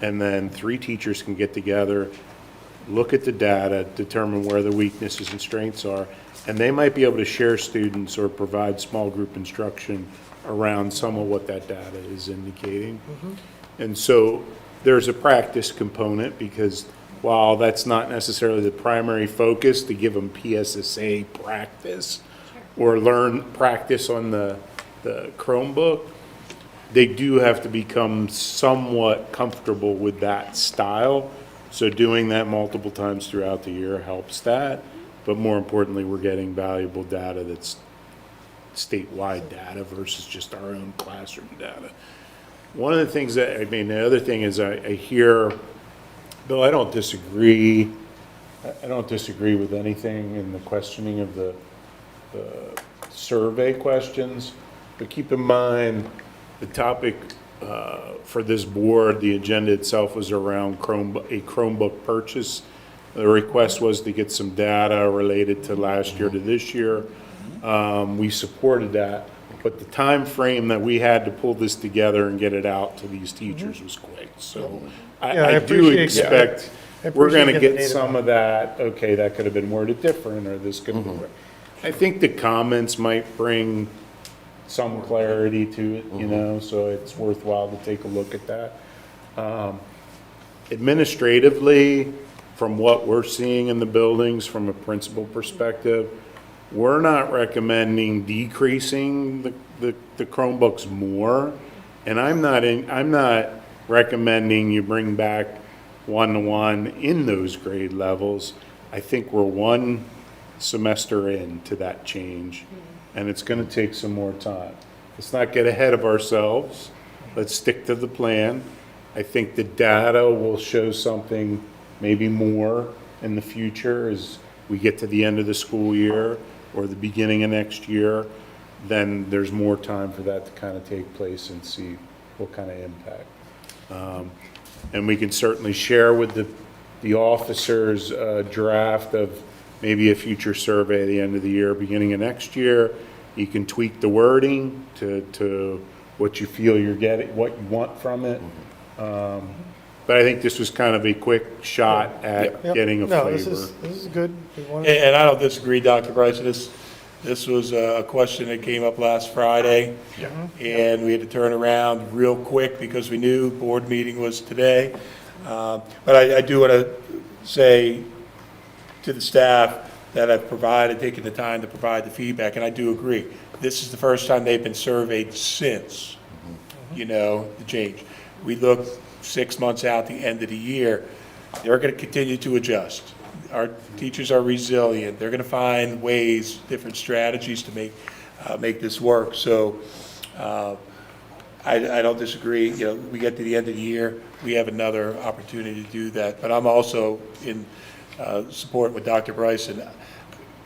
and then 3 teachers can get together, look at the data, determine where the weaknesses and strengths are, and they might be able to share students or provide small group instruction around some of what that data is indicating. And so there's a practice component, because while that's not necessarily the primary focus to give them PSSA practice or learn practice on the Chromebook, they do have to become somewhat comfortable with that style. So doing that multiple times throughout the year helps that. But more importantly, we're getting valuable data that's statewide data versus just our own classroom data. One of the things the other thing is I hear, Bill, I don't disagree with anything in the questioning of the survey questions, but keep in mind the topic for this board, the agenda itself was around a Chromebook purchase. The request was to get some data related to last year to this year. We supported that, but the time frame that we had to pull this together and get it out to these teachers was quick. So I do expect we're going to get some of that. Okay, that could have been worded different, or this could have been. I think the comments might bring some clarity to it, so it's worthwhile to take a look at that. Administratively, from what we're seeing in the buildings from a principal perspective, we're not recommending decreasing the Chromebooks more, and I'm not recommending you bring back one-to-one in those grade levels. I think we're one semester into that change, and it's going to take some more time. Let's not get ahead of ourselves. Let's stick to the plan. I think the data will show something maybe more in the future as we get to the end of the school year or the beginning of next year. Then there's more time for that to kind of take place and see what kind of impact. And we can certainly share with the officers a draft of maybe a future survey at the end of the year, beginning of next year. You can tweak the wording to what you feel you're getting, what you want from it. But I think this was kind of a quick shot at Yep. getting a No, flavor. this is good. We wanted- And I don't disagree, Dr. Bryson. This was a question that came up last Friday. And we had to turn around real quick because we knew board meeting was today. But I do want to say to the staff that I've taken the time to provide the feedback, and I do agree. This is the first time they've been surveyed since, the change. We look 6 months out, the end of the year, they're going to continue to adjust. Our teachers are resilient. They're going to find ways, different strategies to make this work. So I don't disagree. We get to the end of the year, we have another opportunity to do that. But I'm also in support with Dr. Bryson.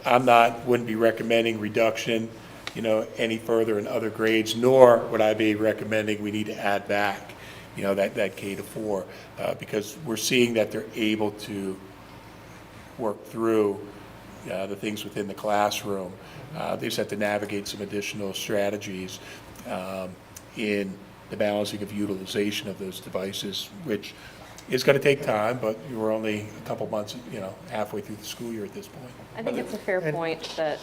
Wouldn't be recommending reduction, any further in other grades, nor would I be recommending we need to add back, that K to 4, because we're seeing that they're able to work through the things within the classroom. They just have to navigate some additional strategies in the balancing of utilization of those devices, which is going to take time, but we're only a couple months, halfway through the school year at this point. I think it's a fair point that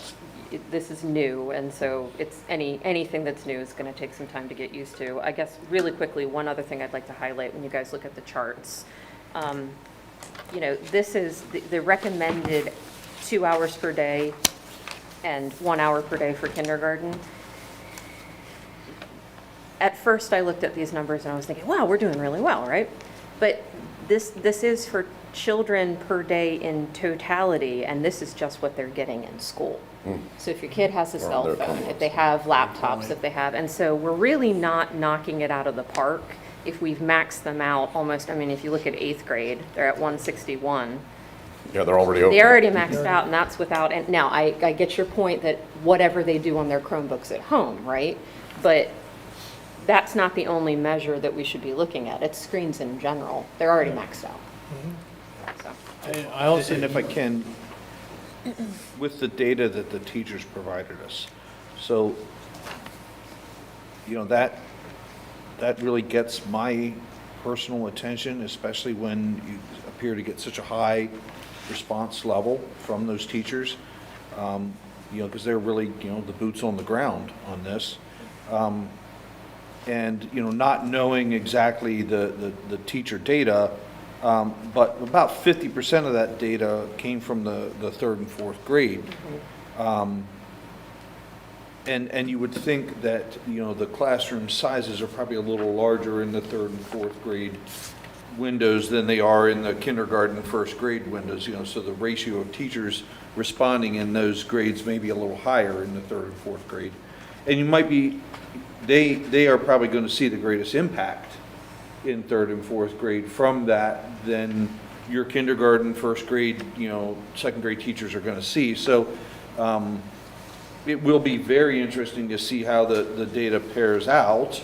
this is new, and so it's anything that's new is going to take some time to get used to. I guess really quickly, one other thing I'd like to highlight when you guys look at the charts. This is the recommended 2 hours per day and 1 hour per day for kindergarten. At first, I looked at these numbers and I was thinking, wow, we're doing really well, right? But this is for children per day in totality, and this is just what they're getting in school. So if your kid has a cell phone, if they have laptops, and so we're really not knocking it out of the park if we've maxed them out almost. If you look at 8th grade, they're at 161. Yeah, they're already open. They're already maxed out, and that's without, and now I get your point that whatever they do on their Chromebooks at home, right? But that's not the only measure that we should be looking at. It's screens in general. They're already maxed out. So. I also, and if I can, with the data that the teachers provided us, so, that really gets my personal attention, especially when you appear to get such a high response level from those teachers, because they're really, the boots on the ground on this. And, not knowing exactly the teacher data, but about 50% of that data came from the 3rd and 4th grade. And you would think that, the classroom sizes are probably a little larger in the 3rd and 4th grade windows than they are in the kindergarten, 1st grade windows, so the ratio of teachers responding in those grades may be a little higher in the 3rd and 4th grade. And you might be, they are probably going to see the greatest impact in 3rd and 4th grade from that than your kindergarten, 1st grade, 2nd grade teachers are going to see. So it will be very interesting to see how the data pairs out,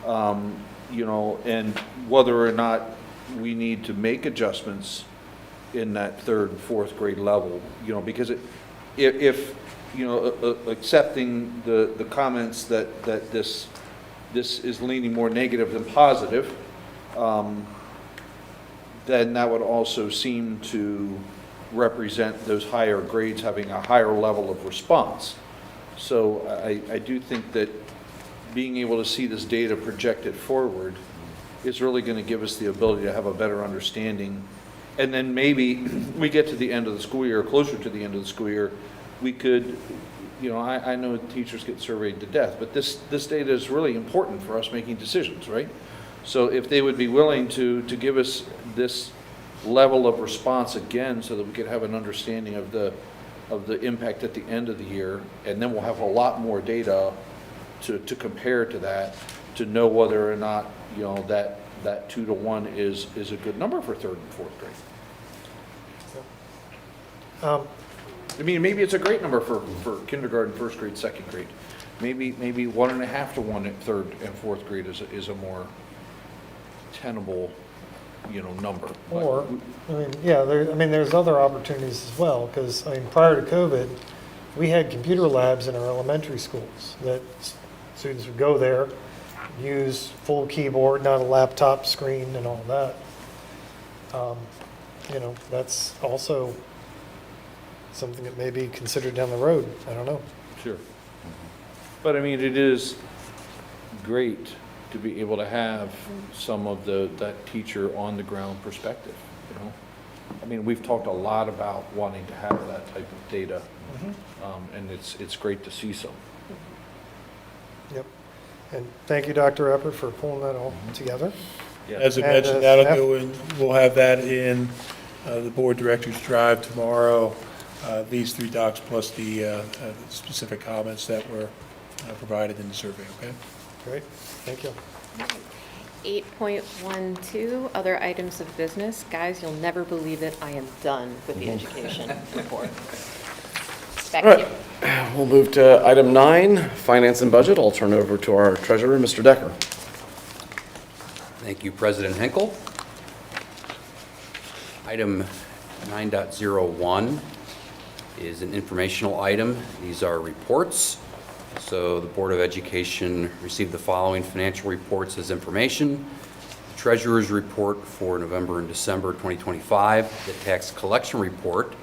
and whether or not we need to make adjustments in that 3rd and 4th grade level, because if accepting the comments that this is leaning more negative than positive, then that would also seem to represent those higher grades having a higher level of response. So I do think that being able to see this data projected forward is really going to give us the ability to have a better understanding. And then maybe we get to the end of the school year, closer to the end of the school year, we could, I know teachers get surveyed to death, but this data is really important for us making decisions, right? So if they would be willing to give us this level of response again so that we could have an understanding of the impact at the end of the year, and then we'll have a lot more data to compare to that, to know whether or not, that 2 to 1 is a good number for 3rd and 4th grade. Maybe it's a great number for kindergarten, 1st grade, 2nd grade. Maybe 1.5 to 1 at 3rd and 4th grade is a more tenable, number. Or, there's other opportunities as well, because, prior to COVID, we had computer labs in our elementary schools that students would go there, use full keyboard, not a laptop screen and all that. You know, that's also something that may be considered down the road. I don't know. Sure. But I mean, it is great to be able to have some of that teacher on the ground perspective, you know? I mean, we've talked a lot about wanting to have that type of data, and it's great to see some. Yep. And thank you, Dr. Epper, for pulling that all together. As I And, mentioned, that'll staff- go in, we'll have that in the board director's drive tomorrow. These 3 docs plus the specific comments that were provided in the survey, okay? Great, thank you. 8.12, other items of business. Guys, you'll never believe it, I am done with the education report. Back All to you. right, we'll move to item 9, finance and budget. I'll turn it over to our treasurer, Mr. Decker. Thank you, President Henkel. Item 9.01 is an informational item. These are reports. So the Board of Education received the following financial reports as information. The Treasurer's report for November and December 2025, the tax collection report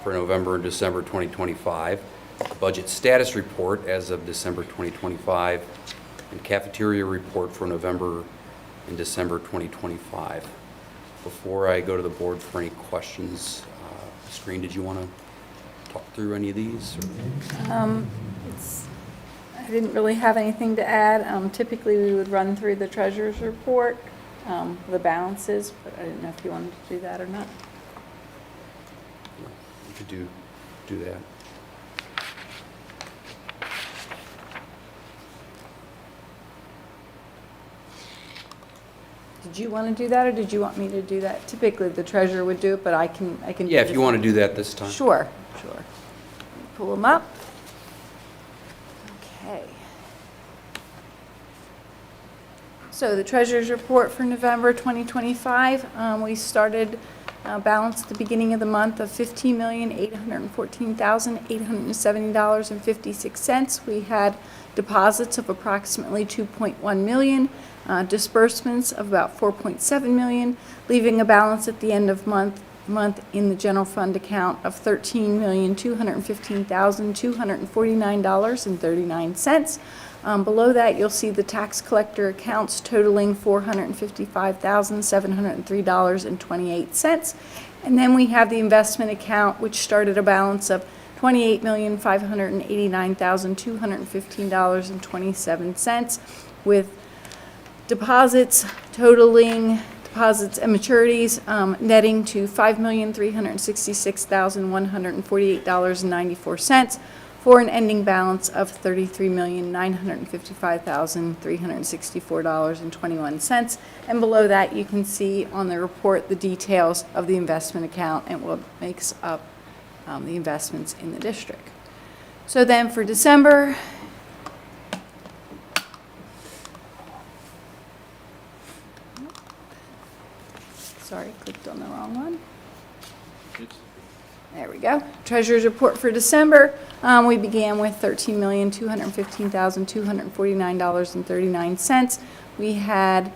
for November and December 2025, the budget status report as of December 2025, and cafeteria report for November and December 2025. Before I go to the board for any questions, Screen, did you want to talk through any of these? Or? I didn't really have anything to add. Typically, we would run through the treasurer's report, the balances, but I didn't know if you wanted to do that or not. You could do that. Did you want to do that, or did you want me to do that? Typically, the treasurer would do it, but I can. Yeah, if you want to do that this time. Sure. Pull them up. Okay. So the treasurer's report for November 2025, we started balance at the beginning of the month of $15,814,870.56. We had deposits of approximately $2.1 million, disbursements of about $4.7 million, leaving a balance at the end of month in the general fund account of $13,215,249.39. Below that, you'll see the tax collector accounts totaling $455,703.28. And then we have the investment account, which started a balance of $28,589,215.27, with deposits and maturities netting to $5,366,148.94 for an ending balance of $33,955,364.21. And below that, you can see on the report the details of the investment account and what makes up the investments in the district. So then for December, sorry, clicked on the wrong one. There we go. Treasurer's report for December, we began with $13,215,249.39. We had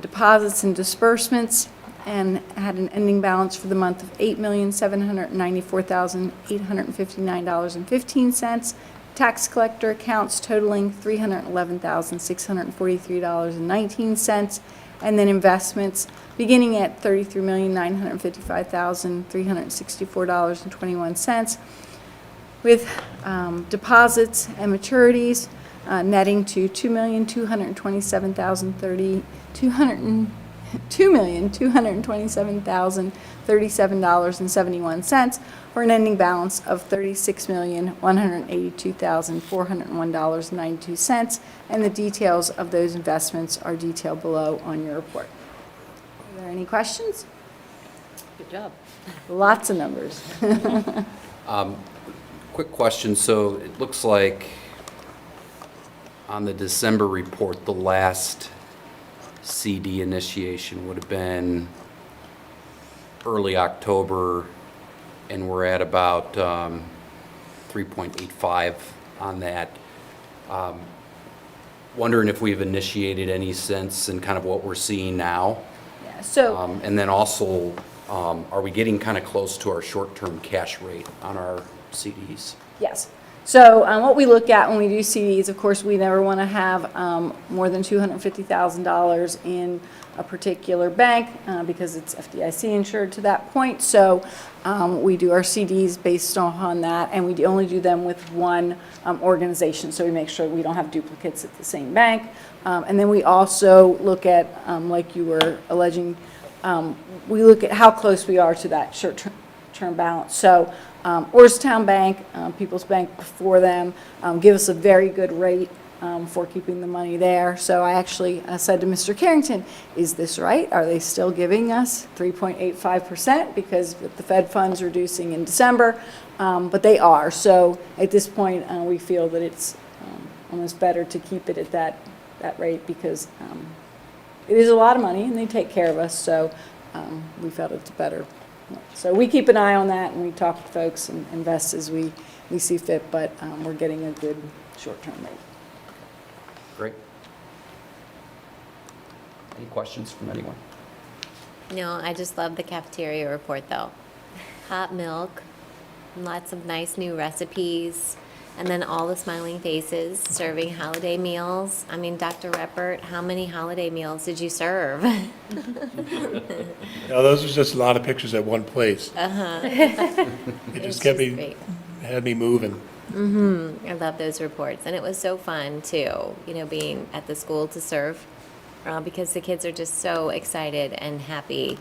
deposits and disbursements and had an ending balance for the month of $8,794,859.15. Tax collector accounts totaling $311,643.19. And then investments beginning at $33,955,364.21, with deposits and maturities netting to $2,227,037.71 for an ending balance of $36,182,401.92, and the details of those investments are detailed below on your report. Are there any questions? Good job. Lots of numbers. Quick question. So it looks like on the December report, the last CD initiation would have been early October, and we're at about 3.85 on that. Wondering if we've initiated any since and kind of what we're seeing now. Yeah. Yeah, so, And then also, are we getting kind of close to our short-term cash rate on our CDs? yes. So what we look at when we do CDs, of course, we never want to have more than $250,000 in a particular bank because it's FDIC insured to that point. So we do our CDs based on that, and we only do them with one organization. So we make sure we don't have duplicates at the same bank. And then we also look at, like you were alleging, we look at how close we are to that short-term balance. So Orrstown Bank, People's Bank before them, give us a very good rate for keeping the money there. So I actually said to Mr. Carrington, is this right? Are they still giving us 3.85%? Because with the Fed funds reducing in December, but they are. So at this point, we feel that it's almost better to keep it at that rate because it is a lot of money and they take care of us. So we felt it's better. So we keep an eye on that, and we talk to folks and invest as we see fit, but we're getting a good short-term rate. Great. Any questions from anyone? No, I just love the cafeteria report, though. Hot milk, lots of nice new recipes, and then all the smiling faces serving holiday meals. I mean, Dr. Reppert, how many holiday meals did you serve? No, those are just a lot of pictures at one place. It It's just kept just me, great. had me moving. I love those reports, and it was so fun too, being at the school to serve, because the kids are just so excited and happy,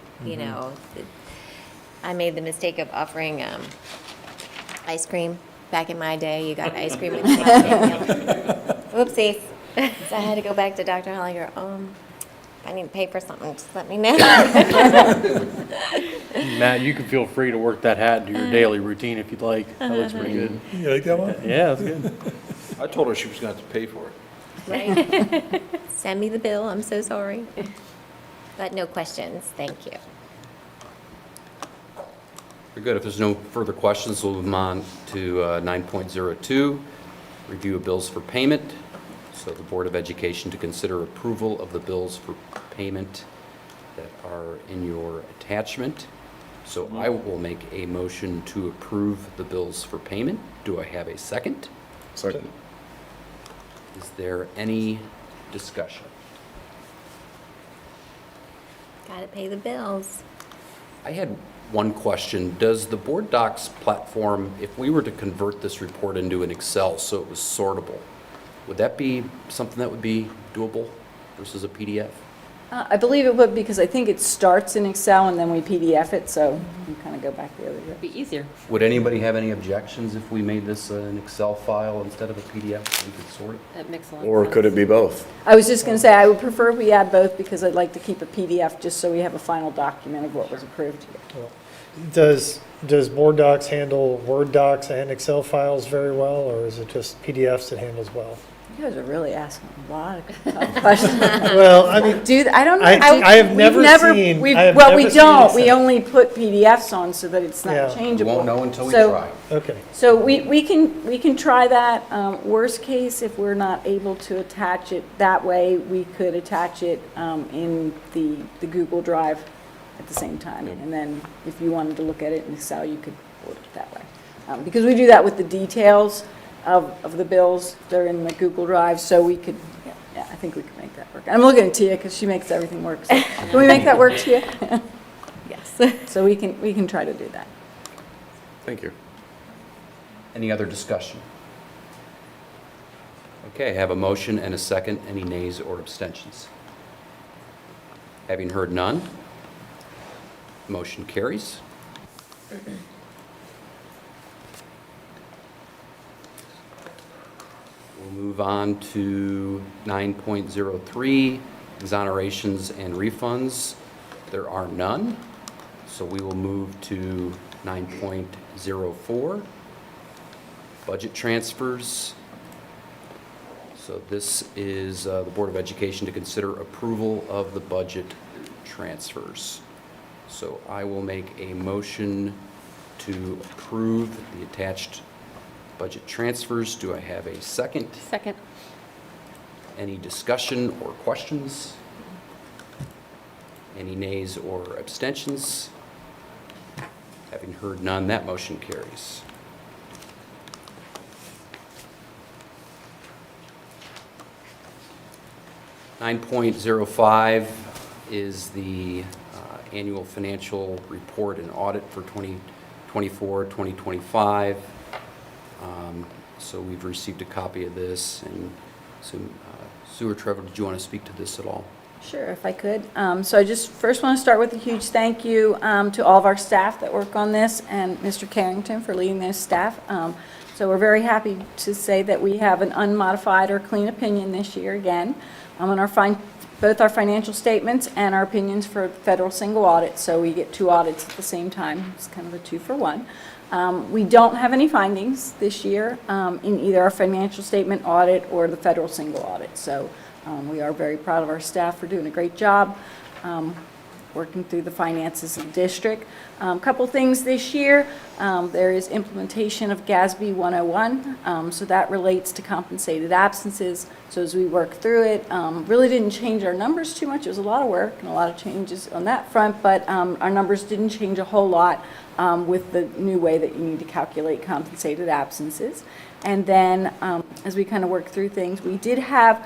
I made the mistake of offering ice cream. Back in my day, you got ice cream with the holiday meal. Whoopsies. So I had to go back to Dr. Hollinger, if I need to pay for something, just let me know. Matt, you can feel free to work that hat into your daily routine if you'd like. That looks pretty good. You like that one? Yeah, that's good. I told her she was going to have to pay for it. Right? Send me the bill, I'm so sorry. But no questions, thank you. Very good. If there's no further questions, we'll move on to 9.02, review of bills for payment. So the Board of Education to consider approval of the bills for payment that are in your attachment. So I will make a motion to approve the bills for payment. Do I have a second? Second. Is there any discussion? Gotta pay the bills. I had one question. Does the Board Docs platform, if we were to convert this report into an Excel so it was sortable, would that be something that would be doable versus a PDF? I believe it would because I think it starts in Excel and then we PDF it, so you kind of go back the other way. Be easier. Would anybody have any objections if we made this an Excel file instead of a PDF so we could sort it? That makes a lot of Or sense. could it be both? I was just going to say, I would prefer we add both because I'd like to keep a PDF just so we have a final document of what was approved here. Does Board Docs handle Word docs and Excel files very well, or is it just PDFs it handles well? You guys are really asking a lot of tough questions. Well, I mean, I don't know. I have never seen. I have Well, never we seen don't. We Excel. only put PDFs on so that it's Yeah. not changeable. We won't know until we So- try. Okay. So we can try that. Worst case, if we're not able to attach it that way, we could attach it in the Google Drive at the same time. And then if you wanted to look at it in Excel, you could load it that way. Because we do that with the details of the bills. They're in the Google Drive, so we could, yeah, I think we could make that work. I'm looking at Tia because she makes everything work. So can we make that work, Tia? Yes. So we can try to do that. Thank you. Any other discussion? Okay, I have a motion and a second. Any nays or abstentions? Having heard none, motion carries. We'll move on to 9.03, exonerations and refunds. There are none, so we will move to 9.04, budget transfers. So this is the Board of Education to consider approval of the budget transfers. So I will make a motion to approve the attached budget transfers. Do I have a second? Any nays or abstentions? Having heard none, that motion carries. .05 is the annual financial report and audit for 2024, 2025. So we've received a copy of this, and so Sue or Trevor, did you want to speak to this at all? Sure, if I could. So I just first want to start with a huge thank you to all of our staff that work on this, and Mr. Carrington for leading those staff. So we're very happy to say that we have an unmodified or clean opinion this year again on both our financial statements and our opinions for federal single audit. So we get 2 audits at the same time. It's kind of a 2-for-1. We don't have any findings this year in either our financial statement audit or the federal single audit. So we are very proud of our staff for doing a great job working through the finances of the district. A couple things this year. There is implementation of GASB 101, so that relates to compensated absences. So as we work through it, really didn't change our numbers too much. It was a lot of work and a lot of changes on that front, but our numbers didn't change a whole lot with the new way that you need to calculate compensated absences. And then as we kind of work through things, we did have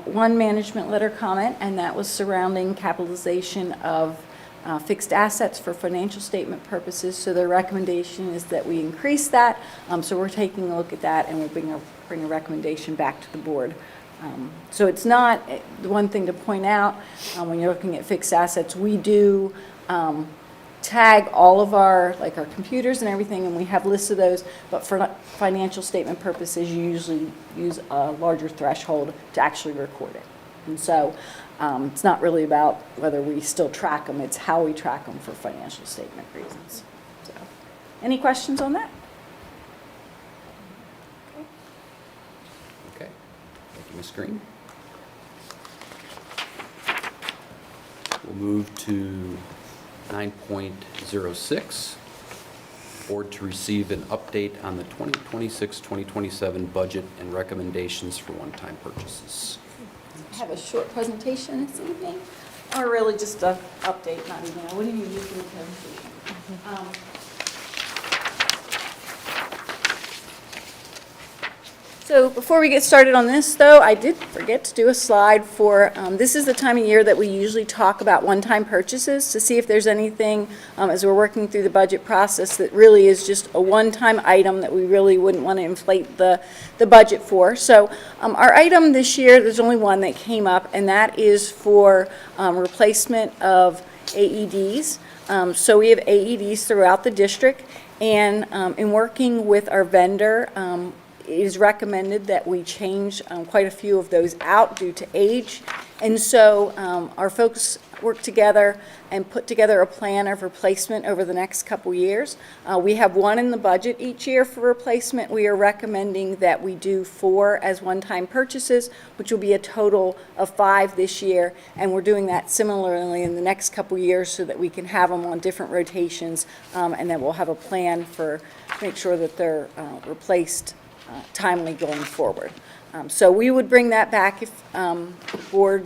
one management letter comment, and that was surrounding capitalization of fixed assets for financial statement purposes. So their recommendation is that we increase that. So we're taking a look at that, and we'll bring a recommendation back to the board. So it's not, the one thing to point out when you're looking at fixed assets, we do tag all of our, like our computers and everything, and we have lists of those, but for financial statement purposes, you usually use a larger threshold to actually record it. And so it's not really about whether we still track them, it's how we track them for financial statement reasons. So, any questions on that? Okay. Thank you, Ms. Green. We'll move to 9.06, Board to receive an update on the 2026-2027 budget and recommendations for one-time purchases. I have a short presentation this evening, or really just an update, not even, I wouldn't even use the presentation. So before we get started on this, though, I did forget to do a slide for, this is the time of year that we usually talk about one-time purchases to see if there's anything, as we're working through the budget process, that really is just a one-time item that we really wouldn't want to inflate the budget for. So our item this year, there's only one that came up, and that is for replacement of AEDs. So we have AEDs throughout the district, and in working with our vendor, it is recommended that we change quite a few of those out due to age. And so our folks work together and put together a plan of replacement over the next couple years. We have one in the budget each year for replacement. We are recommending that we do 4 as one-time purchases, which will be a total of 5 this year. And we're doing that similarly in the next couple years so that we can have them on different rotations, and then we'll have a plan for make sure that they're replaced timely going forward. So we would bring that back if the board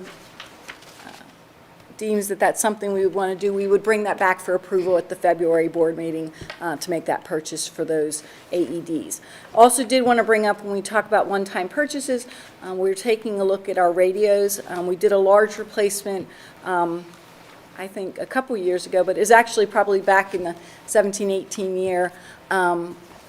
deems that that's something we would want to do. We would bring that back for approval at the February board meeting to make that purchase for those AEDs. Also did want to bring up when we talk about one-time purchases, we're taking a look at our radios. We did a large replacement I think a couple years ago, but it's actually probably back in the 17-18 year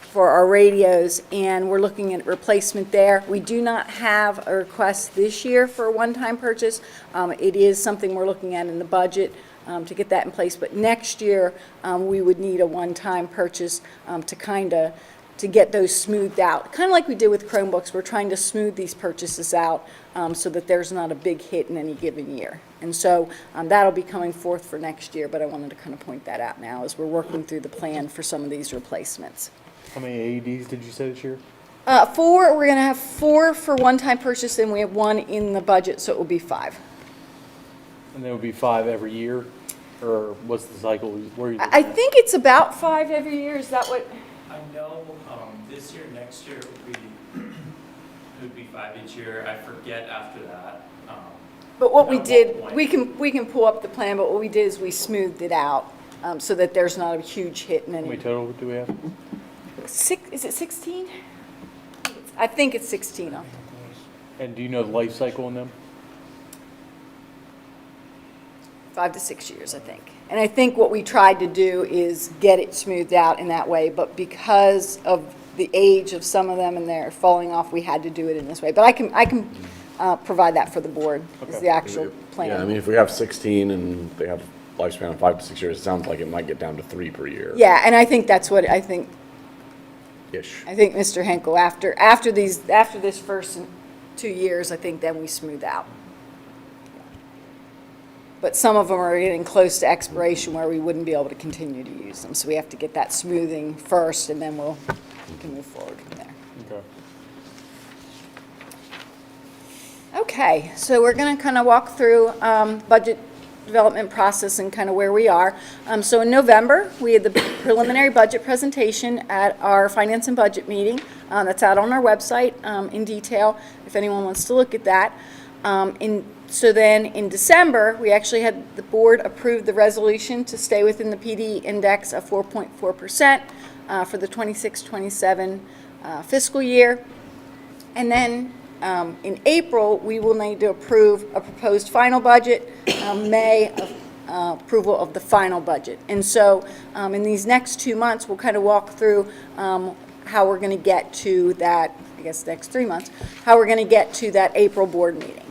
for our radios, and we're looking at replacement there. We do not have a request this year for a one-time purchase. It is something we're looking at in the budget to get that in place, but next year we would need a one-time purchase to get those smoothed out. Kind of like we did with Chromebooks, we're trying to smooth these purchases out so that there's not a big hit in any given year. And so that'll be coming forth for next year, but I wanted to kind of point that out now as we're working through the plan for some of these replacements. How many AEDs did you say this year? 4, we're going to have 4 for one-time purchase, and we have 1 in the budget, so it will be 5. And there would be 5 every year, or what's the cycle? Where are you I think it's about 5 every year. Is that what? I know this year, next year it would be 5 each year. I forget after that. But what we did, we can pull up the plan, but what we did is we smoothed it out so that there's not a huge hit in How any. many total do we have? Is it 16? I think it's 16. And do you know the life cycle in them? 5 to 6 years, I think. And I think what we tried to do is get it smoothed out in that way, but because of the age of some of them and they're falling off, we had to do it in this way. But I can provide that for the board, is the actual plan. Yeah, I mean, if we have 16 and they have lifespan of 5 to 6 years, it sounds like it might get down to 3 per year. Yeah, and I think that's what, I think Ish. Mr. Henkel, after this first 2 years, I think then we smooth out. But some of them are getting close to expiration where we wouldn't be able to continue to use them. So we have to get that smoothing first, and then we can move forward from there. Okay. Okay, so we're going to kind of walk through budget development process and kind of where we are. So in November, we had the preliminary budget presentation at our finance and budget meeting. That's out on our website in detail if anyone wants to look at that. So then in December, we actually had the board approve the resolution to stay within the PD index of 4.4% for the 26-27 fiscal year. And then in April, we will need to approve a proposed final budget, May approval of the final budget. And so in these next 2 months, we'll kind of walk through how we're going to get to that, I guess next 3 months, how we're going to get to that April board meeting.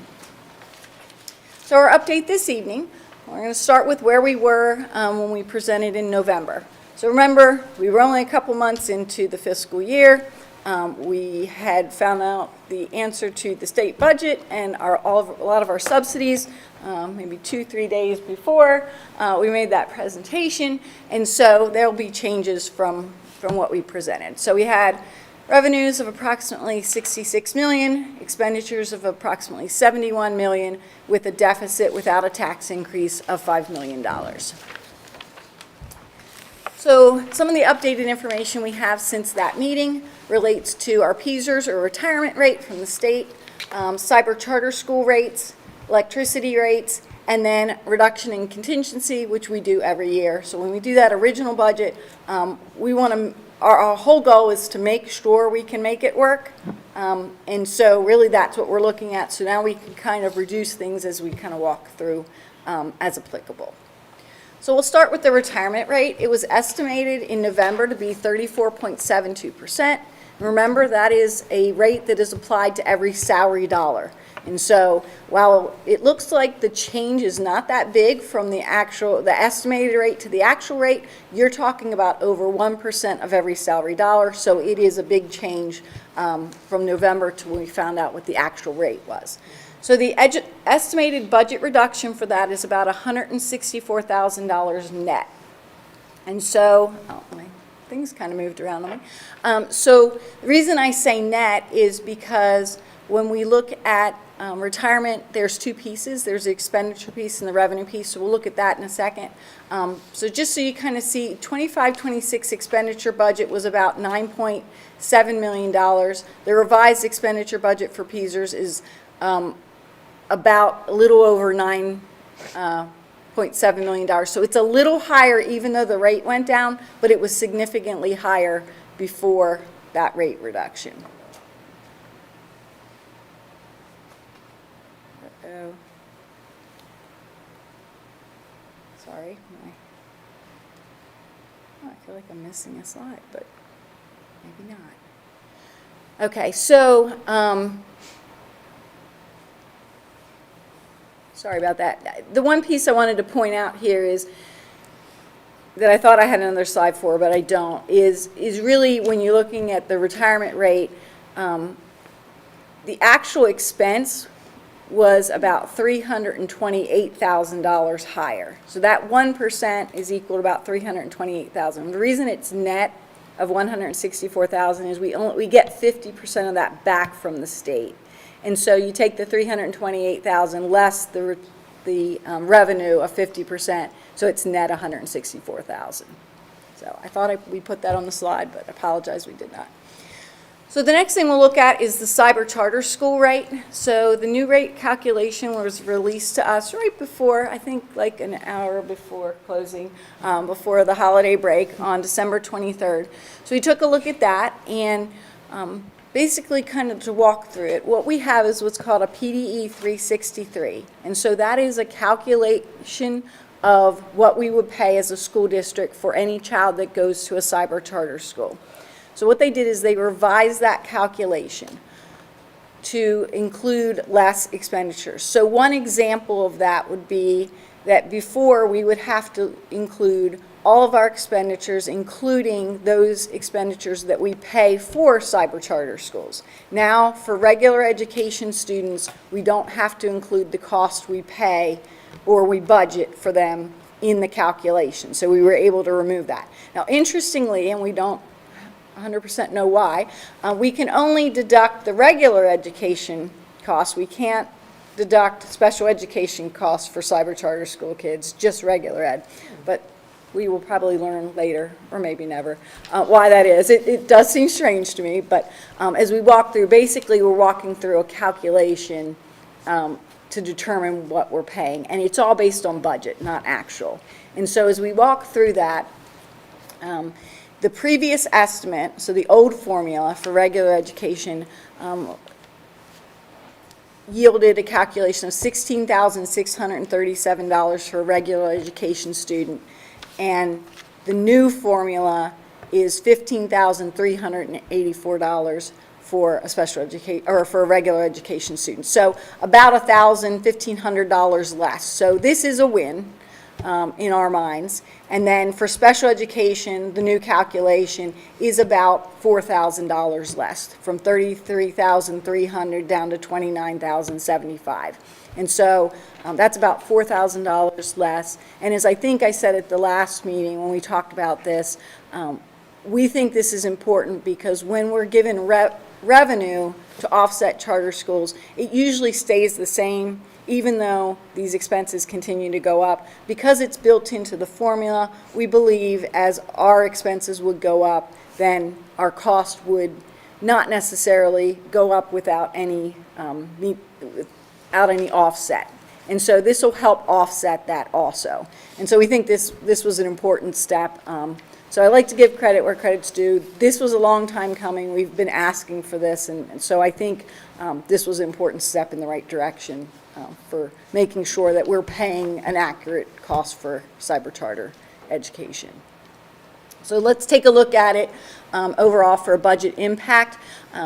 So our update this evening, we're going to start with where we were when we presented in November. So remember, we were only a couple months into the fiscal year. We had found out the answer to the state budget and a lot of our subsidies maybe 2-3 days before we made that presentation. And so there'll be changes from what we presented. So we had revenues of approximately $66 million, expenditures of approximately $71 million, with a deficit without a tax increase of $5 million. So some of the updated information we have since that meeting relates to our PSERS, or retirement rate from the state, cyber charter school rates, electricity rates, and then reduction in contingency, which we do every year. So when we do that original budget, we want to, our whole goal is to make sure we can make it work. And so really that's what we're looking at. So now we can kind of reduce things as we kind of walk through as applicable. So we'll start with the retirement rate. It was estimated in November to be 34.72%. Remember, that is a rate that is applied to every salary dollar. And so while it looks like the change is not that big from the estimated rate to the actual rate, you're talking about over 1% of every salary dollar. So it is a big change from November to when we found out what the actual rate was. So the estimated budget reduction for that is about $164,000 net. And so, my things kind of moved around on me. So the reason I say net is because when we look at retirement, there's two pieces. There's the expenditure piece and the revenue piece, so we'll look at that in a second. So just so you kind of see, 25-26 expenditure budget was about $9.7 million. The revised expenditure budget for PSERS is about a little over $9.7 million. So it's a little higher even though the rate went down, but it was significantly higher before that rate reduction. Uh-oh. Sorry. I feel like I'm missing a slide, but maybe not. Okay, so sorry about that. The one piece I wanted to point out here is that I thought I had another slide for, but I don't, is really when you're looking at the retirement rate, the actual expense was about $328,000 higher. So that 1% is equal to about $328,000. The reason it's net of $164,000 is we get 50% of that back from the state. And so you take the $328,000 less the revenue of 50%, so it's net $164,000. So I thought we put that on the slide, but I apologize we did not. So the next thing we'll look at is the cyber charter school rate. So the new rate calculation was released to us right before, I think like an hour before closing, before the holiday break on December 23rd. So we took a look at that and basically kind of to walk through it, what we have is what's called a PDE 363. And so that is a calculation of what we would pay as a school district for any child that goes to a cyber charter school. So what they did is they revised that calculation to include less expenditures. So one example of that would be that before we would have to include all of our expenditures, including those expenditures that we pay for cyber charter schools. Now, for regular education students, we don't have to include the cost we pay or we budget for them in the calculation. So we were able to remove that. Now, interestingly, and we don't 100% know why, we can only deduct the regular education costs. We can't deduct special education costs for cyber charter school kids, just regular ed. But we will probably learn later, or maybe never, why that is. It does seem strange to me, but as we walk through, basically we're walking through a calculation to determine what we're paying. And it's all based on budget, not actual. And so as we walk through that, the previous estimate, so the old formula for regular education, yielded a calculation of $16,637 for a regular education student, and the new formula is $15,384 for a special education or for a regular education student. So about $1,500 less. So this is a win in our minds. And then for special education, the new calculation is about $4,000 less, from $33,300 down to $29,075. And so that's about $4,000 less. And as I think I said at the last meeting when we talked about this, we think this is important because when we're given revenue to offset charter schools, it usually stays the same even though these expenses continue to go up. Because it's built into the formula, we believe as our expenses would go up, then our cost would not necessarily go up without any offset. And so this will help offset that also. And so we think this was an important step. So I like to give credit where credit's due. This was a long time coming. We've been asking for this, and so I think this was an important step in the right direction for making sure that we're paying an accurate cost for cyber charter education. So let's take a look at it overall for a budget impact.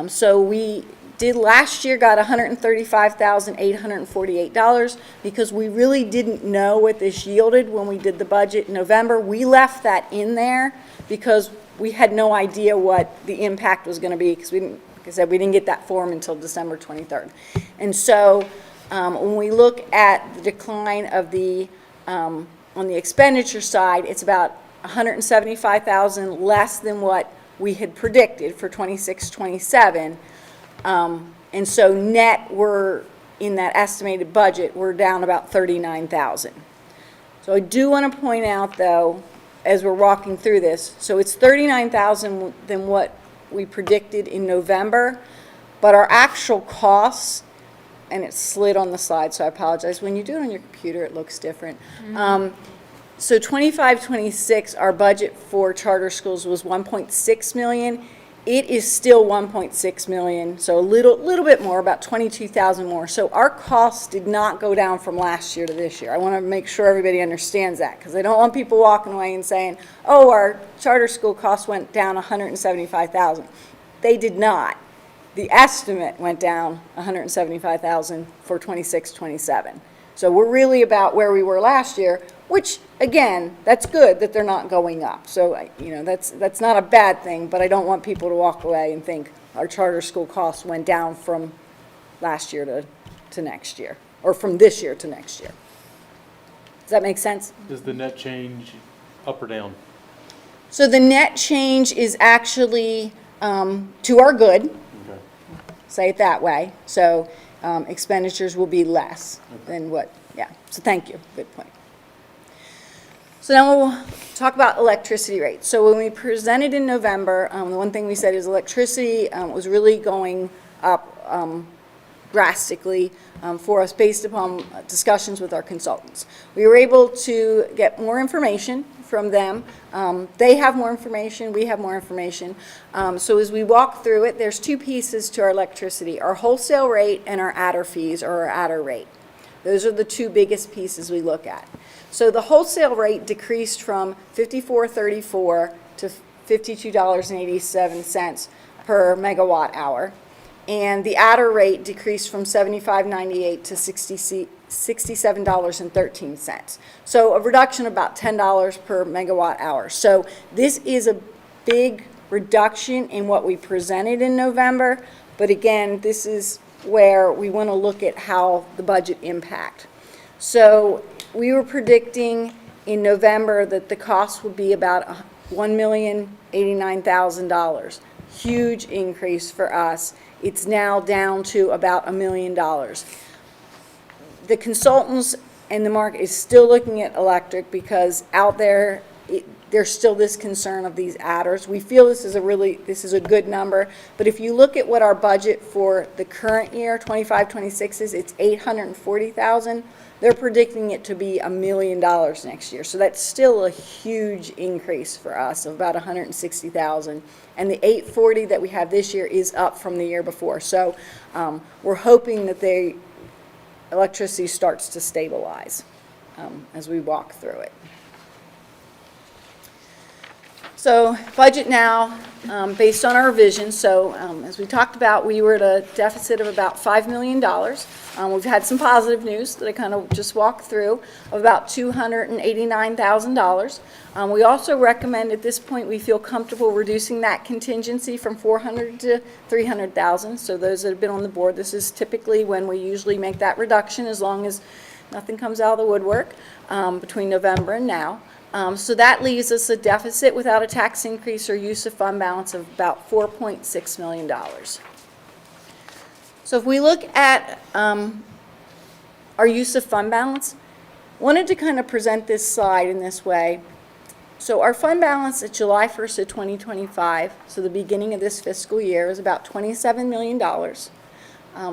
So we did last year got $135,848 because we really didn't know what this yielded when we did the budget in November. We left that in there because we had no idea what the impact was going to be because we didn't, like I said, we didn't get that form until December 23rd. And so when we look at the decline of the on the expenditure side, it's about $175,000 less than what we had predicted for 26-27. And so net, we're in that estimated budget, we're down about $39,000. So I do want to point out, though, as we're walking through this, so it's $39,000 than what we predicted in November, but our actual costs, and it slid on the slide, so I apologize. When you do it on your computer, it looks different. So 25-26, our budget for charter schools was $1.6 million. It is still $1.6 million, so a little bit more, about $22,000 more. So our costs did not go down from last year to this year. I want to make sure everybody understands that because I don't want people walking away and saying, oh, our charter school costs went down $175,000. They did not. The estimate went down $175,000 for 26-27. So we're really about where we were last year, which, again, that's good that they're not going up. So, that's not a bad thing, but I don't want people to walk away and think our charter school costs went down from last year to next year, or from this year to next year. Does that make sense? Does the net change up or down? So the net change is actually to our good. Okay. Say it that way. So expenditures will be less than what, yeah. So thank you. Good point. So now we'll talk about electricity rates. So when we presented in November, the one thing we said is electricity was really going up drastically for us based upon discussions with our consultants. We were able to get more information from them. They have more information, we have more information. So as we walk through it, there's two pieces to our electricity, our wholesale rate and our adder fees or our adder rate. Those are the two biggest pieces we look at. So the wholesale rate decreased from $54.34 to $52.87 per megawatt hour. And the adder rate decreased from $75.98 to $67.13. So a reduction of about $10 per megawatt hour. So this is a big reduction in what we presented in November. But again, this is where we want to look at how the budget impact. So we were predicting in November that the cost would be about $1,089,000. Huge increase for us. It's now down to about $1 million. The consultants and the market is still looking at electric because out there, there's still this concern of these adders. We feel this is a good number, but if you look at what our budget for the current year, 25-26 is, it's $840,000. They're predicting it to be $1 million next year. So that's still a huge increase for us of about $160,000. And the $840 that we have this year is up from the year before. So we're hoping that electricity starts to stabilize as we walk through it. So budget now, based on our vision, so as we talked about, we were at a deficit of about $5 million. We've had some positive news that I kind of just walked through of about $289,000. We also recommend at this point we feel comfortable reducing that contingency from $400,000 to $300,000. So those that have been on the board, this is typically when we usually make that reduction as long as nothing comes out of the woodwork between November and now. So that leaves us a deficit without a tax increase or use of fund balance of about $4.6 million. So if we look at our use of fund balance, wanted to kind of present this slide in this way. So our fund balance at July 1st of 2025, so the beginning of this fiscal year, is about $27 million.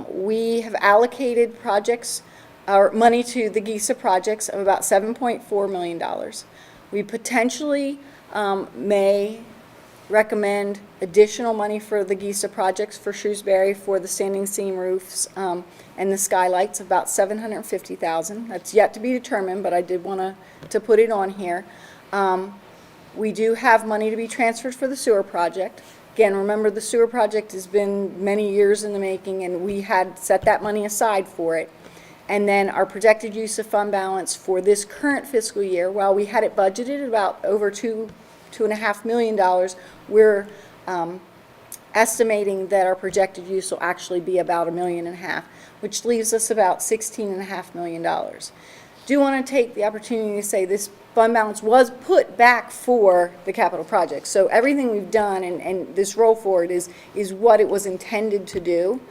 We have allocated projects, or money to the GISA projects of about $7.4 million. We potentially may recommend additional money for the GISA projects for Shrewsbury for the standing seam roofs and the skylights, about $750,000. That's yet to be determined, but I did want to put it on here. We do have money to be transferred for the sewer project. Again, remember the sewer project has been many years in the making, and we had set that money aside for it. And then our projected use of fund balance for this current fiscal year, while we had it budgeted about over $2.5 million, we're estimating that our projected use will actually be about $1.5 million, which leaves us about $16.5 million. Do want to take the opportunity to say this fund balance was put back for the capital project. So everything we've done and this roll forward is what it was intended to do.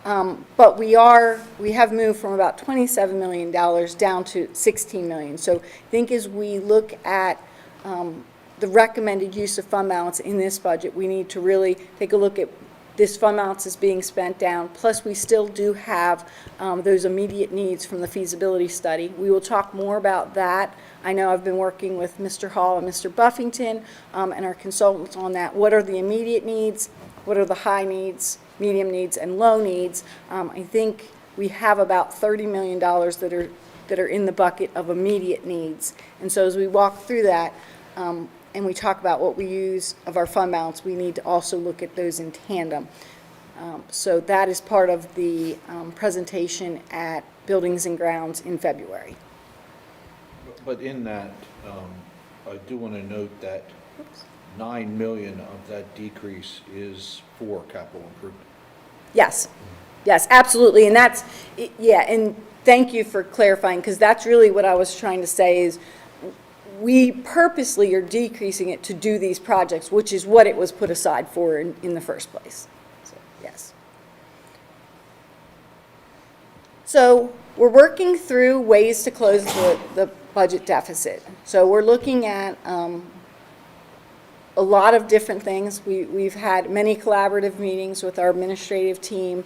But we have moved from about $27 million down to $16 million. So I think as we look at the recommended use of fund balance in this budget, we need to really take a look at this fund balance is being spent down. Plus, we still do have those immediate needs from the feasibility study. We will talk more about that. I know I've been working with Mr. Hall and Mr. Buffington and our consultants on that. What are the immediate needs? What are the high needs, medium needs, and low needs? I think we have about $30 million that are in the bucket of immediate needs. And so as we walk through that, and we talk about what we use of our fund balance, we need to also look at those in tandem. So that is part of the presentation at Buildings and Grounds in February. But in that, I do want to note that $9 million of that decrease is for capital improvement. Yes, yes, absolutely. And that's, yeah, and thank you for clarifying, because that's really what I was trying to say is we purposely are decreasing it to do these projects, which is what it was put aside for in the first place. So, yes. So we're working through ways to close the budget deficit. So we're looking at a lot of different things. We've had many collaborative meetings with our administrative team.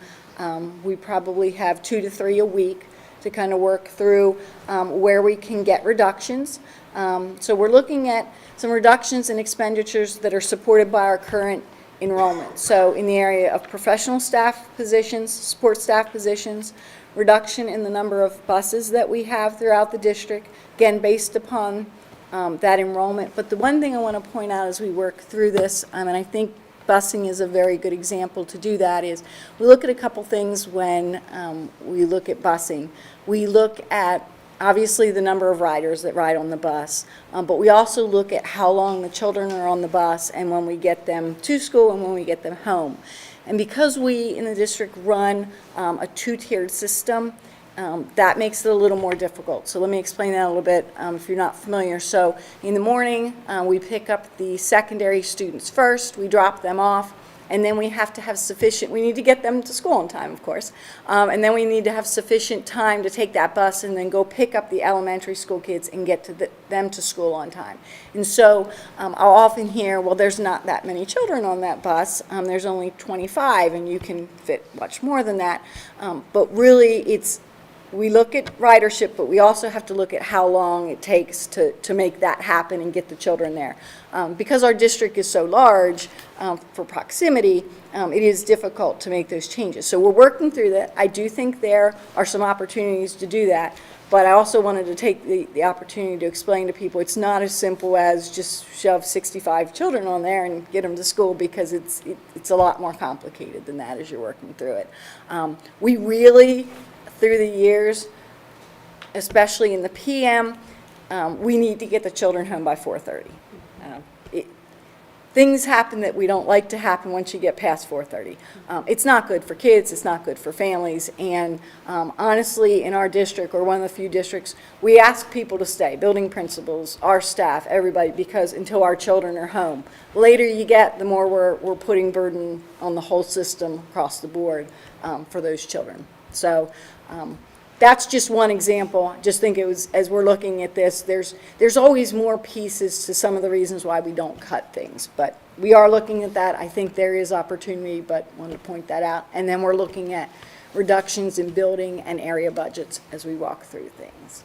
We probably have 2 to 3 a week to kind of work through where we can get reductions. So we're looking at some reductions in expenditures that are supported by our current enrollment. So in the area of professional staff positions, support staff positions, reduction in the number of buses that we have throughout the district, again, based upon that enrollment. But the one thing I want to point out as we work through this, and I think busing is a very good example to do that, is we look at a couple things when we look at busing. We look at obviously the number of riders that ride on the bus, but we also look at how long the children are on the bus and when we get them to school and when we get them home. And because we in the district run a 2-tiered system, that makes it a little more difficult. So let me explain that a little bit if you're not familiar. So in the morning, we pick up the secondary students first, we drop them off, and then we have to have sufficient, we need to get them to school on time, of course, and then we need to have sufficient time to take that bus and then go pick up the elementary school kids and get to them to school on time. And so I'll often hear, well, there's not that many children on that bus, there's only 25, and you can fit much more than that, but really we look at ridership, but we also have to look at how long it takes to make that happen and get the children there. Because our district is so large for proximity, it is difficult to make those changes. So we're working through that. I do think there are some opportunities to do that, but I also wanted to take the opportunity to explain to people it's not as simple as just shove 65 children on there and get them to school, because it's a lot more complicated than that as you're working through it. We really, through the years, especially in the PM, we need to get the children home by 4:30. Things happen that we don't like to happen once you get past 4:30. It's not good for kids, it's not good for families, and honestly, in our district, we're one of the few districts, we ask people to stay, building principals, our staff, everybody, because until our children are home. The later you get, the more we're putting burden on the whole system across the board for those children. So that's just one example. Just think it was, as we're looking at this, there's always more pieces to some of the reasons why we don't cut things. But we are looking at that. I think there is opportunity, but wanted to point that out. And then we're looking at reductions in building and area budgets as we walk through things.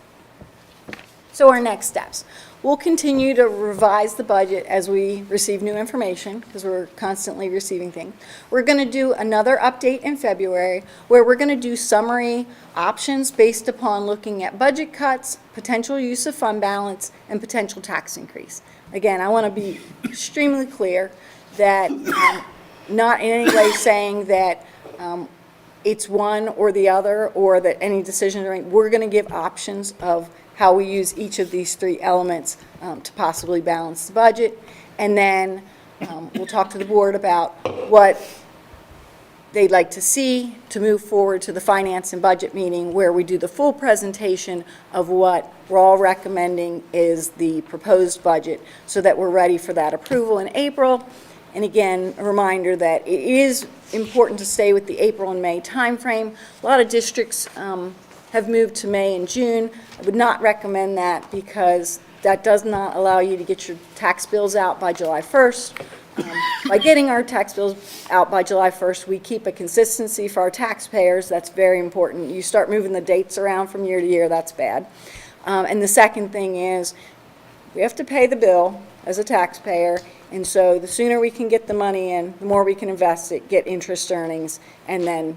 So our next steps. We'll continue to revise the budget as we receive new information, because we're constantly receiving things. We're going to do another update in February where we're going to do summary options based upon looking at budget cuts, potential use of fund balance, and potential tax increase. Again, I want to be extremely clear that not in any way saying that it's one or the other, or that any decisions are made. We're going to give options of how we use each of these 3 elements to possibly balance the budget. And then we'll talk to the board about what they'd like to see to move forward to the finance and budget meeting, where we do the full presentation of what we're all recommending is the proposed budget, so that we're ready for that approval in April. And again, a reminder that it is important to stay with the April and May timeframe. A lot of districts have moved to May and June. I would not recommend that, because that does not allow you to get your tax bills out by July 1st. By getting our tax bills out by July 1st, we keep a consistency for our taxpayers. That's very important. You start moving the dates around from year to year, that's bad. And the second thing is, we have to pay the bill as a taxpayer, and so the sooner we can get the money in, the more we can invest it, get interest earnings, and then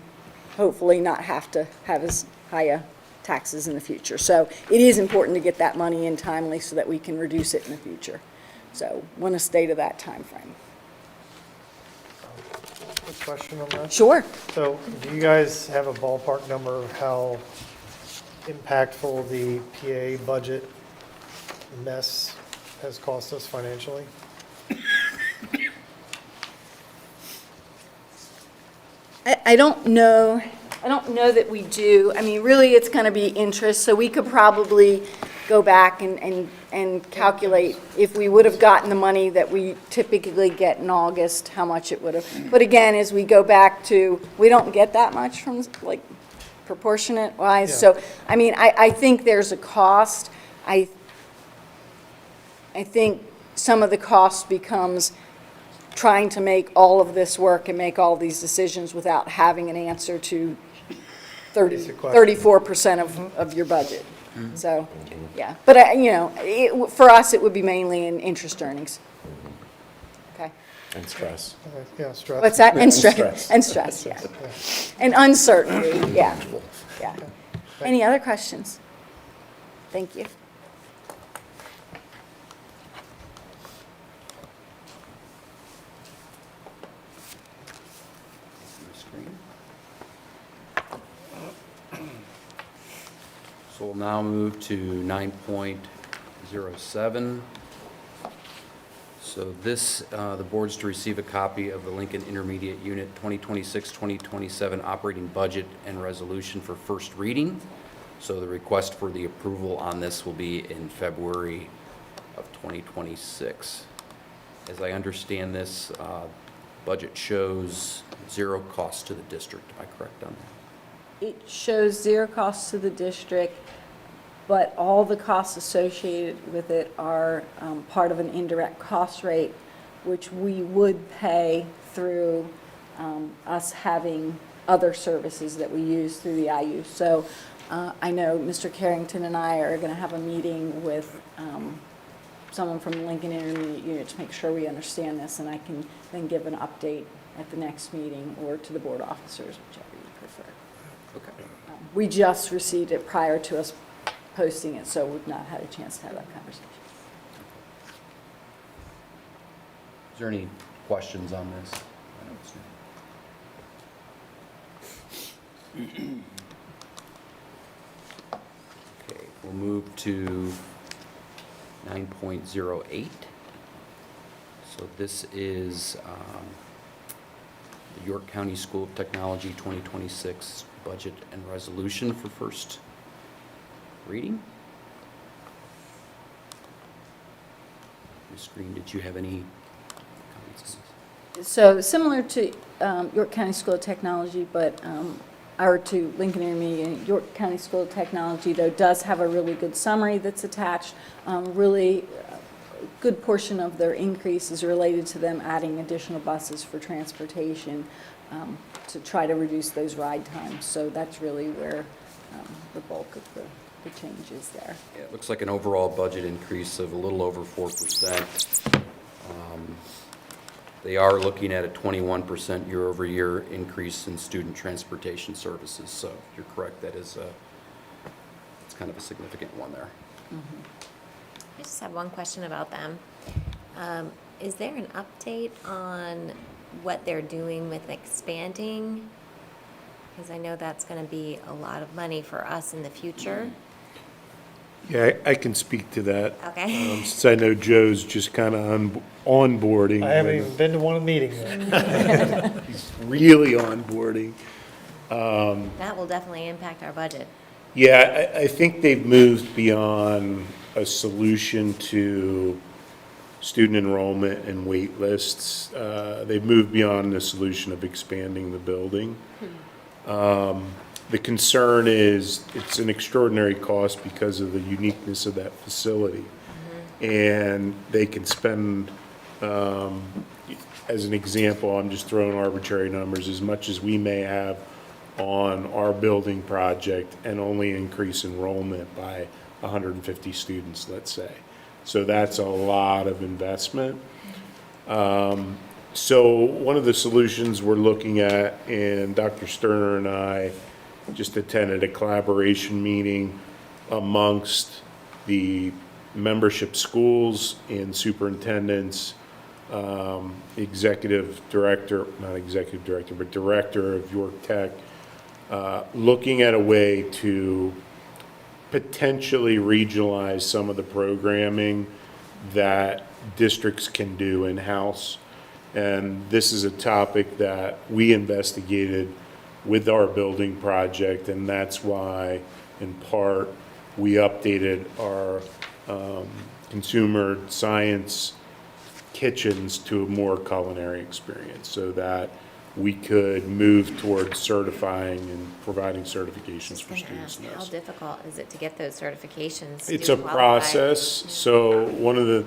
hopefully not have to have as high taxes in the future. So it is important to get that money in timely so that we can reduce it in the future. So want to stay to that time frame. Quick question on that. Sure. So do you guys have a ballpark number of how impactful the PA budget mess has cost us financially? I don't know. I don't know that we do. I mean, really, it's going to be interest, so we could probably go back and calculate if we would have gotten the money that we typically get in August, how much it would have. But again, as we go back to, we don't get that much from, like, proportionate wise. Yeah. So, I mean, I think there's a cost. I think some of the cost becomes trying to make all of this work and make all these decisions without having an answer to 34% of your budget. So, yeah, but, for us, it would be mainly in interest earnings. Okay. And stress. Yeah, stress. What's that? And stress. stress. And stress, yeah. And uncertainty, yeah, yeah. Any other questions? Thank you. So we'll now move to 9.07. So this, the board's to receive a copy of the Lincoln Intermediate Unit 2026-2027 operating budget and resolution for first reading. So the request for the approval on this will be in February of 2026. As I understand this, budget shows zero cost to the district. Am I correct on that? It shows zero costs to the district, but all the costs associated with it are part of an indirect cost rate, which we would pay through us having other services that we use through the IU. So I know Mr. Carrington and I are going to have a meeting with someone from the Lincoln Intermediate Unit to make sure we understand this, and I can then give an update at the next meeting or to the board officers, whichever you prefer. Okay. We just received it prior to us posting it, so we've not had a chance to have that conversation. Is there any questions on this? I don't see. Okay, we'll move to 9.08. So this is the York County School of Technology 2026 budget and resolution for first reading. Ms. Green, did you have any comments on this? So similar to York County School of Technology, but or to Lincoln Intermediate, York County School of Technology, though, does have a really good summary that's attached. Really good portion of their increase is related to them adding additional buses for transportation to try to reduce those ride times. So that's really where the bulk of the change is there. Yeah, it looks like an overall budget increase of a little over 4%. They are looking at a 21% year-over-year increase in student transportation services. So you're correct, that is it's kind of a significant one there. I just have one question about them. Is there an update on what they're doing with expanding? Because I know that's going to be a lot of money for us in the future. Yeah, I can speak to that. Okay. Since I know Joe's just kind of onboarding. I haven't even been to one meeting yet. He's really onboarding. That will definitely impact our budget. Yeah, I think they've moved beyond a solution to student enrollment and wait lists. They've moved beyond the solution of expanding the building. The concern is it's an extraordinary cost because of the uniqueness of that facility. And they can spend, as an example, I'm just throwing arbitrary numbers, as much as we may have on our building project and only increase enrollment by 150 students, let's say. So that's a lot of investment. So one of the solutions we're looking at, and Dr. Sterner and I just attended a collaboration meeting amongst the membership schools and superintendents, executive director, not executive director, but director of York Tech, looking at a way to potentially regionalize some of the programming that districts can do in-house. And this is a topic that we investigated with our building project, and that's why, in part, we updated our consumer science kitchens to a more culinary experience, so that we could move towards certifying and providing certifications for Gonna students. ask, in how this. difficult is it to get those certifications? It's to a qualify? process, so one of the,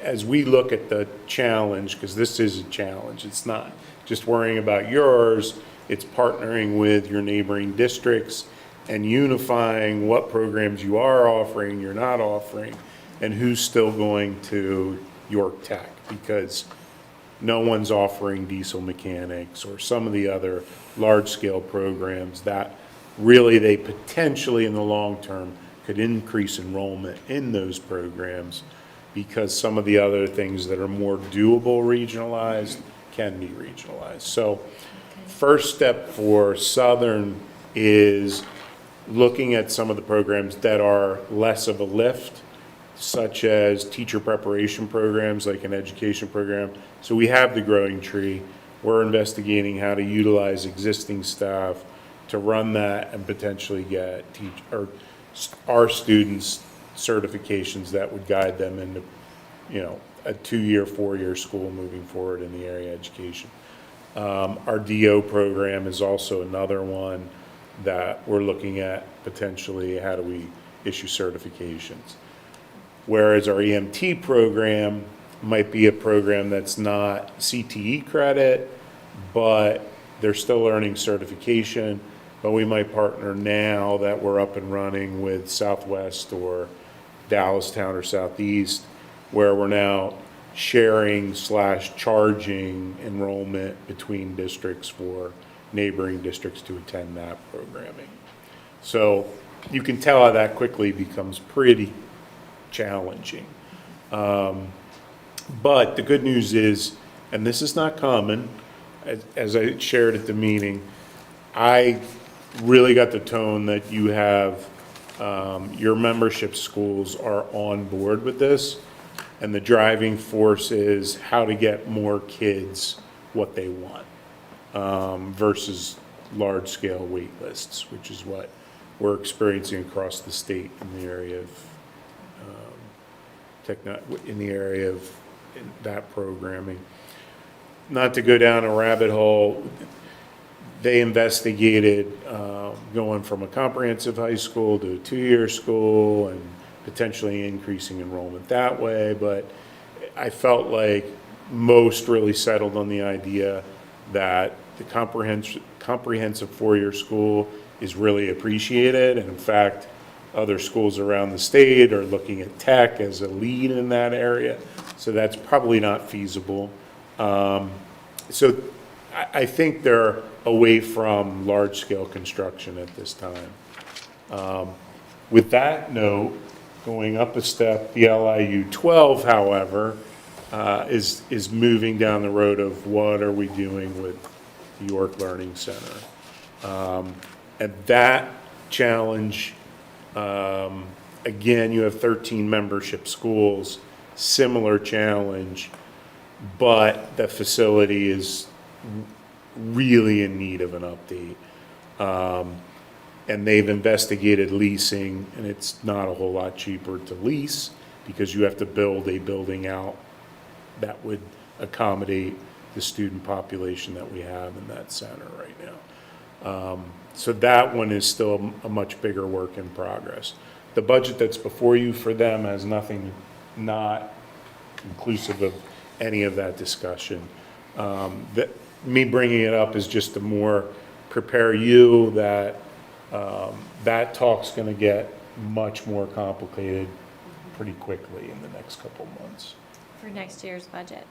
as we look at the challenge, because this is a challenge, it's not just worrying about yours, it's partnering with your neighboring districts and unifying what programs you are offering, you're not offering, and who's still going to York Tech, because no one's offering diesel mechanics or some of the other large-scale programs that really they potentially in the long term could increase enrollment in those programs, because some of the other things that are more doable regionalized can be regionalized. So first step for Southern is looking at some of the programs that are less of a lift, such as teacher preparation programs, like an education program. So we have the Growing Tree. We're investigating how to utilize existing staff to run that and potentially get our students certifications that would guide them into, a 2-year, 4-year school moving forward in the area of education. Our DO program is also another one that we're looking at potentially, how do we issue certifications? Whereas our EMT program might be a program that's not CTE credit, but they're still earning certification, but we might partner now that we're up and running with Southwest or Dallastown or Southeast, where we're now sharing/charging enrollment between districts for neighboring districts to attend that programming. So you can tell how that quickly becomes pretty challenging. But the good news is, and this is not common, as I shared at the meeting, I really got the tone that you have, your membership schools are on board with this, and the driving force is how to get more kids what they want, versus large-scale wait lists, which is what we're experiencing across the state in the area of that programming. Not to go down a rabbit hole, they investigated going from a comprehensive high school to a 2-year school and potentially increasing enrollment that way, but I felt like most really settled on the idea that the comprehensive 4-year school is really appreciated, and in fact, other schools around the state are looking at tech as a lead in that area, so that's probably not feasible. So I think they're away from large-scale construction at this time. With that note, going up a step, the LIU 12, however, is moving down the road of what are we doing with the York Learning Center. And that challenge, again, you have 13 membership schools, similar challenge, but the facility is really in need of an update. And they've investigated leasing, and it's not a whole lot cheaper to lease because you have to build a building out that would accommodate the student population that we have in that center right now. So that one is still a much bigger work in progress. The budget that's before you for them has nothing, not inclusive of any of that discussion. Me bringing it up is just to more prepare you that that talk's going to get much more complicated pretty quickly in the next couple months. For next year's budget.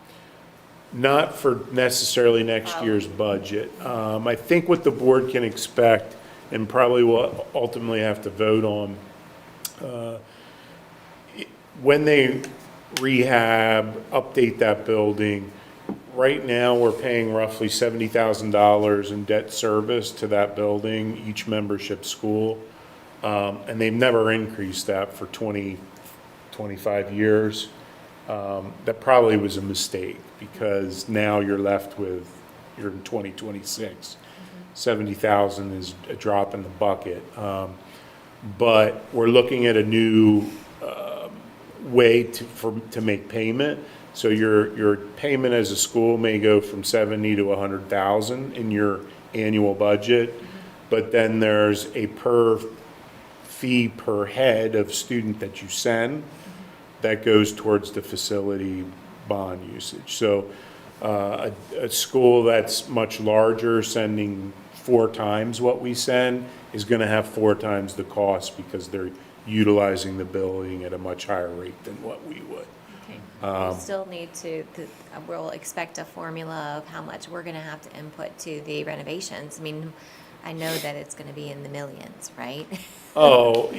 Not for necessarily next year's budget. I think what the board can expect, and probably will ultimately have to vote on, when they rehab, update that building, right now we're paying roughly $70,000 in debt service to that building, each membership school, and they've never increased that for 20, 25 years. That probably was a mistake, because now you're left with, you're in 2026. 70,000 is a drop in the bucket. But we're looking at a new way to make payment. So your payment as a school may go from 70 to 100,000 in your annual budget, but then there's a fee per head of student that you send that goes towards the facility bond usage. So a school that's much larger, sending 4 times what we send, is going to have 4 times the cost because they're utilizing the building at a much higher rate than what we would. Okay. We still need we'll expect a formula of how much we're going to have to input to the renovations. I mean, I know that it's going to be in the millions, right? Oh,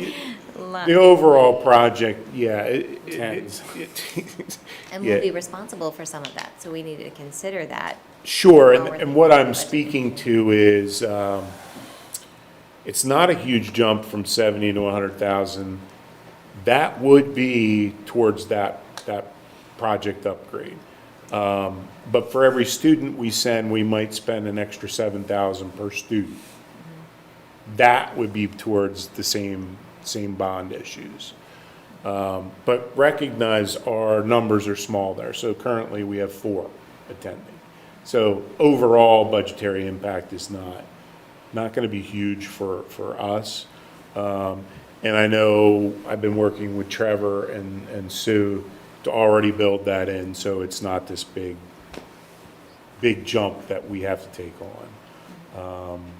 the overall project, yeah. And yeah. we'll be responsible for some of that, so we need to consider that. Sure, while we're and what thinking I'm about it. speaking to is, it's not a huge jump from 70 to 100,000. That would be towards that project upgrade. But for every student we send, we might spend an extra 7,000 per student. That would be towards the same bond issues. But recognize our numbers are small there. So currently we have 4 attending. So overall budgetary impact is not going to be huge for us. And I know I've been working with Trevor and Sue to already build that in, so it's not this big jump that we have to take on.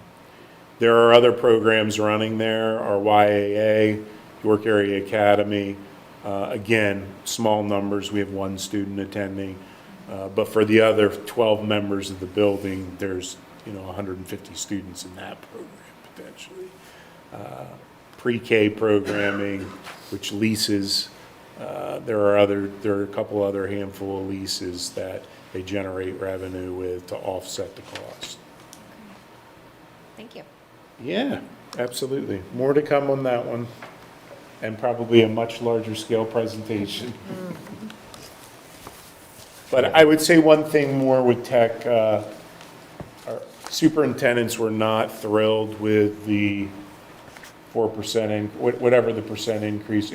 There are other programs running there, our YAA, York Area Academy. Again, small numbers, we have 1 student attending. But for the other 12 members of the building, there's 150 students in that program potentially. Pre-K programming, which leases, there are a couple other handful of leases that they generate revenue with to offset the cost. Thank you. Yeah, absolutely. More to come on that one, and probably a much larger scale presentation. But I would say one thing more with tech, our superintendents were not thrilled with the 4%, whatever the percent increase.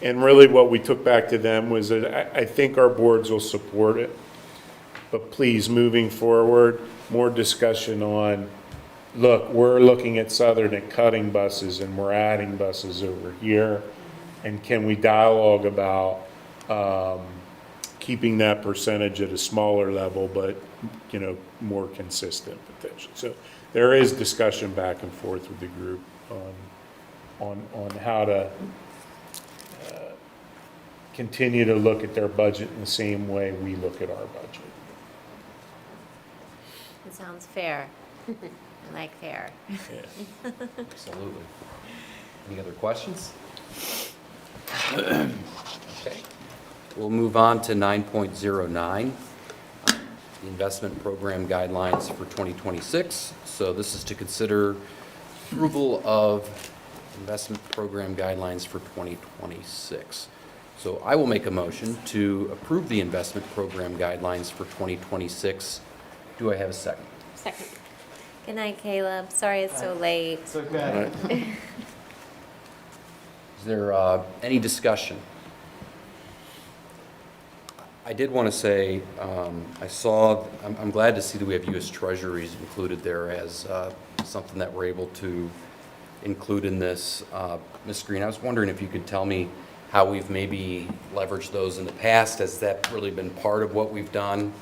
And really what we took back to them was that I think our boards will support it. But please, moving forward, more discussion on, look, we're looking at Southern at cutting buses and we're adding buses over here. And can we dialogue about keeping that percentage at a smaller level, but, more consistent potentially. So there is discussion back and forth with the group on how to continue to look at their budget in the same way we look at our budget. It sounds fair. I like fair. Yeah. Absolutely. Any other questions? Okay. We'll move on to 9.09, the investment program guidelines for 2026. So this is to consider approval of investment program guidelines for 2026. So I will make a motion to approve the investment program guidelines for 2026. Do I have a second? Second. Good night, Caleb. Sorry it's so late. It's okay. Is there any discussion? I did want to say, I'm glad to see that we have U.S. Treasuries included there as something that we're able to include in this. Ms. Green, I was wondering if you could tell me how we've maybe leveraged those in the past. Has that really been part of what we've done?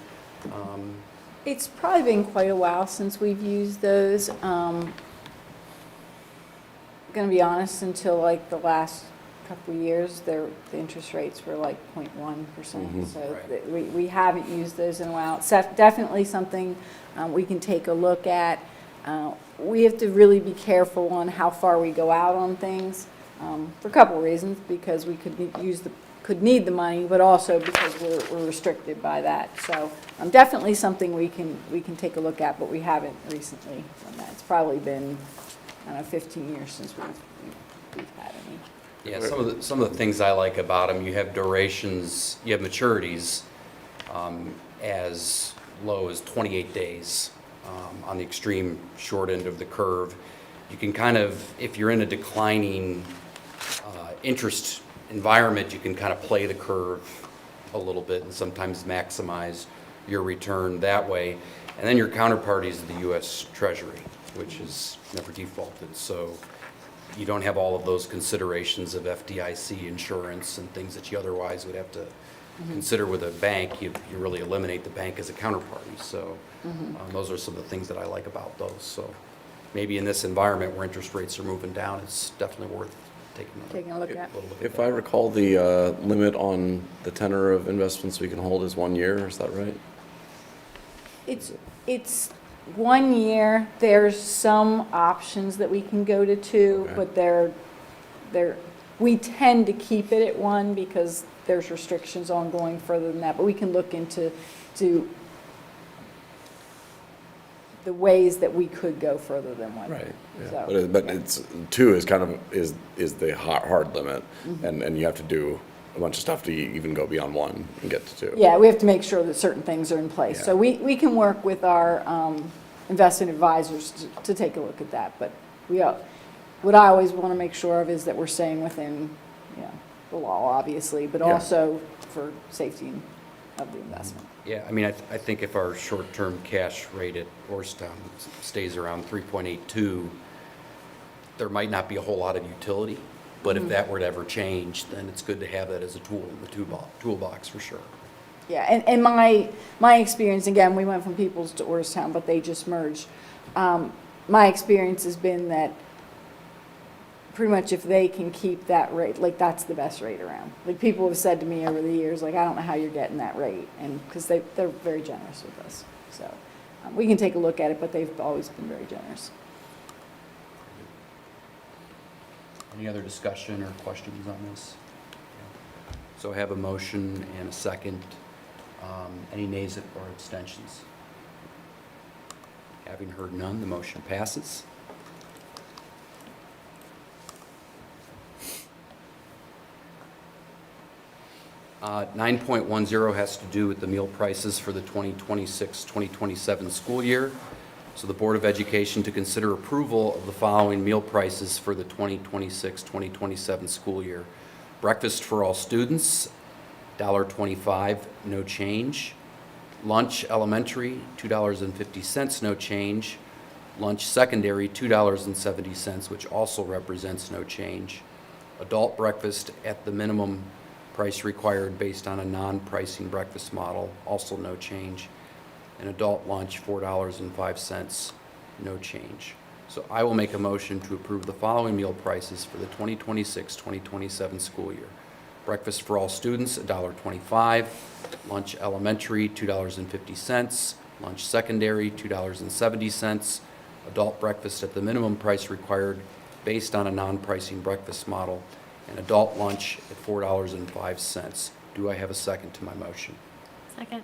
It's probably been quite a while since we've used those. Going to be honest, until like the last couple of years, the interest rates were like 0.1%. So we haven't used those in a while. It's definitely something we can take a look at. We have to really be careful on how far we go out on things for a couple of reasons, because we could need the money, but also because we're restricted by that. So definitely something we can take a look at, but we haven't recently done that. It's probably been, 15 years since we've had any. Yeah, some of the things I like about them, you have durations, you have maturities as low as 28 days on the extreme short end of the curve. You can kind of, if you're in a declining interest environment, you can kind of play the curve a little bit and sometimes maximize your return that way. And then your counterparty is the U.S. Treasury, which is never defaulted. So you don't have all of those considerations of FDIC insurance and things that you otherwise would have to consider with a bank. You really eliminate the bank as a counterparty. So those are some of the things that I like about those. So maybe in this environment where interest rates are moving down, it's definitely worth taking a look at. If I recall, the limit on the tenor of investments we can hold is 1 year, is that right? It's 1 year. There's some options that we can go to 2, Okay. but we tend to keep it at 1 because there's restrictions on going further than that. But we can look into the ways that we could go further than 1. Right. Yeah. So, But it's 2 is kind of is the hard limit, and you have to do a bunch of stuff to even go beyond 1 and get to 2. yeah, we have to make sure that certain things are in place. Yeah. So we can work with our investment advisors to take a look at that. But what I always want to make sure of is that we're staying within, the law, obviously, but Yeah. also for safety of the investment. Yeah, I mean, I think if our short-term cash rate at Orrstown stays around 3.82, there might not be a whole lot of utility, but if that were to ever change, then it's good to have that as a tool in the toolbox for sure. Yeah, and my experience, again, we went from Peoples to Orrstown, but they just merged. My experience has been that pretty much if they can keep that rate, like, that's the best rate around. Like, people have said to me over the years, like, I don't know how you're getting that rate, and, because they're very generous with us. So, we can take a look at it, but they've always been very generous. Any other discussion or questions on this? So I have a motion and a second. Any nays or abstentions? Having heard none, the motion passes. 9.10 has to do with the meal prices for the 2026-2027 school year. So the Board of Education to consider approval of the following meal prices for the 2026-2027 school year. Breakfast for all students, $1.25, no change. Lunch elementary, $2.50, no change. Lunch secondary, $2.70, which also represents no change. Adult breakfast at the minimum price required based on a non-pricing breakfast model, also no change. And adult lunch, $4.05, no change. So I will make a motion to approve the following meal prices for the 2026-2027 school year. Breakfast for all students, $1.25. Lunch elementary, $2.50. Lunch secondary, $2.70. Adult breakfast at the minimum price required based on a non-pricing breakfast model, and adult lunch at $4.05. Do I have a second to my motion? Second.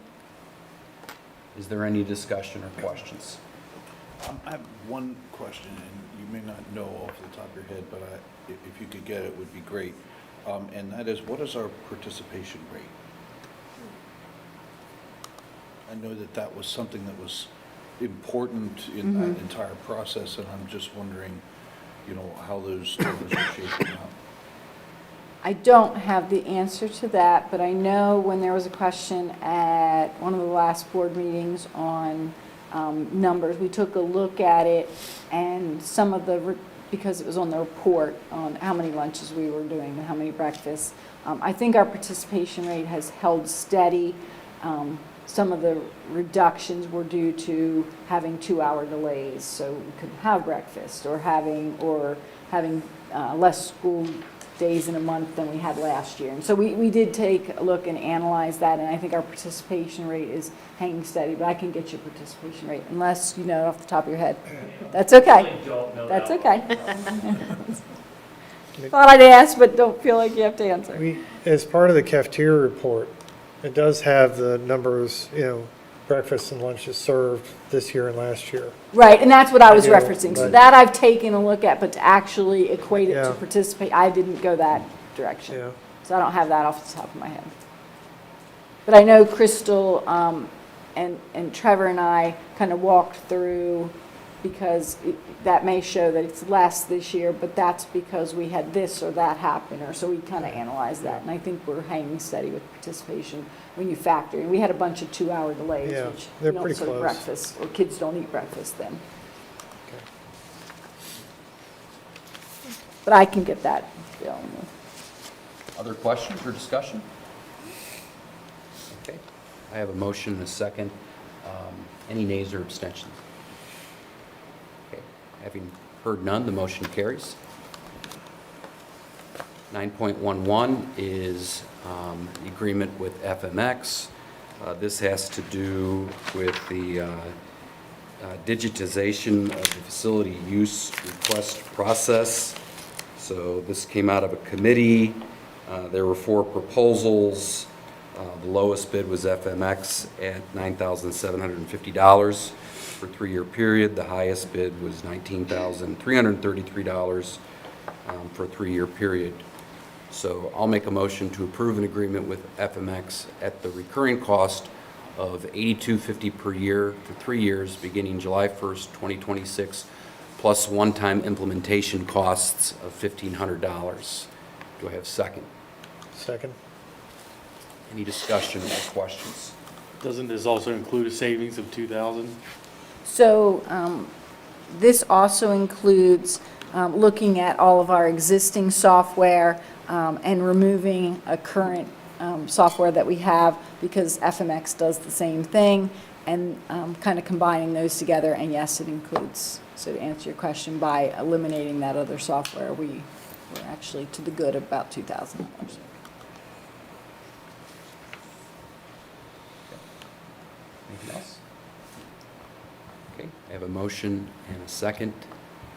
Is there any discussion or questions? I have one question, and you may not know off the top of your head, but if you could get it, would be great. And that is, what is our participation rate? I know that was something that was important in that entire process, and I'm just wondering, how those numbers are shaping up. I don't have the answer to that, but I know when there was a question at one of the last board meetings on numbers, we took a look at it, and some of because it was on the report on how many lunches we were doing and how many breakfasts, I think our participation rate has held steady. Some of the reductions were due to having 2-hour delays, so we couldn't have breakfast, or having less school days in a month than we had last year. And so we did take a look and analyze that, and I think our participation rate is hanging steady, but I can get your participation rate, unless you know it off the top of your head. That's okay. That's okay. Thought I'd ask, but don't feel like you have to answer. As part of the cafeteria report, it does have the numbers, breakfast and lunches served this year and last year. Right, and that's what I was I know, referencing. So but- that I've taken a look at, but to actually equate it to Yeah. participate, I didn't go that direction. Yeah. So I don't have that off the top of my head. But I know Crystal and Trevor and I kind of walked through because that may show that it's less this year, but that's because we had this or that happen, or so we kind of analyze that. And I think we're hanging steady with participation when you factor in. We had a bunch of 2-hour delays, Yeah, which they're you don't pretty serve close. breakfast, or kids don't eat breakfast then. But I can get that, Bill. Other questions or discussion? Okay, I have a motion and a second. Any nays or abstentions? Okay, having heard none, the motion carries. 9.11 is the agreement with FMX. This has to do with the digitization of the facility use request process. So this came out of a committee. There were 4 proposals. The lowest bid was FMX at $9,750 for a 3-year period. The highest bid was $19,333 for a 3-year period. So I'll make a motion to approve an agreement with FMX at the recurring cost of $82.50 per year for 3 years, beginning July 1st, 2026, plus one-time implementation costs of $1,500. Do I have a second? Second. Any discussion or questions? Doesn't this also include a savings of 2,000? So this also includes looking at all of our existing software and removing a current software that we have, because FMX does the same thing, and kind of combining those together. And yes, it includes, so to answer your question, by eliminating that other software, we're actually to the good of about $2,000. Anything else? Okay, I have a motion and a second.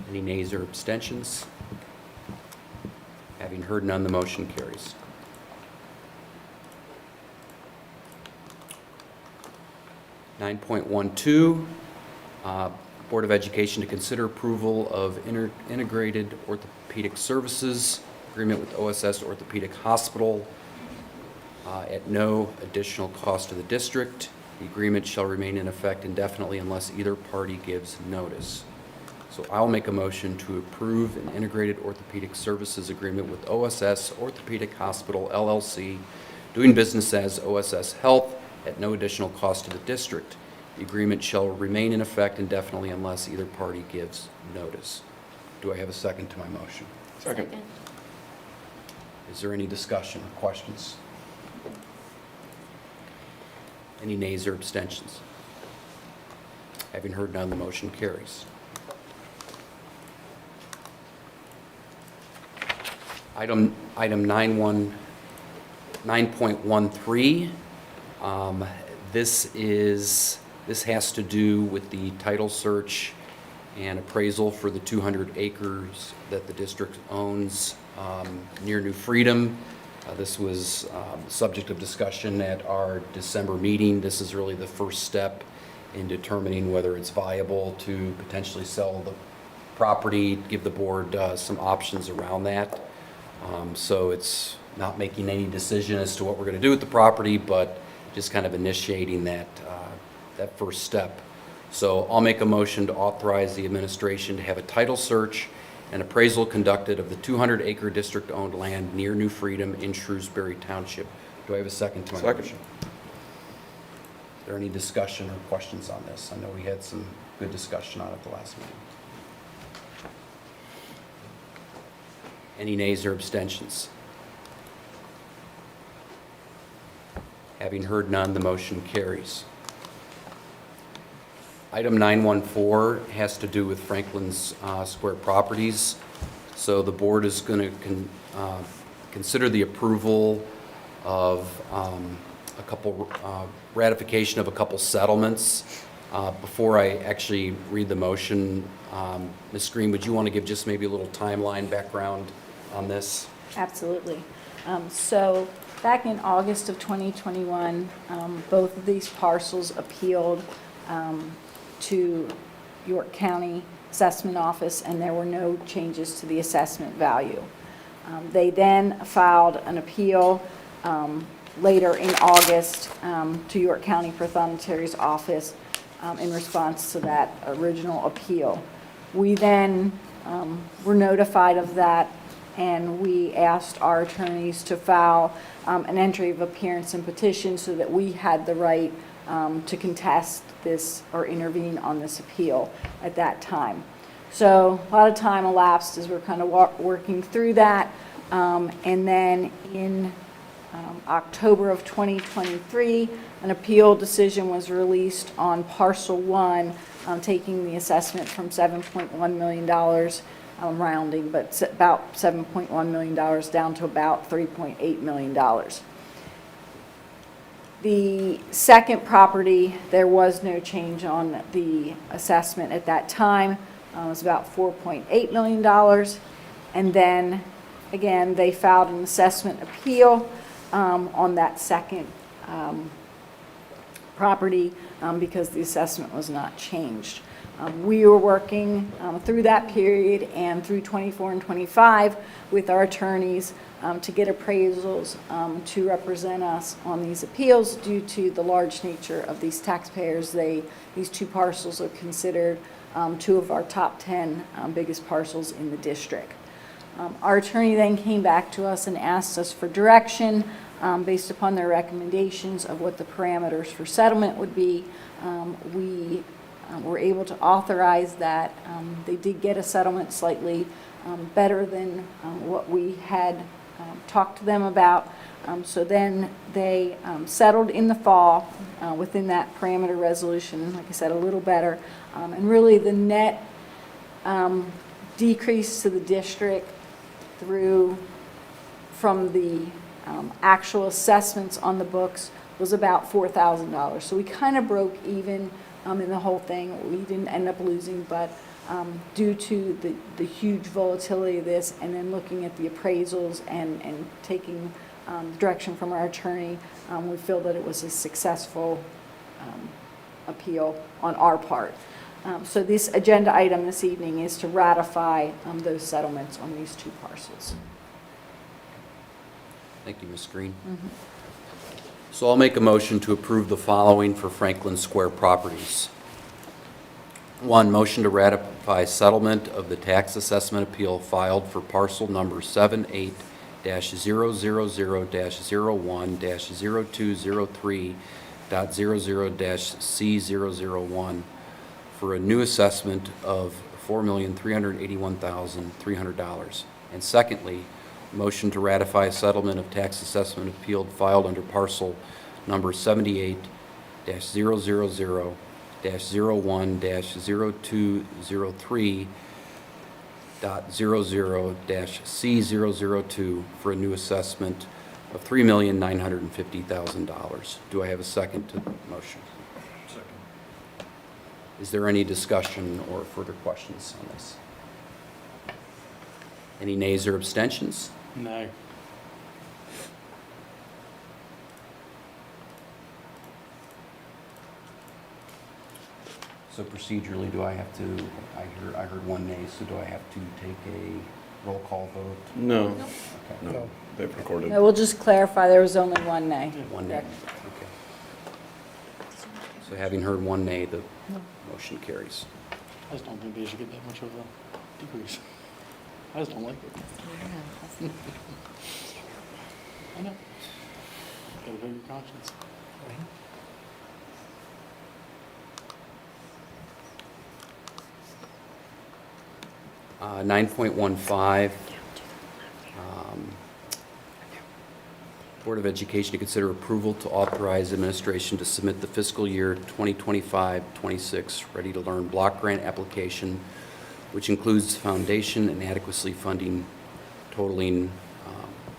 Any nays or abstentions? Having heard none, the motion carries. Nine point 12, Board of Education to consider approval of integrated orthopedic services agreement with OSS Orthopedic Hospital at no additional cost to the district. The agreement shall remain in effect indefinitely unless either party gives notice. So I'll make a motion to approve an integrated orthopedic services agreement with OSS Orthopedic Hospital LLC, doing business as OSS Health at no additional cost to the district. The agreement shall remain in effect indefinitely unless either party gives notice. Do I have a second to my motion? Second. Is there any discussion or questions? Any nays or abstentions? Having heard none, the motion carries. Item 9.13, this has to do with the title search and appraisal for the 200 acres that the district owns near New Freedom. This was subject of discussion at our December meeting. This is really the first step in determining whether it's viable to potentially sell the property, give the board some options around that. So it's not making any decision as to what we're going to do with the property, but just kind of initiating that first step. So I'll make a motion to authorize the administration to have a title search and appraisal conducted of the 200-acre district-owned land near New Freedom in Shrewsbury Township. Do I have a second to my motion? Is there any discussion or questions on this? I know we had some good discussion on it the last meeting. Any nays or abstentions? Having heard none, the motion carries. Item 914 has to do with Franklin's Square Properties. So the board is going to consider the approval of a couple, ratification of a couple settlements. Before I actually read the motion, Ms. Green, would you want to give just maybe a little timeline background on this? Absolutely. So back in August of 2021, both of these parcels appealed to York County Assessment Office, and there were no changes to the assessment value. They then filed an appeal later in August to York County Prothonotary Office in response to that original appeal. We then were notified of that, and we asked our attorneys to file an entry of appearance and petition so that we had the right to contest this or intervene on this appeal at that time. So a lot of time elapsed as we're kind of working through that. And then in October of 2023, an appeal decision was released on parcel 1, taking the assessment from $7.1 million, rounding, but about $7.1 million down to about $3.8 million. The second property, there was no change on the assessment at that time. It was about $4.8 million. And then, again, they filed an assessment appeal on that second property because the assessment was not changed. We were working through that period and through 24 and 25 with our attorneys to get appraisals to represent us on these appeals due to the large nature of these taxpayers. These two parcels are considered two of our top 10 biggest parcels in the district. Our attorney then came back to us and asked us for direction based upon their recommendations of what the parameters for settlement would be. We were able to authorize that. They did get a settlement slightly better than what we had talked to them about. So then they settled in the fall within that parameter resolution, like I said, a little better. And really the net decrease to the district from the actual assessments on the books was about $4,000. So we kind of broke even in the whole thing. We didn't end up losing, but due to the huge volatility of this and then looking at the appraisals and taking direction from our attorney, we feel that it was a successful appeal on our part. So this agenda item this evening is to ratify those settlements on these two parcels. Thank you, Ms. Green. So I'll make a motion to approve the following for Franklin Square Properties. 1, motion to ratify settlement of the tax assessment appeal filed for parcel number 78-000-01-0203.00-C001 for a new assessment of $4,381,300. And secondly, motion to ratify a settlement of tax assessment appeal filed under parcel number 78-000-01-0203.00-C002 for a new assessment of $3,950,000. Do I have a second to the motion? Second. Is there any discussion or further questions on this? Any nays or abstentions? No. So procedurally, do I have to, I heard one nay, so do I have to take a roll call vote? No. Okay. No, they've recorded. No, we'll just clarify, there was only one nay. One nay, okay. So having heard one nay, the motion carries. I just don't think they should get that much of a decrease. I just don't like it. I know. Gotta vote your conscience. 9.15, Board of Education to consider approval to authorize administration to submit the fiscal year 2025-26 Ready to Learn block grant application, which includes foundation and adequacy funding totaling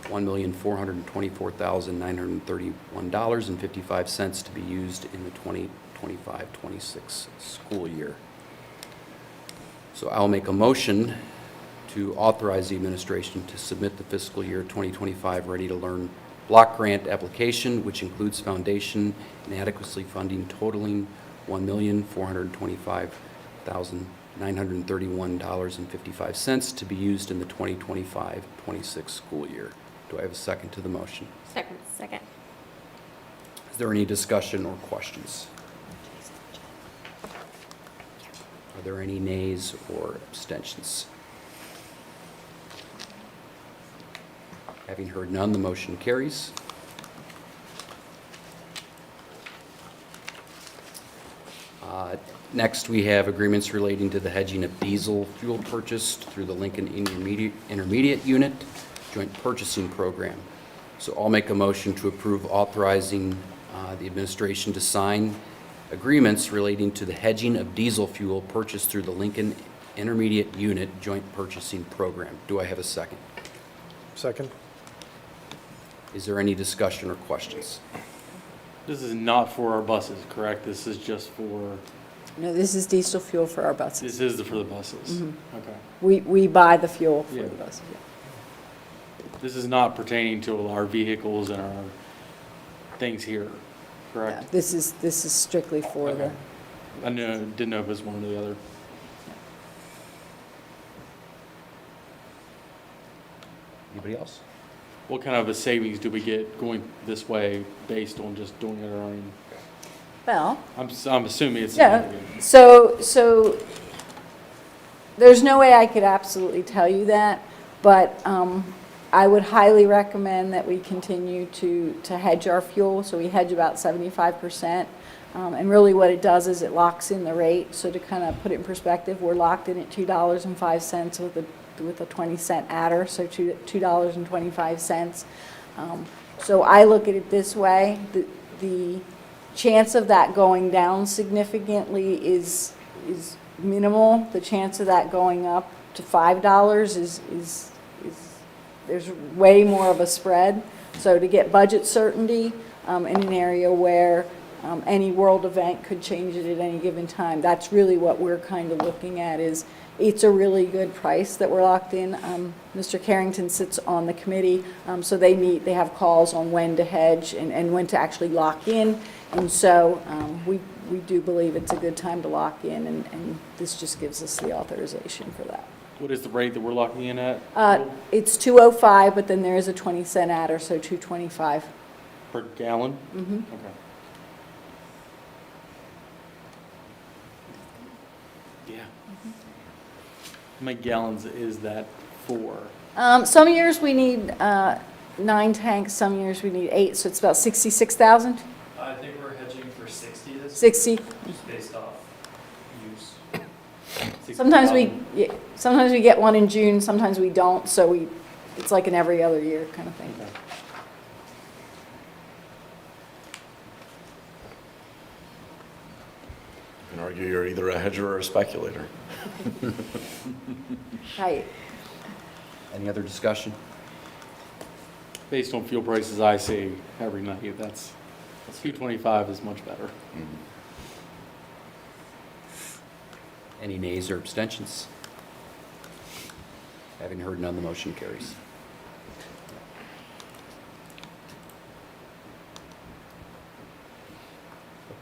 $1,424,931.55 to be used in the 2025-26 school year. So I'll make a motion to authorize the administration to submit the fiscal year 2025 Ready to Learn block grant application, which includes foundation and adequacy funding totaling $1,425,931.55 to be used in the 2025-26 school year. Do I have a second to the motion? Second. Second. Is there any discussion or questions? Are there any nays or abstentions? Having heard none, the motion carries. Next, we have agreements relating to the hedging of diesel fuel purchased through the Lincoln Intermediate Unit Joint Purchasing Program. So I'll make a motion to approve authorizing the administration to sign agreements relating to the hedging of diesel fuel purchased through the Lincoln Intermediate Unit Joint Purchasing Program. Do I have a second? Second. Is there any discussion or questions? This is not for our buses, correct? This is just for, No, this is diesel fuel for our buses. this is for the buses? Mhm. Okay. We buy the fuel for Yeah. the buses, yeah. This is not pertaining to our vehicles and our things here, Yeah, correct? This is strictly for the, Okay. I didn't know if it was one or the other. Anybody else? What kind of a savings do we get going this way based on just doing it our own? well, I'm assuming it's yeah. significant. So there's no way I could absolutely tell you that, but I would highly recommend that we continue to hedge our fuel. So we hedge about 75%. And really what it does is it locks in the rate. So to kind of put it in perspective, we're locked in at $2.05 with a 20-cent adder, so $2.25. So I look at it this way: the chance of that going down significantly is minimal. The chance of that going up to $5 is there's way more of a spread. So to get budget certainty in an area where any world event could change it at any given time, that's really what we're kind of looking at. Is it's a really good price that we're locked in. Mr. Carrington sits on the committee, so they have calls on when to hedge and when to actually lock in. And so we do believe it's a good time to lock in, and this just gives us the authorization for that. What is the rate that we're locking in at? It's $2.05, but then there is a 20-cent adder, so $2.25. Per gallon? Mm-hmm. Okay. Yeah. How many gallons is that for? Some years we need 9 tanks, some years we need 8, so it's about 66,000. I think we're hedging for 60 this 60. just based off use. Sometimes we get one in June, sometimes we don't, so it's like an every other year kind of thing. Okay. You can argue you're either a hedger or a speculator. Right. Any other discussion? Based on fuel prices I see every night, that's $2.25 is much better. Any nays or abstentions? Having heard none, the motion carries.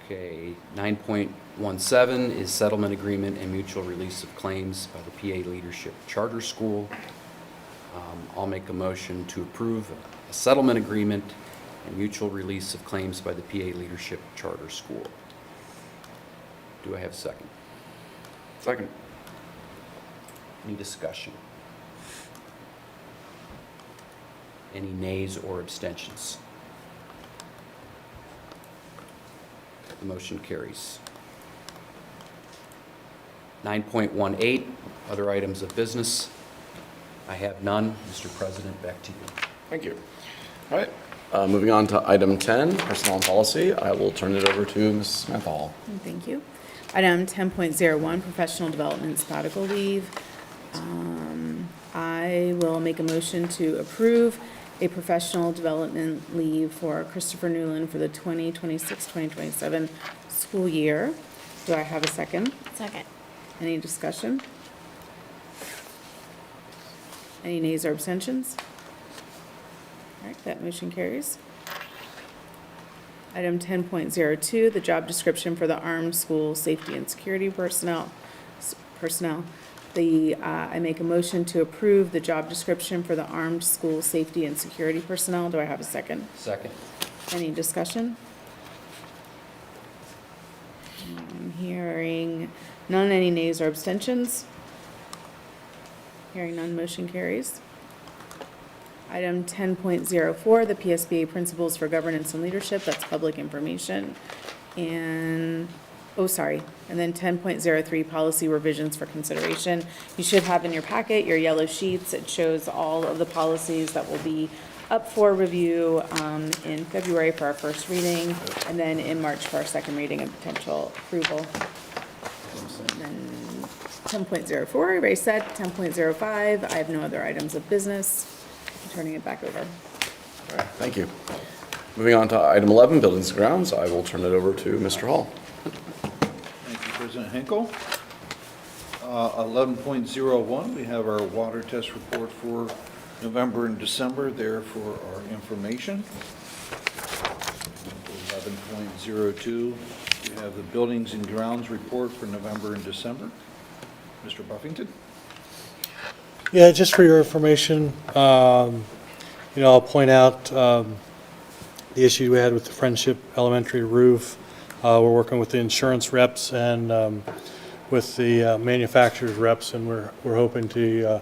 Okay, 9.17 is settlement agreement and mutual release of claims by the PA Leadership Charter School. I'll make a motion to approve a settlement agreement and mutual release of claims by the PA Leadership Charter School. Do I have a second? Second. Any discussion? Any nays or abstentions? The motion carries. 9.18, other items of business. I have none. Mr. President, back to you. Thank you. All right, moving on to item 10, personnel and policy. I will turn it over to Ms. Smith-Hall. Thank you. Item 10.01, professional development sabbatical leave. I will make a motion to approve a professional development leave for Christopher Newland for the 2026-2027 school year. Do I have a second? Second. Any discussion? Any nays or abstentions? All right, that motion carries. Item 10.02, the job description for the armed school safety and security personnel. I make a motion to approve the job description for the armed school safety and security personnel. Do I have a second? Second. Any discussion? I'm hearing none, any nays or abstentions? Hearing none, motion carries. Item 10.04, the PSBA Principles for Governance and Leadership, that's public information. And, and then 10.03, policy revisions for consideration. You should have in your packet your yellow sheets. It shows all of the policies that will be up for review in February for our first reading, and then in March for our second reading and potential approval. And then 10.04, everybody said. 10.05, I have no other items of business. I'm turning it back over. All right, thank you. Moving on to item 11, buildings and grounds, I will turn it over to Mr. Hall. Thank you, President Hinkle. 11.01, we have our water test report for November and December there for our information. 11.02, we have the buildings and grounds report for November and December. Mr. Buffington? Yeah, just for your information, I'll point out the issue we had with the Friendship Elementary roof. We're working with the insurance reps and with the manufacturer's reps, and we're hoping to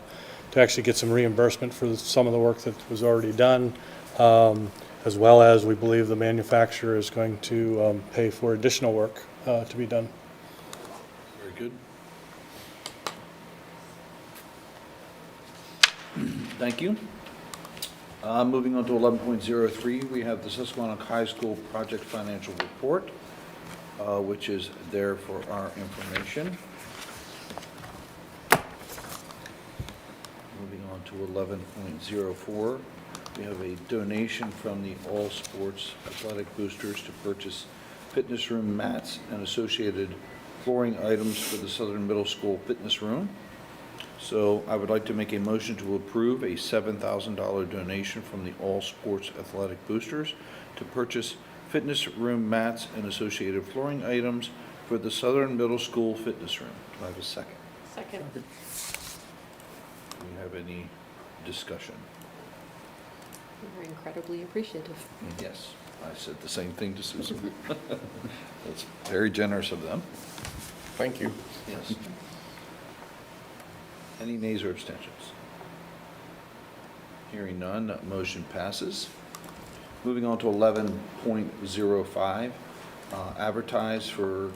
actually get some reimbursement for some of the work that was already done, as well as we believe the manufacturer is going to pay for additional work to be done. Very good. Thank you. Moving on to 11.03, we have the Susquehannock High School Project Financial Report, which is there for our information. Moving on to 11.04, we have a donation from the All Sports Athletic Boosters to purchase fitness room mats and associated flooring items for the Southern Middle School fitness room. So I would like to make a motion to approve a $7,000 donation from the All Sports Athletic Boosters to purchase fitness room mats and associated flooring items for the Southern Middle School fitness room. Do I have a second? Second. Do we have any discussion? We're incredibly appreciative. Yes, I said the same thing to Susan. That's very generous of them. Thank you. Yes. Any nays or abstentions? Hearing none, that motion passes. Moving on to 11.05, advertise for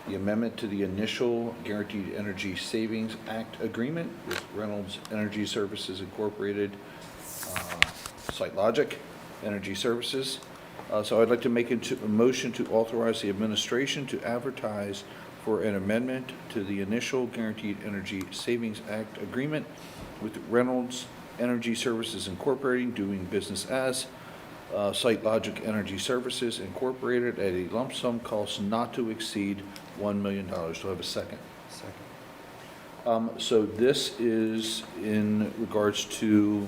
the amendment to the initial Guaranteed Energy Savings Act agreement with Reynolds Energy Services Incorporated, SiteLogic Energy Services. So I'd like to make a motion to authorize the administration to advertise for an amendment to the initial Guaranteed Energy Savings Act agreement with Reynolds Energy Services Incorporated, doing business as SiteLogic Energy Services Incorporated, at a lump sum cost not to exceed $1 million. Do I have a second? Second. So this is in regards to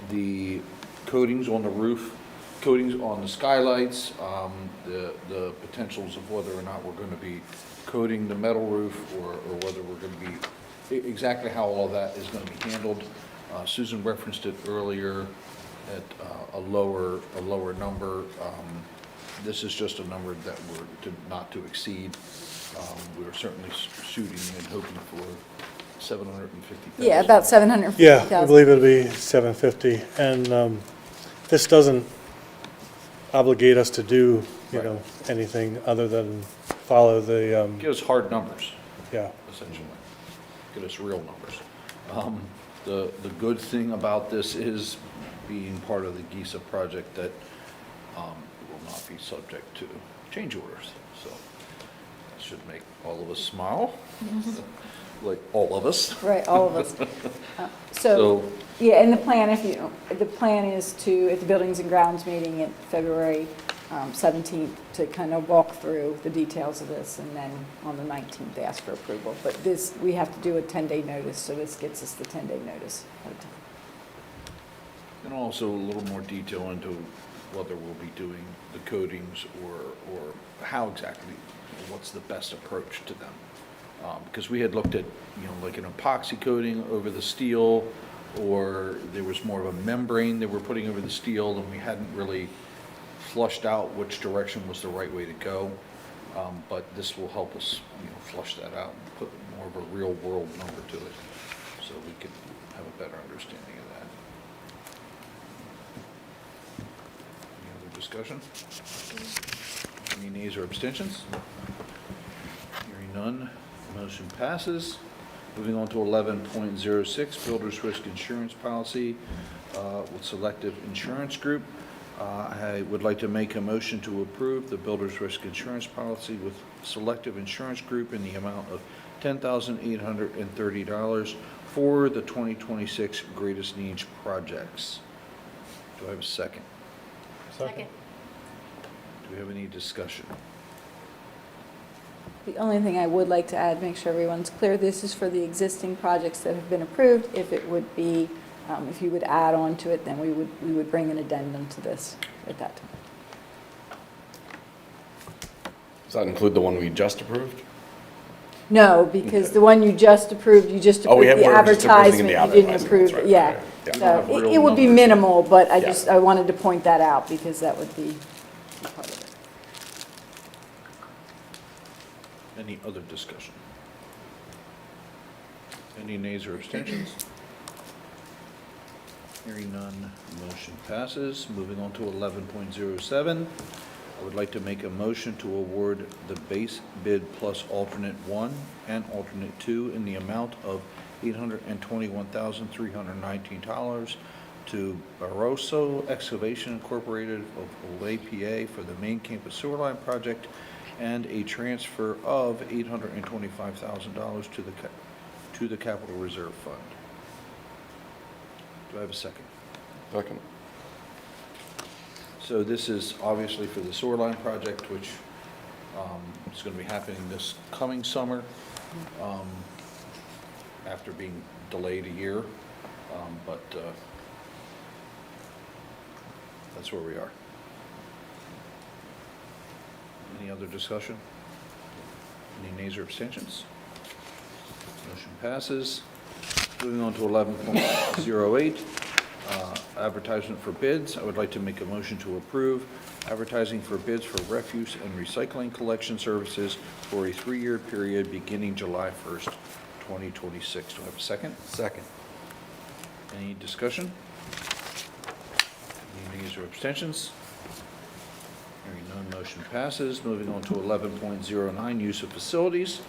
the coatings on the roof, coatings on the skylights, the potentials of whether or not we're going to be coating the metal roof or whether we're going to be, exactly how all of that is going to be handled. Susan referenced it earlier at a lower number. This is just a number that we're not to exceed. We're certainly shooting and hoping for $750,000. Yeah, about $750,000. Yeah, I believe it'll be 750, and this doesn't obligate us to do, anything other than follow the, Give us hard numbers. Yeah. Essentially. Give us real numbers. The good thing about this is being part of the GISA project that will not be subject to change orders. So that should make all of us smile, like all of us. Right, all of us. So, yeah, and the plan, the plan is to, at the Buildings and Grounds meeting at February 17th, to kind of walk through the details of this, and then on the 19th, ask for approval. But this, we have to do a 10-day notice, so this gets us the 10-day notice at a time. And also a little more detail into whether we'll be doing the coatings or how exactly, what's the best approach to them. Because we had looked at, like an epoxy coating over the steel, or there was more of a membrane that we're putting over the steel, and we hadn't really flushed out which direction was the right way to go. But this will help us, flush that out and put more of a real-world number to it, so we can have a better understanding of that. Any other discussion? Any nays or abstentions? Hearing none, motion passes. Moving on to 11.06, Builders Risk Insurance Policy with Selective Insurance Group. I would like to make a motion to approve the Builders Risk Insurance Policy with Selective Insurance Group in the amount of $10,830 for the 2026 Greatest Needs projects. Do I have a second? Second. Do we have any discussion? The only thing I would like to add, make sure everyone's clear, this is for the existing projects that have been approved. If it would be, if you would add on to it, then we would bring an addendum to this at that time. Does that include the one we just approved? No, because the one you just approved, you just Oh, we approved the we're just approving advertisement, the you didn't advertisement, approve, that's right, yeah. right, yeah. So Have real it would be numbers. minimal, but I Yeah. I wanted to point that out because that would be part of it. Any other discussion? Any nays or abstentions? Hearing none, motion passes. Moving on to 11.07, I would like to make a motion to award the base bid plus alternate 1 and alternate 2 in the amount of $821,319 to Barroso Excavation Incorporated of Olay, PA for the main campus sewer line project, and a transfer of $825,000 to the Capital Reserve Fund. Do I have a second? Second. So this is obviously for the sewer line project, which is going to be happening this coming summer, after being delayed a year, but that's where we are. Any other discussion? Any nays or abstentions? Motion passes. Moving on to 11.08, advertisement for bids. I would like to make a motion to approve advertising for bids for refuse and recycling collection services for a 3-year period beginning July 1st, 2026. Do I have a second? Second. Any discussion? Any nays or abstentions? Hearing none, motion passes. Moving on to 11.09, use of facilities.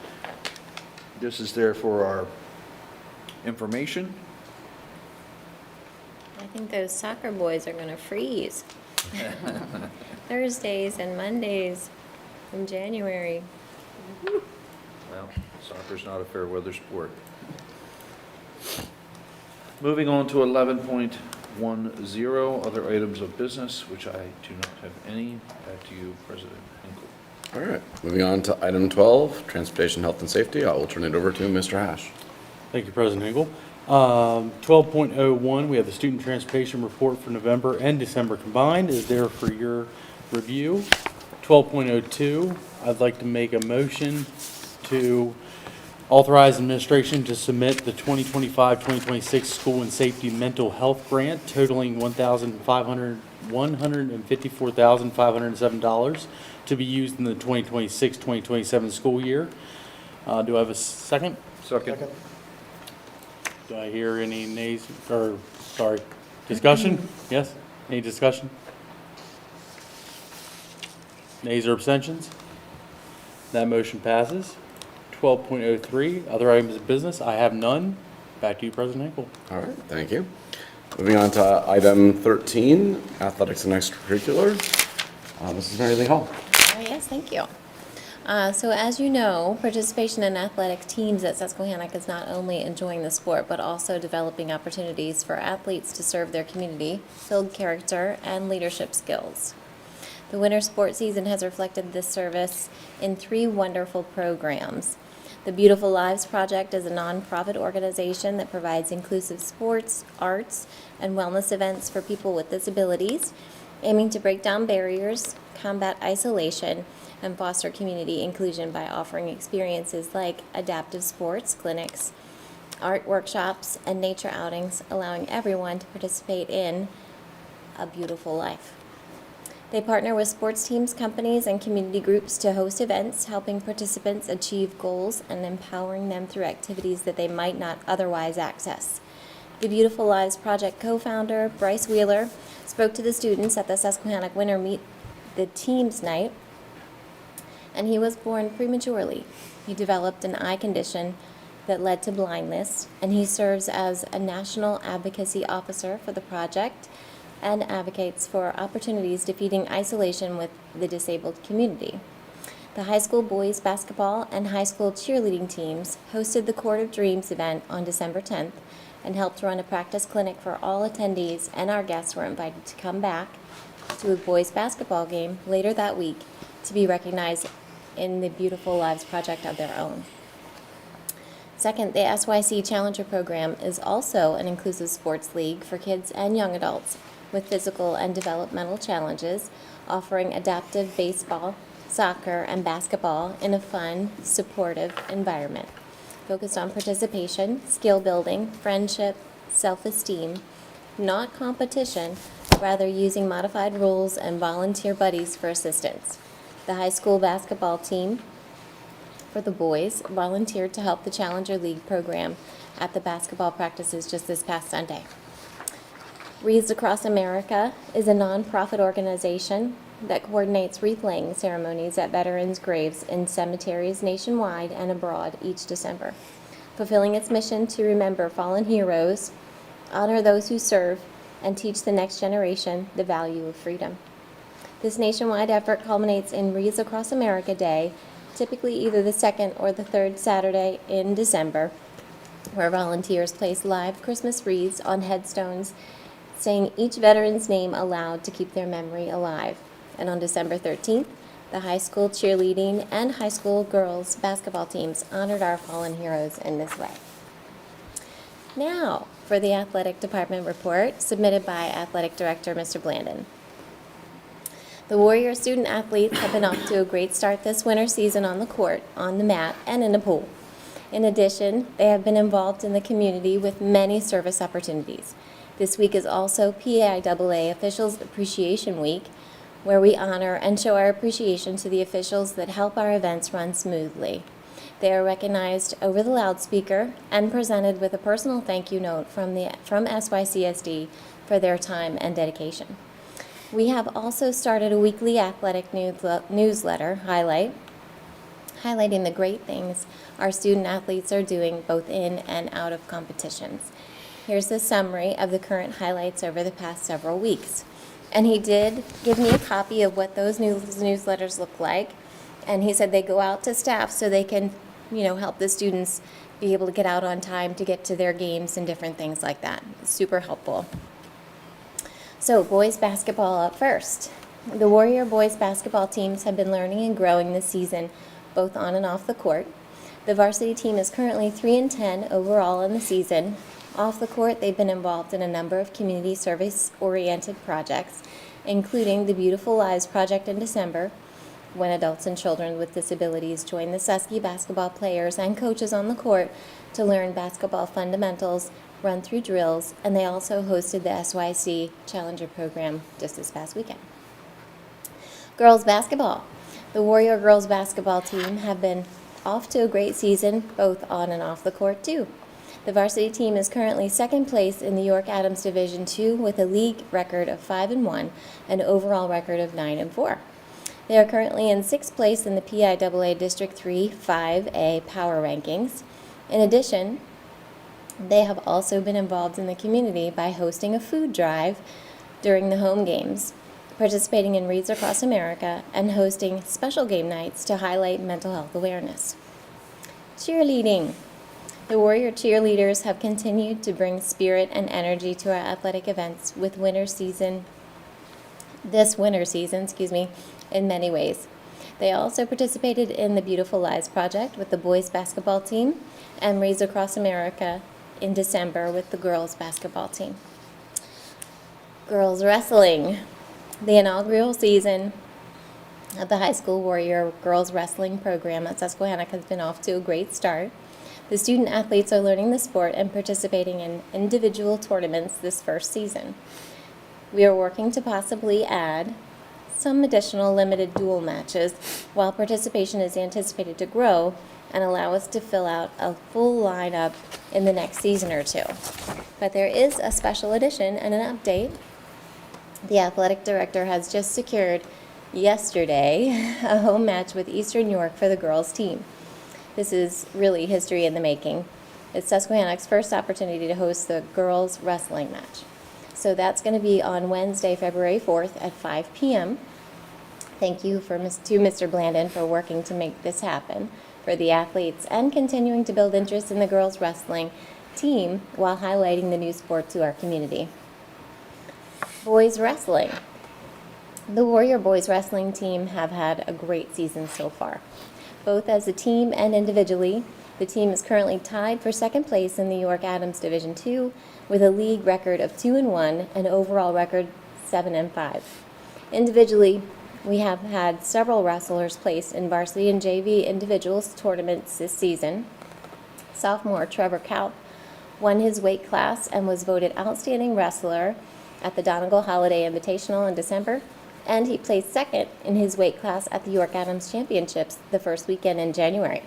This is there for our information. I think those soccer boys are going to freeze. Thursdays and Mondays in January. Well, soccer's not a fair weather sport. Moving on to 11.10, other items of business, which I do not have any. Back to you, President Hinkle. All right, moving on to item 12, transportation, health, and safety. I will turn it over to Mr. Hash. Thank you, President Engel. 12.01, we have the student transportation report for November and December combined is there for your review. 12.02, I'd like to make a motion to authorize administration to submit the 2025-2026 school and safety mental health grant totaling $154,507 to be used in the 2026-2027 school year. Do I have a second? Second. Do I hear any nays, or, sorry, discussion? Yes? Any discussion? Nays or abstentions? That motion passes. 12.03, other items of business, I have none. Back to you, President Hinkle. All right, thank you. Moving on to item 13, athletics and extracurricular. Mrs. Mary Lee Hall. Oh, yes, thank you. So as you know, participation in athletic teams at Susquehannock is not only enjoying the sport, but also developing opportunities for athletes to serve their community, build character, and leadership skills. The winter sports season has reflected this service in 3 wonderful programs. The Beautiful Lives Project is a nonprofit organization that provides inclusive sports, arts, and wellness events for people with disabilities, aiming to break down barriers, combat isolation, and foster community inclusion by offering experiences like adaptive sports clinics, art workshops, and nature outings, allowing everyone to participate in a beautiful life. They partner with sports teams, companies, and community groups to host events, helping participants achieve goals and empowering them through activities that they might not otherwise access. The Beautiful Lives Project co-founder, Bryce Wheeler, spoke to the students at the Susquehannock Winter Meet the Teams Night, and he was born prematurely. He developed an eye condition that led to blindness, and he serves as a national advocacy officer for the project and advocates for opportunities defeating isolation with the disabled community. The high school boys basketball and high school cheerleading teams hosted the Court of Dreams event on December 10th and helped run a practice clinic for all attendees, and our guests were invited to come back to a boys basketball game later that week to be recognized in the Beautiful Lives Project of their own. Second, the SYC Challenger Program is also an inclusive sports league for kids and young adults with physical and developmental challenges, offering adaptive baseball, soccer, and basketball in a fun, supportive environment, focused on participation, skill building, friendship, self-esteem, not competition, rather using modified rules and volunteer buddies for assistance. The high school basketball team for the boys volunteered to help the Challenger League program at the basketball practices just this past Sunday. Wreaths Across America is a nonprofit organization that coordinates wreath-laying ceremonies at veterans' graves in cemeteries nationwide and abroad each December, fulfilling its mission to remember fallen heroes, honor those who serve, and teach the next generation the value of freedom. This nationwide effort culminates in Wreaths Across America Day, typically either the second or the third Saturday in December, where volunteers place live Christmas wreaths on headstones, saying each veteran's name aloud to keep their memory alive. And on December 13th, the high school cheerleading and high school girls basketball teams honored our fallen heroes in this way. Now, for the athletic department report submitted by Athletic Director Mr. Blandon. The Warrior student athletes have been off to a great start this winter season on the court, on the mat, and in the pool. In addition, they have been involved in the community with many service opportunities. This week is also PAIAA Officials Appreciation Week, where we honor and show our appreciation to the officials that help our events run smoothly. They are recognized over the loudspeaker and presented with a personal thank you note from SYCSD for their time and dedication. We have also started a weekly athletic newsletter highlighting the great things our student athletes are doing both in and out of competitions. Here's the summary of the current highlights over the past several weeks. And he did give me a copy of what those newsletters look like. And he said they go out to staff so they can, help the students be able to get out on time to get to their games and different things like that. It's super helpful. So boys basketball up first. The Warrior boys basketball teams have been learning and growing this season, both on and off the court. The varsity team is currently 3-10 overall in the season. Off the court, they've been involved in a number of community service-oriented projects, including the Beautiful Lives Project in December, when adults and children with disabilities join the Susky basketball players and coaches on the court to learn basketball fundamentals, run through drills, and they also hosted the SYC Challenger program just this past weekend. Girls basketball. The Warrior girls basketball team have been off to a great season, both on and off the court, too. The varsity team is currently second place in the York Adams Division II with a league record of 5-1 and an overall record of 9-4. They are currently in sixth place in the PIAA District 3 5A Power Rankings. In addition, they have also been involved in the community by hosting a food drive during the home games, participating in Wreaths Across America, and hosting special game nights to highlight mental health awareness. Cheerleading. The Warrior cheerleaders have continued to bring spirit and energy to our athletic events with this winter season, in many ways. They also participated in the Beautiful Lives Project with the boys basketball team and Wreaths Across America in December with the girls basketball team. Girls wrestling. The inaugural season of the high school Warrior girls wrestling program at Susquehannock has been off to a great start. The student athletes are learning the sport and participating in individual tournaments this first season. We are working to possibly add some additional limited dual matches, while participation is anticipated to grow and allow us to fill out a full lineup in the next season or two. But there is a special edition and an update. The athletic director has just secured yesterday a home match with Eastern York for the girls team. This is really history in the making. It's Susquehannock's first opportunity to host the girls wrestling match. So that's going to be on Wednesday, February 4th at 5 p.m. Thank you to Mr. Blandon for working to make this happen for the athletes and continuing to build interest in the girls wrestling team while highlighting the new sport to our community. Boys wrestling. The Warrior boys wrestling team have had a great season so far. Both as a team and individually, the team is currently tied for second place in the York Adams Division II with a league record of 2-1 and overall record 7-5. Individually, we have had several wrestlers placed in varsity and JV individuals tournaments this season. Sophomore Trevor Kaup won his weight class and was voted outstanding wrestler at the Donegal Holiday Invitational in December, and he placed second in his weight class at the York Adams Championships the first weekend in January.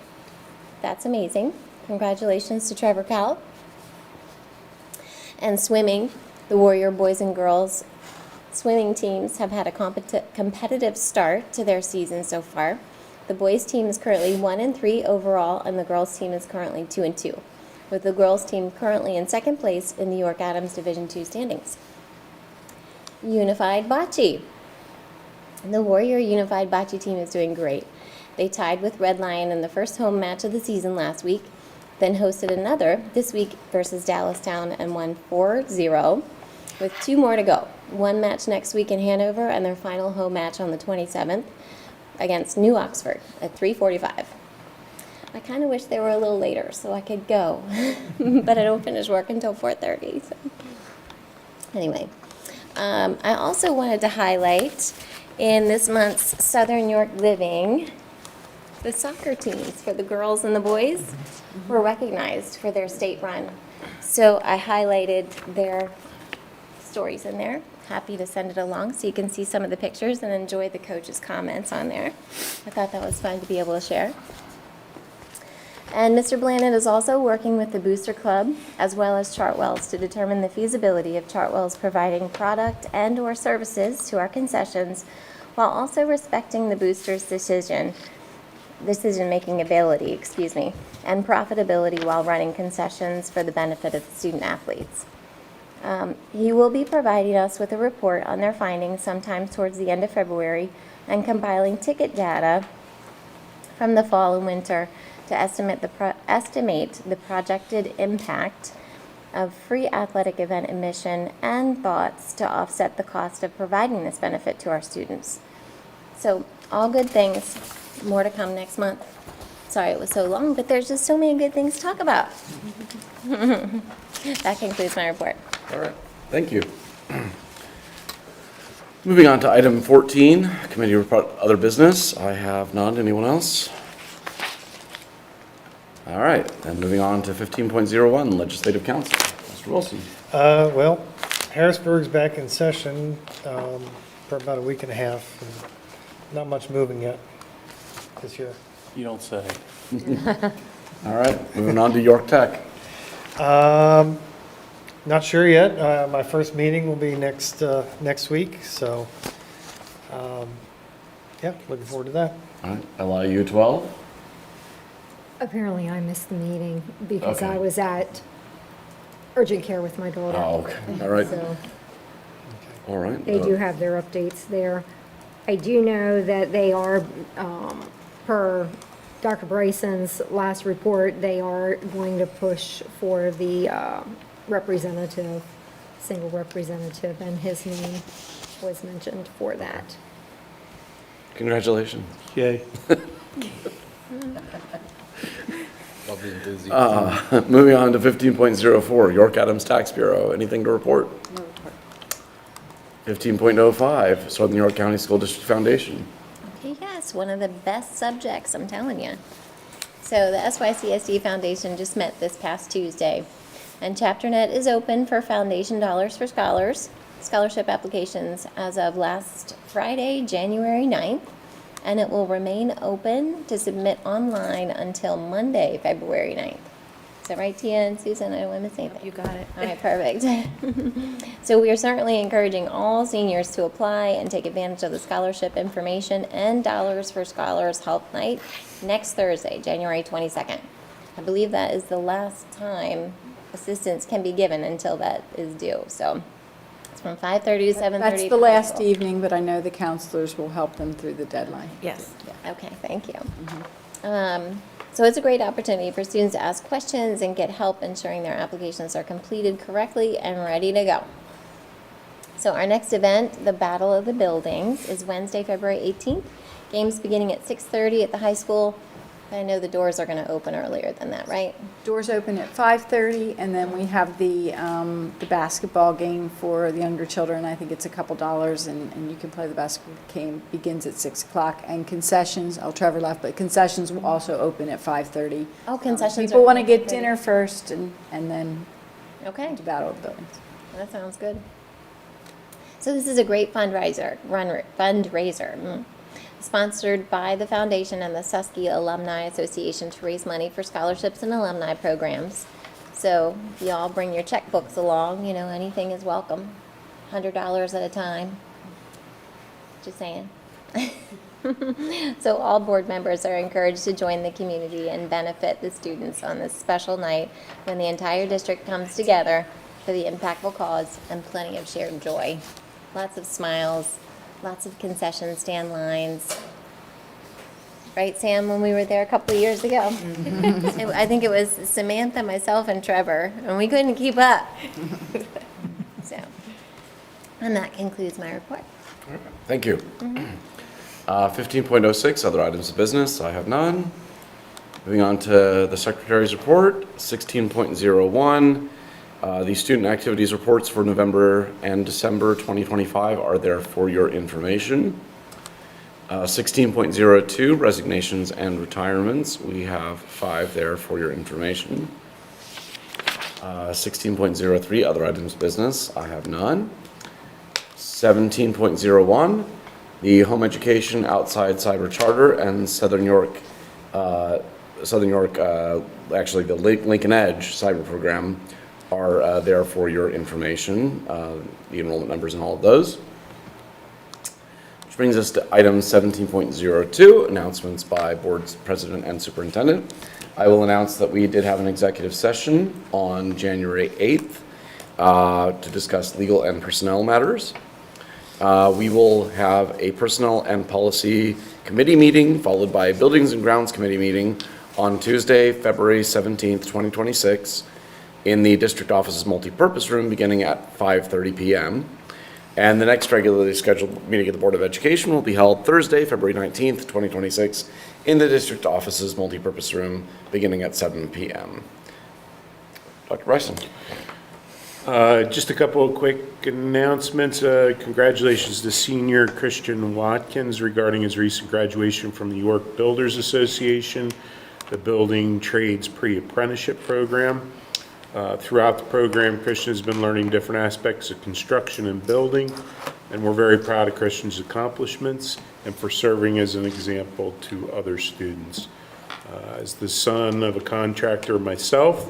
That's amazing. Congratulations to Trevor Kaup. And swimming, the Warrior boys and girls swimming teams have had a competitive start to their season so far. The boys team is currently 1-3 overall, and the girls team is currently 2-2, with the girls team currently in second place in the York Adams Division II standings. Unified Bocce. The Warrior Unified Bocce team is doing great. They tied with Red Lion in the first home match of the season last week, then hosted another this week versus Dallastown and won 4-0, with 2 more to go. One match next week in Hanover and their final home match on the 27th against New Oxford at 3:45. I kind of wish they were a little later so I could go, but I don't finish work until 4:30. So. Anyway, I also wanted to highlight in this month's Southern York Living, the soccer teams for the girls and the boys were recognized for their state run. So I highlighted their stories in there. Happy to send it along so you can see some of the pictures and enjoy the coaches' comments on there. I thought that was fun to be able to share. And Mr. Blandon is also working with the Booster Club as well as Chartwell's to determine the feasibility of Chartwell's providing product and/or services to our concessions while also respecting the boosters' decision-making ability, and profitability while running concessions for the benefit of the student athletes. He will be providing us with a report on their findings sometime towards the end of February and compiling ticket data from the fall and winter to estimate the projected impact of free athletic event admission and thoughts to offset the cost of providing this benefit to our students. So all good things, more to come next month. Sorry it was so long, but there's just so many good things to talk about. That concludes my report. All right, thank you. Moving on to item 14, committee report, other business. I have none. Anyone else? All right, then moving on to 15.01, Legislative Council. Mr. Wilson. Well, Harrisburg's back in session for about a week and a half. And not much moving yet this year. You don't say. All right, moving on to York Tech. Not sure yet. My first meeting will be next week, so yeah, looking forward to that. All right, LIU 12. Apparently I missed the meeting because Okay. I was at urgent care with my daughter. Oh, okay. All right. So All right. they do have their updates there. I do know that they are, per Dr. Bryson's last report, they are going to push for the representative, single representative, and his name was mentioned for that. Congratulations. Yay. Love the enthusiasm. Moving on to 15.04, York Adams Tax Bureau. Anything to report? No report. 15.05, Southern York County School District Foundation. Okay, yes, one of the best subjects, I'm telling you. So the SYCSD Foundation just met this past Tuesday, and ChapterNet is open for foundation dollars for scholars. scholarship applications as of last Friday, January 9th, and it will remain open to submit online until Monday, February 9th. Is that right, Tia and Susan? I don't want to miss anything. You got it. All right, perfect. So we are certainly encouraging all seniors to apply and take advantage of the scholarship information and Dollars for Scholars Help Night next Thursday, January 22nd. I believe that is the last time assistance can be given until that is due. So it's from 5:30 to 7:30. That's the last evening, but I know the counselors will help them through the deadline. Yes. Okay, thank you. So it's a great opportunity for students to ask questions and get help ensuring their applications are completed correctly and ready to go. So our next event, the Battle of the Buildings, is Wednesday, February 18th. Games beginning at 6:30 at the high school. I know the doors are going to open earlier than that, right? Doors open at 5:30, and then we have the basketball game for the younger children. I think it's a couple dollars, and you can play the basketball game. Begins at 6 o'clock. And concessions, Trevor left, but concessions will also open at 5:30. Oh, concessions People are want to open get at dinner first, and then Okay. the Battle of the Buildings. That sounds good. So this is a great fundraiser, sponsored by the foundation and the Susky Alumni Association to raise money for scholarships and alumni programs. So if you all bring your checkbooks along, anything is welcome. $100 at a time. Just saying. So all board members are encouraged to join the community and benefit the students on this special night when the entire district comes together for the impactful cause and plenty of shared joy. Lots of smiles, lots of concession stand lines. Right, Sam, when we were there a couple of years ago? I think it was Samantha, myself, and Trevor, and we couldn't keep up. So, and that concludes my report. Thank you. 15.06, other items of business, I have none. Moving on to the Secretary's report, 16.01. The student activities reports for November and December 2025 are there for your information. 16.02, resignations and retirements. We have 5 there for your information. 16.03, other items of business. I have none. 17.01, the Home Education Outside Cyber Charter and Southern York, actually the Lincoln Edge Cyber Program are there for your information, the enrollment numbers and all of those. Which brings us to item 17.02, announcements by board's president and superintendent. I will announce that we did have an executive session on January 8th to discuss legal and personnel matters. We will have a personnel and policy committee meeting followed by a buildings and grounds committee meeting on Tuesday, February 17th, 2026 in the district office's multipurpose room beginning at 5:30 p.m. And the next regularly scheduled meeting of the Board of Education will be held Thursday, February 19th, 2026 in the district office's multipurpose room beginning at 7 p.m. Dr. Bryson. Just a couple of quick announcements. Congratulations to senior Christian Watkins regarding his recent graduation from the York Builders Association, the Building Trades Pre-Apprenticeship Program. Throughout the program, Christian has been learning different aspects of construction and building, and we're very proud of Christian's accomplishments and for serving as an example to other students. As the son of a contractor myself,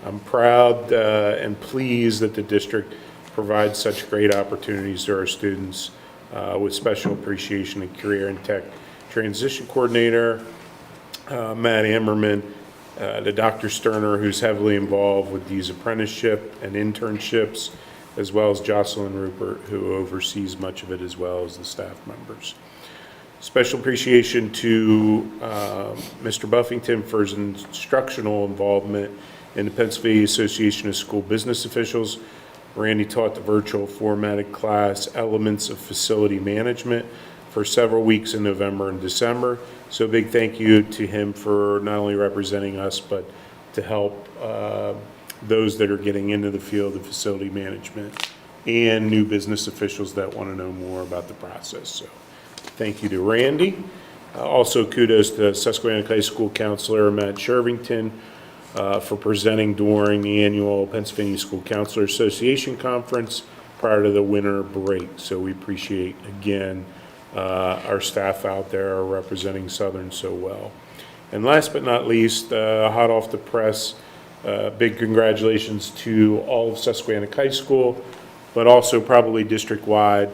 I'm proud and pleased that the district provides such great opportunities to our students with special appreciation and career and tech transition coordinator, Matt Ammerman, to Dr. Sterner, who's heavily involved with these apprenticeship and internships, as well as Jocelyn Rupert, who oversees much of it, as well as the staff members. Special appreciation to Mr. Buffington for his instructional involvement in the Pennsylvania Association of School Business Officials. Randy taught the virtual formatted class Elements of Facility Management for several weeks in November and December. So a big thank you to him for not only representing us, but to help those that are getting into the field of facility management and new business officials that want to know more about the process. So thank you to Randy. Also kudos to Susquehanna High School Counselor Matt Shervington for presenting during the annual Pennsylvania School Counselor Association Conference prior to the winter break. So we appreciate, again, our staff out there are representing Southern so well. And last but not least, hot off the press, big congratulations to all of Susquehannock High School, but also probably district-wide,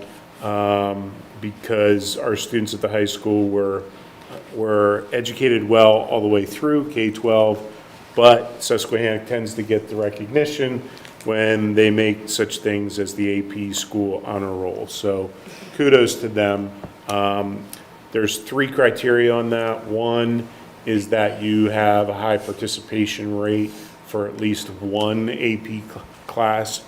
because our students at the high school were educated well all the way through K-12, but Susquehannock tends to get the recognition when they make such things as the AP School Honor Roll. So kudos to them. There's 3 criteria on that. One is that you have a high participation rate for at least one AP class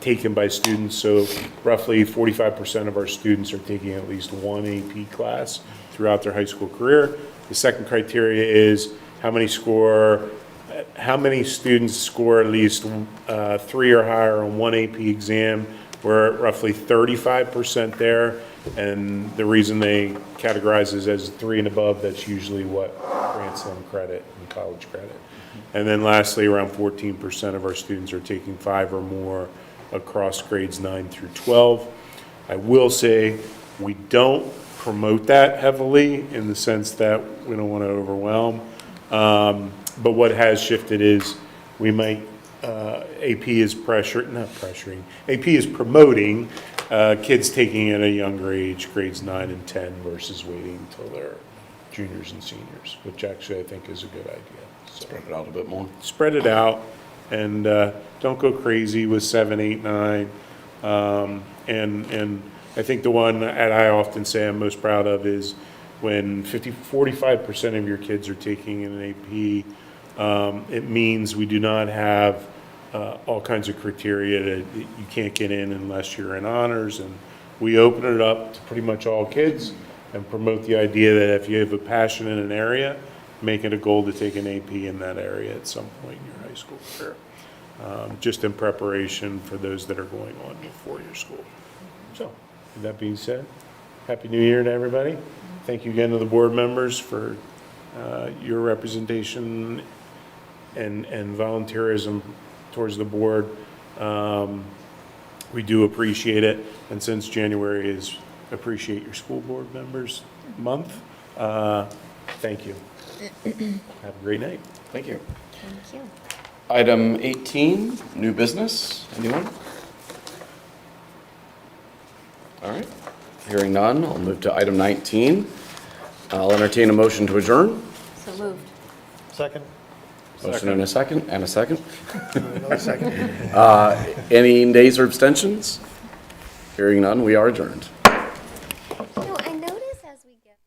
taken by students. So roughly 45% of our students are taking at least one AP class throughout their high school career. The second criteria is how many students score at least 3 or higher on one AP exam. We're at roughly 35% there. And the reason they categorize it as 3 and above, that's usually what grants them credit and college credit. And then lastly, around 14% of our students are taking 5 or more across grades 9 through 12. I will say we don't promote that heavily in the sense that we don't want to overwhelm. But what has shifted is we might, AP is AP is promoting kids taking it at a younger age, grades 9 and 10, versus waiting until they're juniors and seniors, which actually I think is a good idea. So Spread it out a bit more. spread it out, and don't go crazy with 7, 8, 9. And I think the one that I often say I'm most proud of is when 45% of your kids are taking an AP, it means we do not have all kinds of criteria that you can't get in unless you're in honors. And we open it up to pretty much all kids and promote the idea that if you have a passion in an area, make it a goal to take an AP in that area at some point in your high school career, just in preparation for those that are going on to four-year school. So, with that being said, Happy New Year to everybody. Thank you again to the board members for your representation and volunteerism towards the board. We do appreciate it, and since January is Appreciate Your School Board Members Month, thank you. Have a great night. Thank you. Thank you. Item 18, new business. Anyone? All right. Hearing none, I'll move to item 19. I'll entertain a motion to adjourn. So moved. Second? Motion and a second, and a second. Another second. Any nays or abstentions? Hearing none, we are adjourned. You know, I notice as we get.